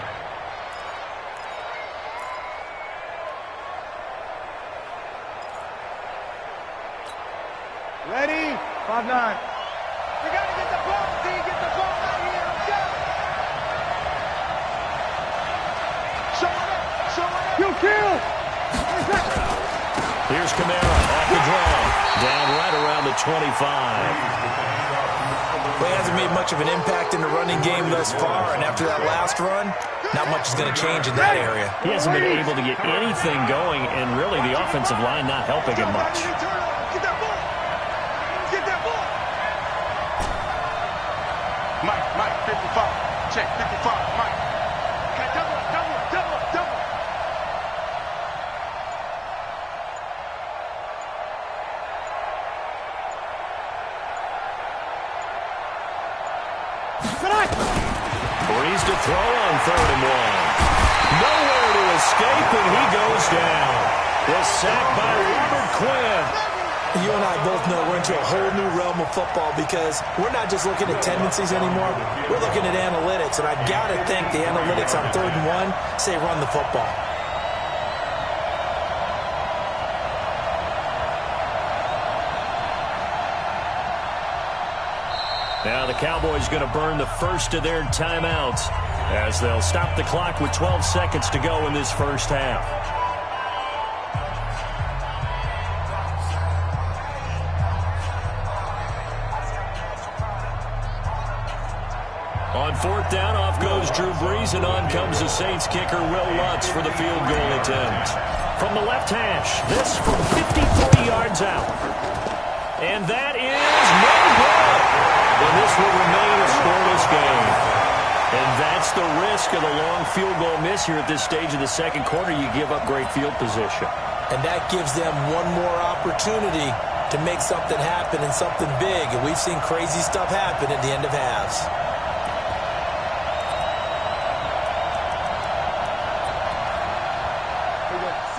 Ready? 5-9. We got to get the ball, D. Get the ball out here. Let's go. Show it up. Show it up. Kill. Here's Kamara off the draw. Down right around the 25. Well, he hasn't made much of an impact in the running game thus far, and after that last run, not much is going to change in that area. He hasn't been able to get anything going, and really the offensive line not helping him much. Get that ball. Get that ball. Mike, 55. Check, 55, Mike. Okay, double. Breeze to throw on 3rd and 1. Nowhere to escape, and he goes down. The sack by Robert Quinn. You and I both know we're into a whole new realm of football because we're not just looking at tendencies anymore. We're looking at analytics, and I've got to think the analytics on 3rd and 1 say run the football. Now the Cowboys going to burn the first of their timeouts as they'll stop the clock with 12 seconds to go in this first half. On 4th down, off goes Drew Brees, and on comes the Saints kicker Will Lutz for the field goal attempt. From the left hash, this from 53 yards out. And that is no good. And this will remain a scoreless game. And that's the risk of the long field goal miss here at this stage of the second quarter. You give up great field position. And that gives them one more opportunity to make something happen and something big. And we've seen crazy stuff happen at the end of halves.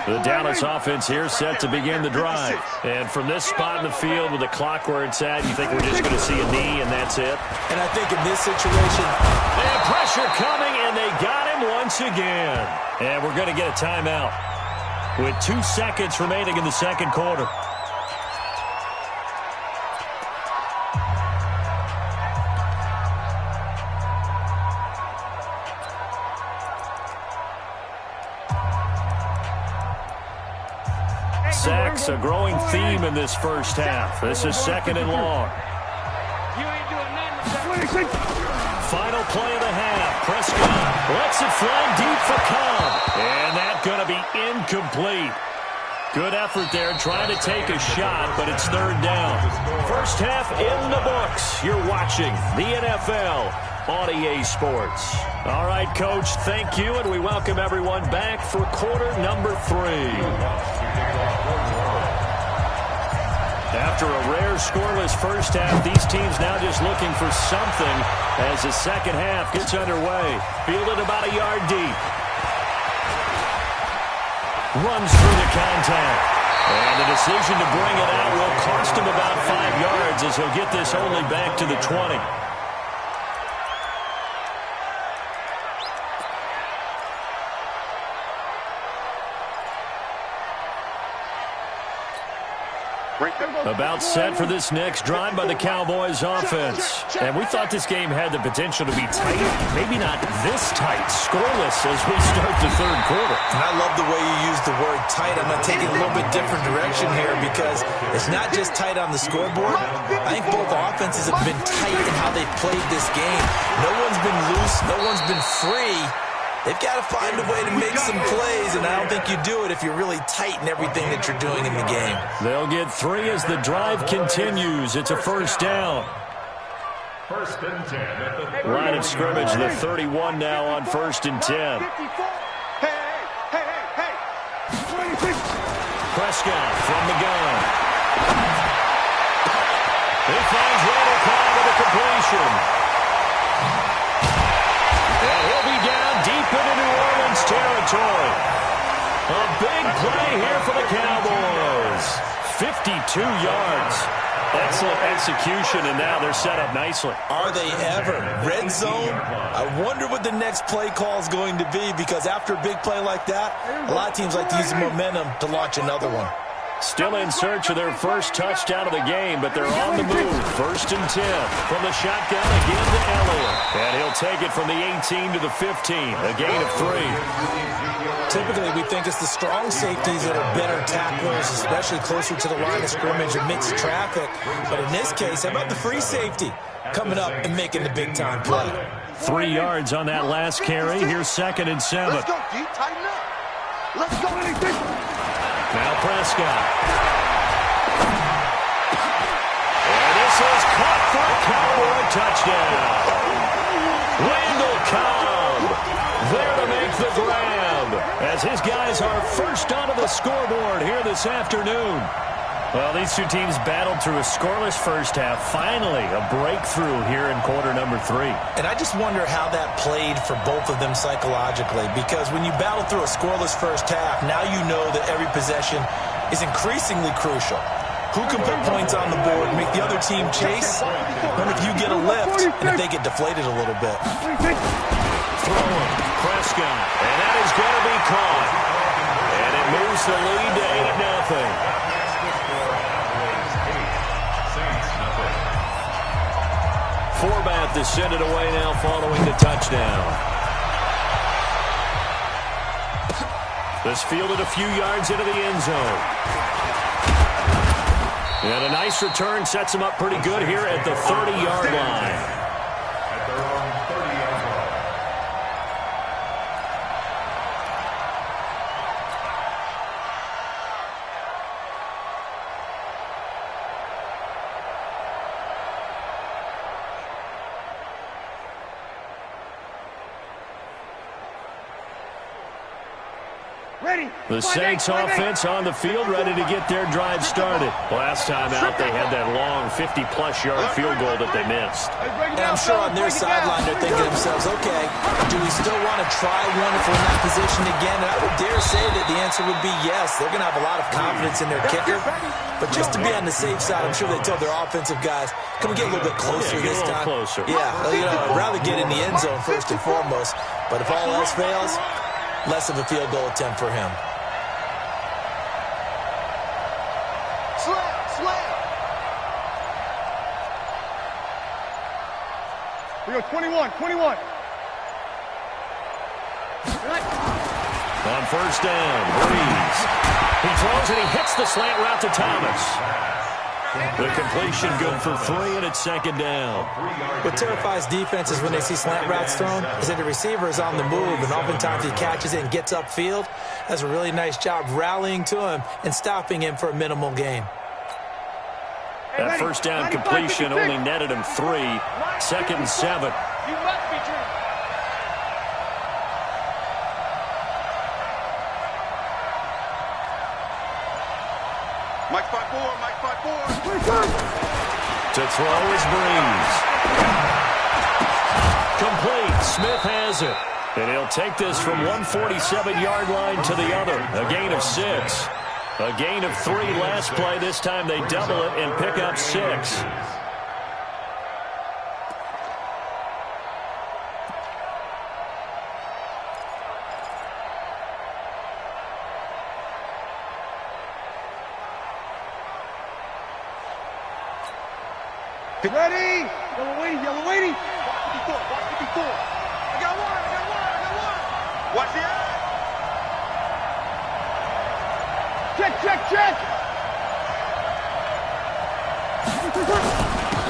The Dallas offense here set to begin the drive. And from this spot in the field with the clock where it's at, you think we're just going to see a knee and that's it? And I think in this situation... And pressure coming, and they got him once again. And we're going to get a timeout with 2 seconds remaining in the second quarter. Sacks, a growing theme in this first half. This is 2nd and long. Final play of the half. Prescott lets it fly deep for Cobb. And that's going to be incomplete. Good effort there trying to take a shot, but it's 3rd down. First half in the books. You're watching the NFL on EA Sports. All right, Coach, thank you, and we welcome everyone back for quarter number 3. After a rare scoreless first half, these teams now just looking for something as the second half gets underway. Fielded about a yard deep. Runs through the contact. And the decision to bring it out will cost him about 5 yards as he'll get this only back to the 20. About set for this next drive by the Cowboys offense. And we thought this game had the potential to be tight. Maybe not this tight, scoreless as we start the third quarter. And I love the way you use the word tight. I'm going to take it a little bit different direction here because it's not just tight on the scoreboard. I think both offenses have been tight in how they've played this game. No one's been loose. No one's been free. They've got to find a way to make some plays, and I don't think you do it if you're really tight in everything that you're doing in the game. They'll get 3 as the drive continues. It's a first down. 1st and 10 at the line of scrimmage, the 31 now on 1st and 10. Hey. Prescott from the gun. He finds Randall Cobb with a completion. And he'll be down deep into New Orleans territory. A big play here for the Cowboys. 52 yards. Excellent execution, and now they're set up nicely. Are they ever? Red zone? I wonder what the next play call is going to be, because after a big play like that, a lot of teams like to use the momentum to launch another one. Still in search of their first touchdown of the game, but they're on the move. 1st and 10 from the shotgun again to Elliott. And he'll take it from the 18 to the 15, a gain of 3. Typically, we think it's the strong safeties that are better tacklers, especially closer to the line of scrimmage or mixed traffic. But in this case, how about the free safety coming up and making the big-time play? 3 yards on that last carry. Here's 2nd and 7. Let's go, D. Tighten up. Let's go. Now Prescott. And this is caught for a Cowboy touchdown. Randall Cobb there to make the grab, as his guys are first onto the scoreboard here this afternoon. Well, these two teams battled through a scoreless first half. Finally, a breakthrough here in quarter number 3. And I just wonder how that played for both of them psychologically, because when you battle through a scoreless first half, now you know that every possession is increasingly crucial. Who can put points on the board, make the other team chase, and if you get a lift, and if they get deflated a little bit. Throwing, Prescott, and that is going to be caught. And it moves the lead to 8-0. Forbath to send it away now following the touchdown. This fielded a few yards into the end zone. And a nice return sets him up pretty good here at the 30-yard line. At their own 30-yard line. The Saints offense on the field, ready to get their drive started. Last time out, they had that long 50-plus yard field goal that they missed. And I'm sure on their sideline they're thinking to themselves, okay, do we still want to try one if we're in that position again? And I would dare say that the answer would be yes. They're going to have a lot of confidence in their kicker. But just to be on the safe side, I'm sure they told their offensive guys, can we get a little bit closer this time? Closer. Yeah, I'd rather get in the end zone first and foremost. But if all else fails, less of a field goal attempt for him. We go 21. On 1st down, Breeze. He throws and he hits the slant route to Thomas. The completion good for 3, and it's 2nd down. What terrifies defenses when they see slant routes thrown is that the receiver is on the move, and oftentimes he catches it and gets upfield. Does a really nice job rallying to him and stopping him for a minimal gain. That 1st down completion only netted him 3. 2nd and 7. You must be true. Mike 5-4, Mike 5-4. To throw is Breeze. Complete. Smith has it. And he'll take this from 147-yard line to the other. A gain of 6. A gain of 3 last play. This time they double it and pick up 6. Ready? Yellow waiting. Watch 54. I got one. Watch the eye. Check.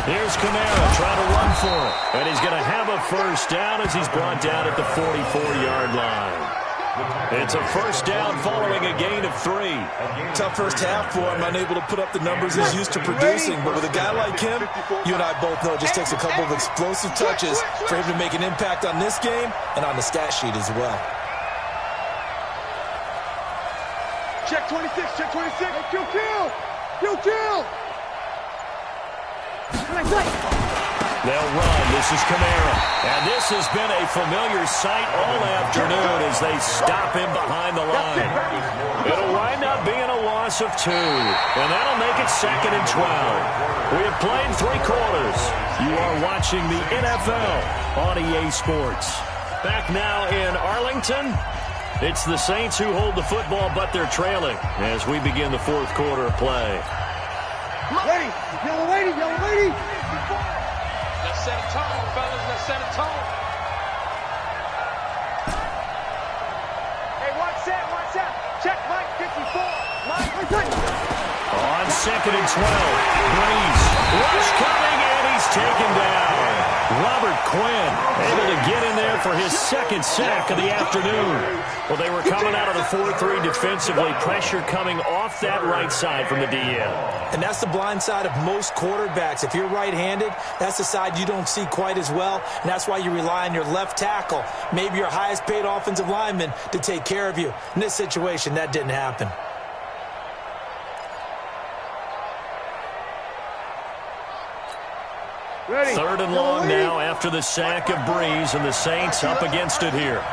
Here's Kamara trying to run for it. And he's going to have a 1st down as he's brought down at the 44-yard line. It's a 1st down following a gain of 3. Tough first half for him, unable to put up the numbers he's used to producing. But with a guy like him, you and I both know it just takes a couple of explosive touches for him to make an impact on this game and on the stat sheet as well. Check 26. Kill. Kill. They'll run. This is Kamara. And this has been a familiar sight all afternoon as they stop him behind the line. It'll wind up being a loss of 2. And that'll make it 2nd and 12. We have played 3 quarters. You are watching the NFL on EA Sports. Back now in Arlington. It's the Saints who hold the football, but they're trailing as we begin the 4th quarter of play. Lady, yellow lady. Let's set a tone, fellas. Let's set a tone. Hey, watch that. Check Mike 54. Mike. On 2nd and 12, Breeze. Rush coming, and he's taken down. Robert Quinn able to get in there for his 2nd sack of the afternoon. Well, they were coming out of the 4-3 defensively. Pressure coming off that right side from the DN. And that's the blind side of most quarterbacks. If you're right-handed, that's the side you don't see quite as well. And that's why you rely on your left tackle, maybe your highest-paid offensive lineman, to take care of you. In this situation, that didn't happen. Ready. 3rd and long now after the sack of Breeze, and the Saints up against it here.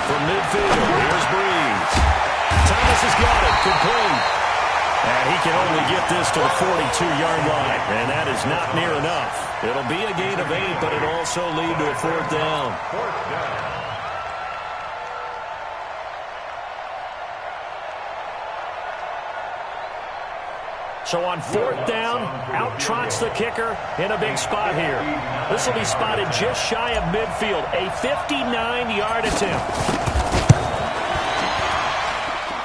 From midfield, here's Breeze. Thomas has got it, complete. And he can only get this to the 42-yard line, and that is not near enough. It'll be a gain of 8, but it'll also lead to a 4th down. So on 4th down, out trots the kicker in a big spot here. This will be spotted just shy of midfield, a 59-yard attempt.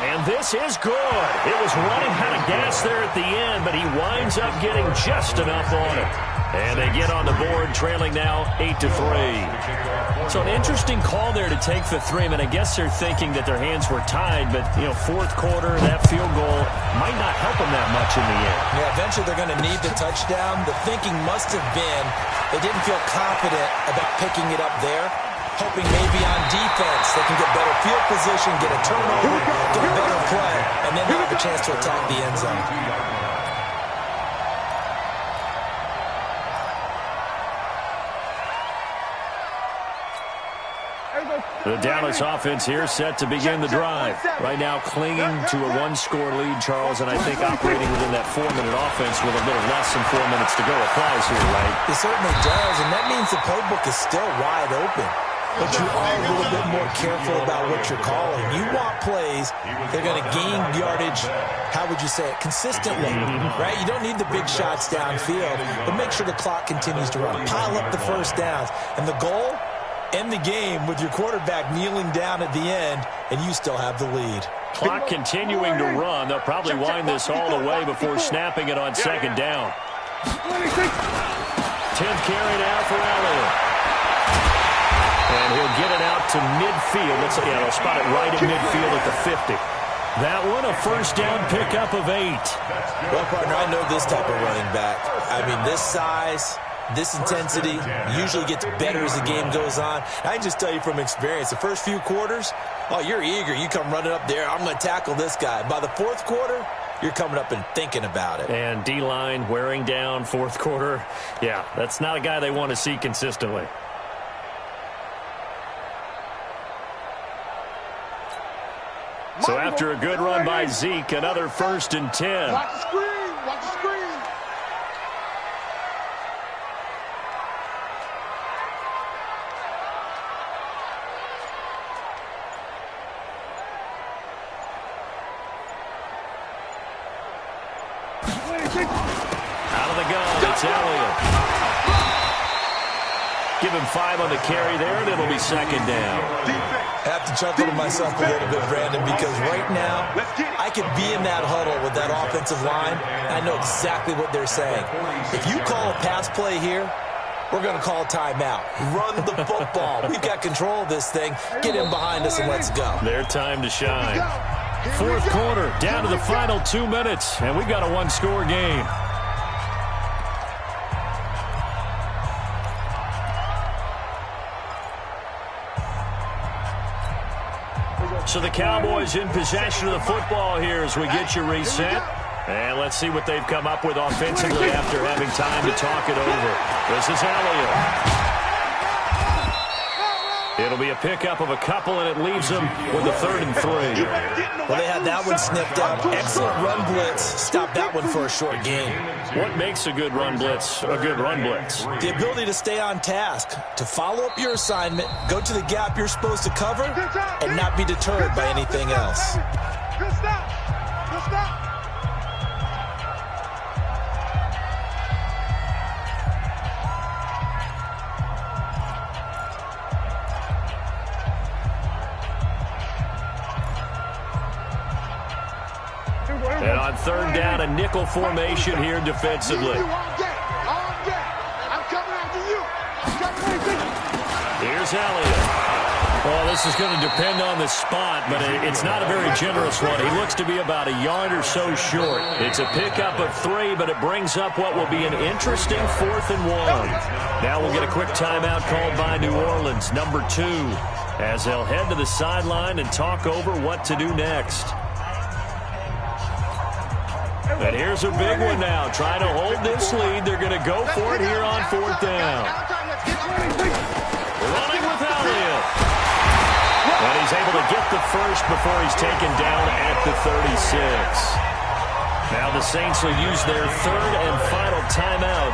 And this is good. It was running out of gas there at the end, but he winds up getting just enough on it. And they get on the board, trailing now 8-3. So an interesting call there to take the 3. I mean, I guess they're thinking that their hands were tied, but, 4th quarter, that field goal might not help them that much in the end. Yeah, eventually they're going to need the touchdown. The thinking must have been they didn't feel confident about picking it up there, hoping maybe on defense they can get better field position, get a turnover, get a better play, and then have a chance to attack the end zone. The Dallas offense here set to begin the drive. Right now clinging to a 1-score lead, Charles, and I think operating within that 4-minute offense with a little less than 4 minutes to go applies here, right? It certainly does, and that means the playbook is still wide open. But you are a little bit more careful about what you're calling. You want plays that are going to gain yardage, how would you say it, consistently, right? You don't need the big shots downfield, but make sure the clock continues to run. Pile up the first downs. And the goal? End the game with your quarterback kneeling down at the end, and you still have the lead. Clock continuing to run. They'll probably wind this all the way before snapping it on 2nd down. 10th carry now for Elliott. And he'll get it out to midfield. They'll spot it right at midfield at the 50. That one, a 1st down pickup of 8. Well, partner, I know this type of running back. I mean, this size, this intensity usually gets better as the game goes on. I can just tell you from experience, the first few quarters, you're eager. You come running up there, I'm going to tackle this guy. By the 4th quarter, you're coming up and thinking about it. And D-line wearing down 4th quarter. Yeah, that's not a guy they want to see consistently. So after a good run by Zeke, another 1st and 10. Watch the screen. Watch the screen. Out of the gun, it's Elliott. Give him 5 on the carry there, and it'll be 2nd down. I have to chuckle to myself a little bit, Brandon, because right now I could be in that huddle with that offensive line, and I know exactly what they're saying. If you call a pass play here, we're going to call a timeout. Run the football. We've got control of this thing. Get in behind us and let's go. Their time to shine. 4th quarter, down to the final 2 minutes, and we've got a 1-score game. So the Cowboys in possession of the football here as we get you reset. And let's see what they've come up with offensively after having time to talk it over. This is Elliott. It'll be a pickup of a couple, and it leaves them with a 3rd and 3. Well, they had that one sniffed out. Excellent run blitz. Stop that one for a short gain. What makes a good run blitz a good run blitz? The ability to stay on task, to follow up your assignment, go to the gap you're supposed to cover, and not be deterred by anything else. Good stop. Good stop. And on 3rd down, a nickel formation here defensively. Here's Elliott. Well, this is going to depend on the spot, but it's not a very generous one. He looks to be about a yard or so short. It's a pickup of 3, but it brings up what will be an interesting 4th and 1. Now we'll get a quick timeout called by New Orleans, number 2, as they'll head to the sideline and talk over what to do next. And here's a big one now. Trying to hold this lead. They're going to go for it here on 4th down. Running with Elliott. And he's able to get the first before he's taken down at the 36. Now the Saints will use their 3rd and final timeout.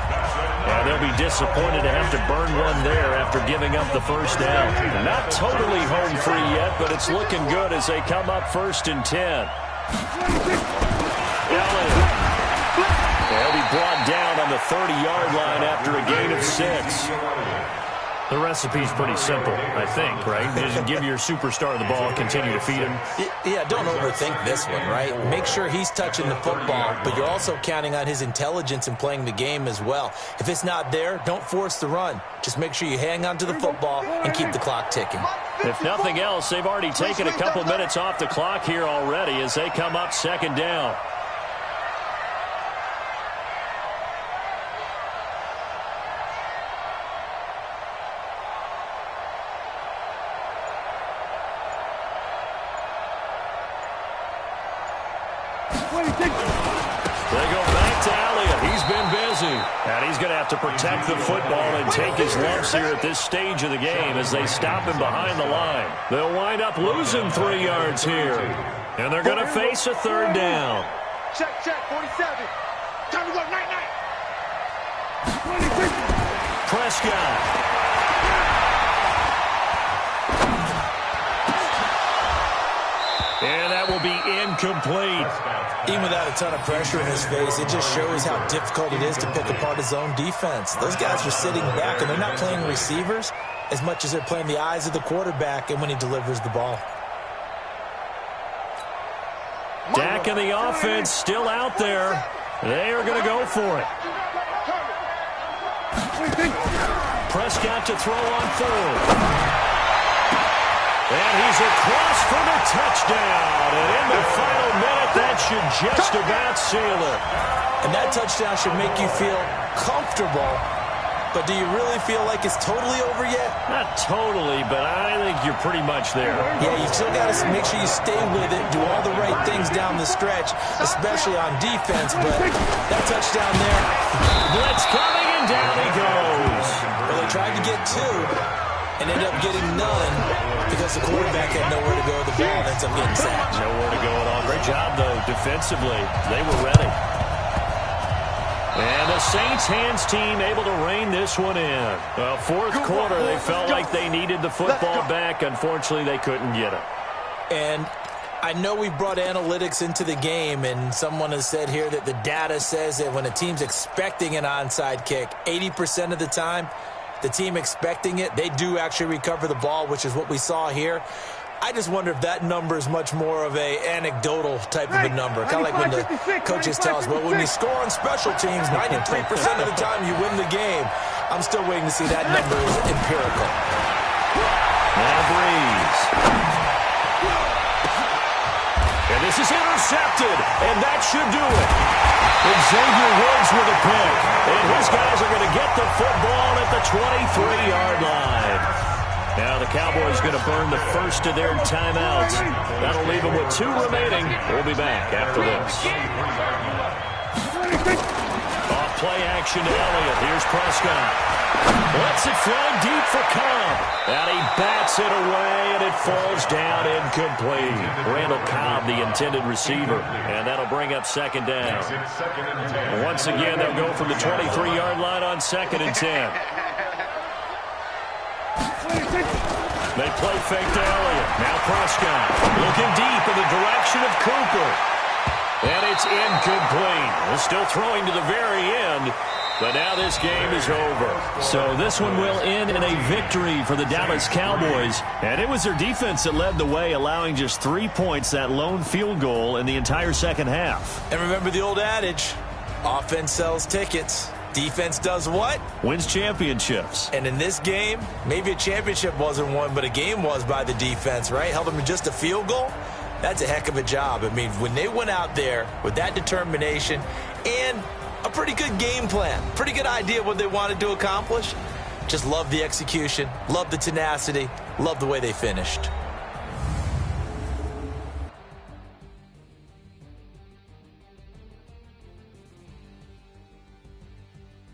And they'll be disappointed to have to burn one there after giving up the first down. Not totally home free yet, but it's looking good as they come up 1st and 10. Elliott. They'll be brought down on the 30-yard line after a gain of 6. The recipe's pretty simple, I think, right? Just give your superstar the ball, continue to feed him. Yeah, don't overthink this one, right? Make sure he's touching the football, but you're also counting on his intelligence in playing the game as well. If it's not there, don't force the run. Just make sure you hang on to the football and keep the clock ticking. If nothing else, they've already taken a couple minutes off the clock here already as they come up 2nd down. They go back to Elliott. He's been busy. And he's going to have to protect the football and take his lumps here at this stage of the game as they stop him behind the line. They'll wind up losing 3 yards here. And they're going to face a 3rd down. Check, 47. Time to go, night. Prescott. And that will be incomplete. Even without a ton of pressure in his face, it just shows how difficult it is to pick apart his own defense. Those guys are sitting back, and they're not playing receivers as much as they're playing the eyes of the quarterback and when he delivers the ball. Dak and the offense still out there. They are going to go for it. Prescott to throw on 4th. And he's across for the touchdown. And in the final minute, that should just about seal it. And that touchdown should make you feel comfortable. But do you really feel like it's totally over yet? Not totally, but I think you're pretty much there. Yeah, you still got to make sure you stay with it, do all the right things down the stretch, especially on defense. But that touchdown there. Blitz coming, and down he goes. Well, they tried to get 2 and ended up getting none because the quarterback had nowhere to go. The ball ends up getting sacked. Nowhere to go at all. Great job, though, defensively. They were ready. And the Saints hands team able to rein this one in. Well, 4th quarter, they felt like they needed the football back. Unfortunately, they couldn't get it. And I know we brought analytics into the game, and someone has said here that the data says that when a team's expecting an onside kick, 80% of the time, the team expecting it, they do actually recover the ball, which is what we saw here. I just wonder if that number is much more of a anecdotal type of a number. Kind of like when the coaches tell us, well, when you score on special teams, 93% of the time you win the game. I'm still waiting to see that number is empirical. Now Breeze. And this is intercepted, and that should do it. Xavier Woods with a pick. And his guys are going to get the football at the 23-yard line. Now the Cowboys going to burn the first of their timeouts. That'll leave them with 2 remaining. We'll be back after this. Off play action to Elliott. Here's Prescott. Lets it fly deep for Cobb. And he bats it away, and it falls down incomplete. Randall Cobb, the intended receiver. And that'll bring up second down. Once again, they'll go from the 23-yard line on 2nd and 10. They play fake to Elliott. Now Prescott looking deep in the direction of Cooper. And it's incomplete. They're still throwing to the very end. But now this game is over. So this one will end in a victory for the Dallas Cowboys. And it was their defense that led the way, allowing just 3 points, that lone field goal in the entire second half. And remember the old adage, offense sells tickets. Defense does what? Wins championships. And in this game, maybe a championship wasn't won, but a game was by the defense, right? Held them to just a field goal. That's a heck of a job. I mean, when they went out there with that determination and a pretty good game plan, pretty good idea what they wanted to accomplish, just love the execution, love the tenacity, love the way they finished.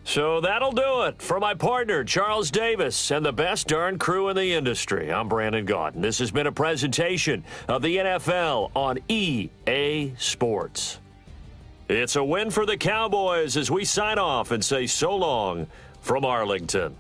So that'll do it for my partner, Charles Davis, and the best darn crew in the industry. I'm Brandon Gaudin. This has been a presentation of the NFL on EA Sports. It's a win for the Cowboys as we sign off and say so long from Arlington.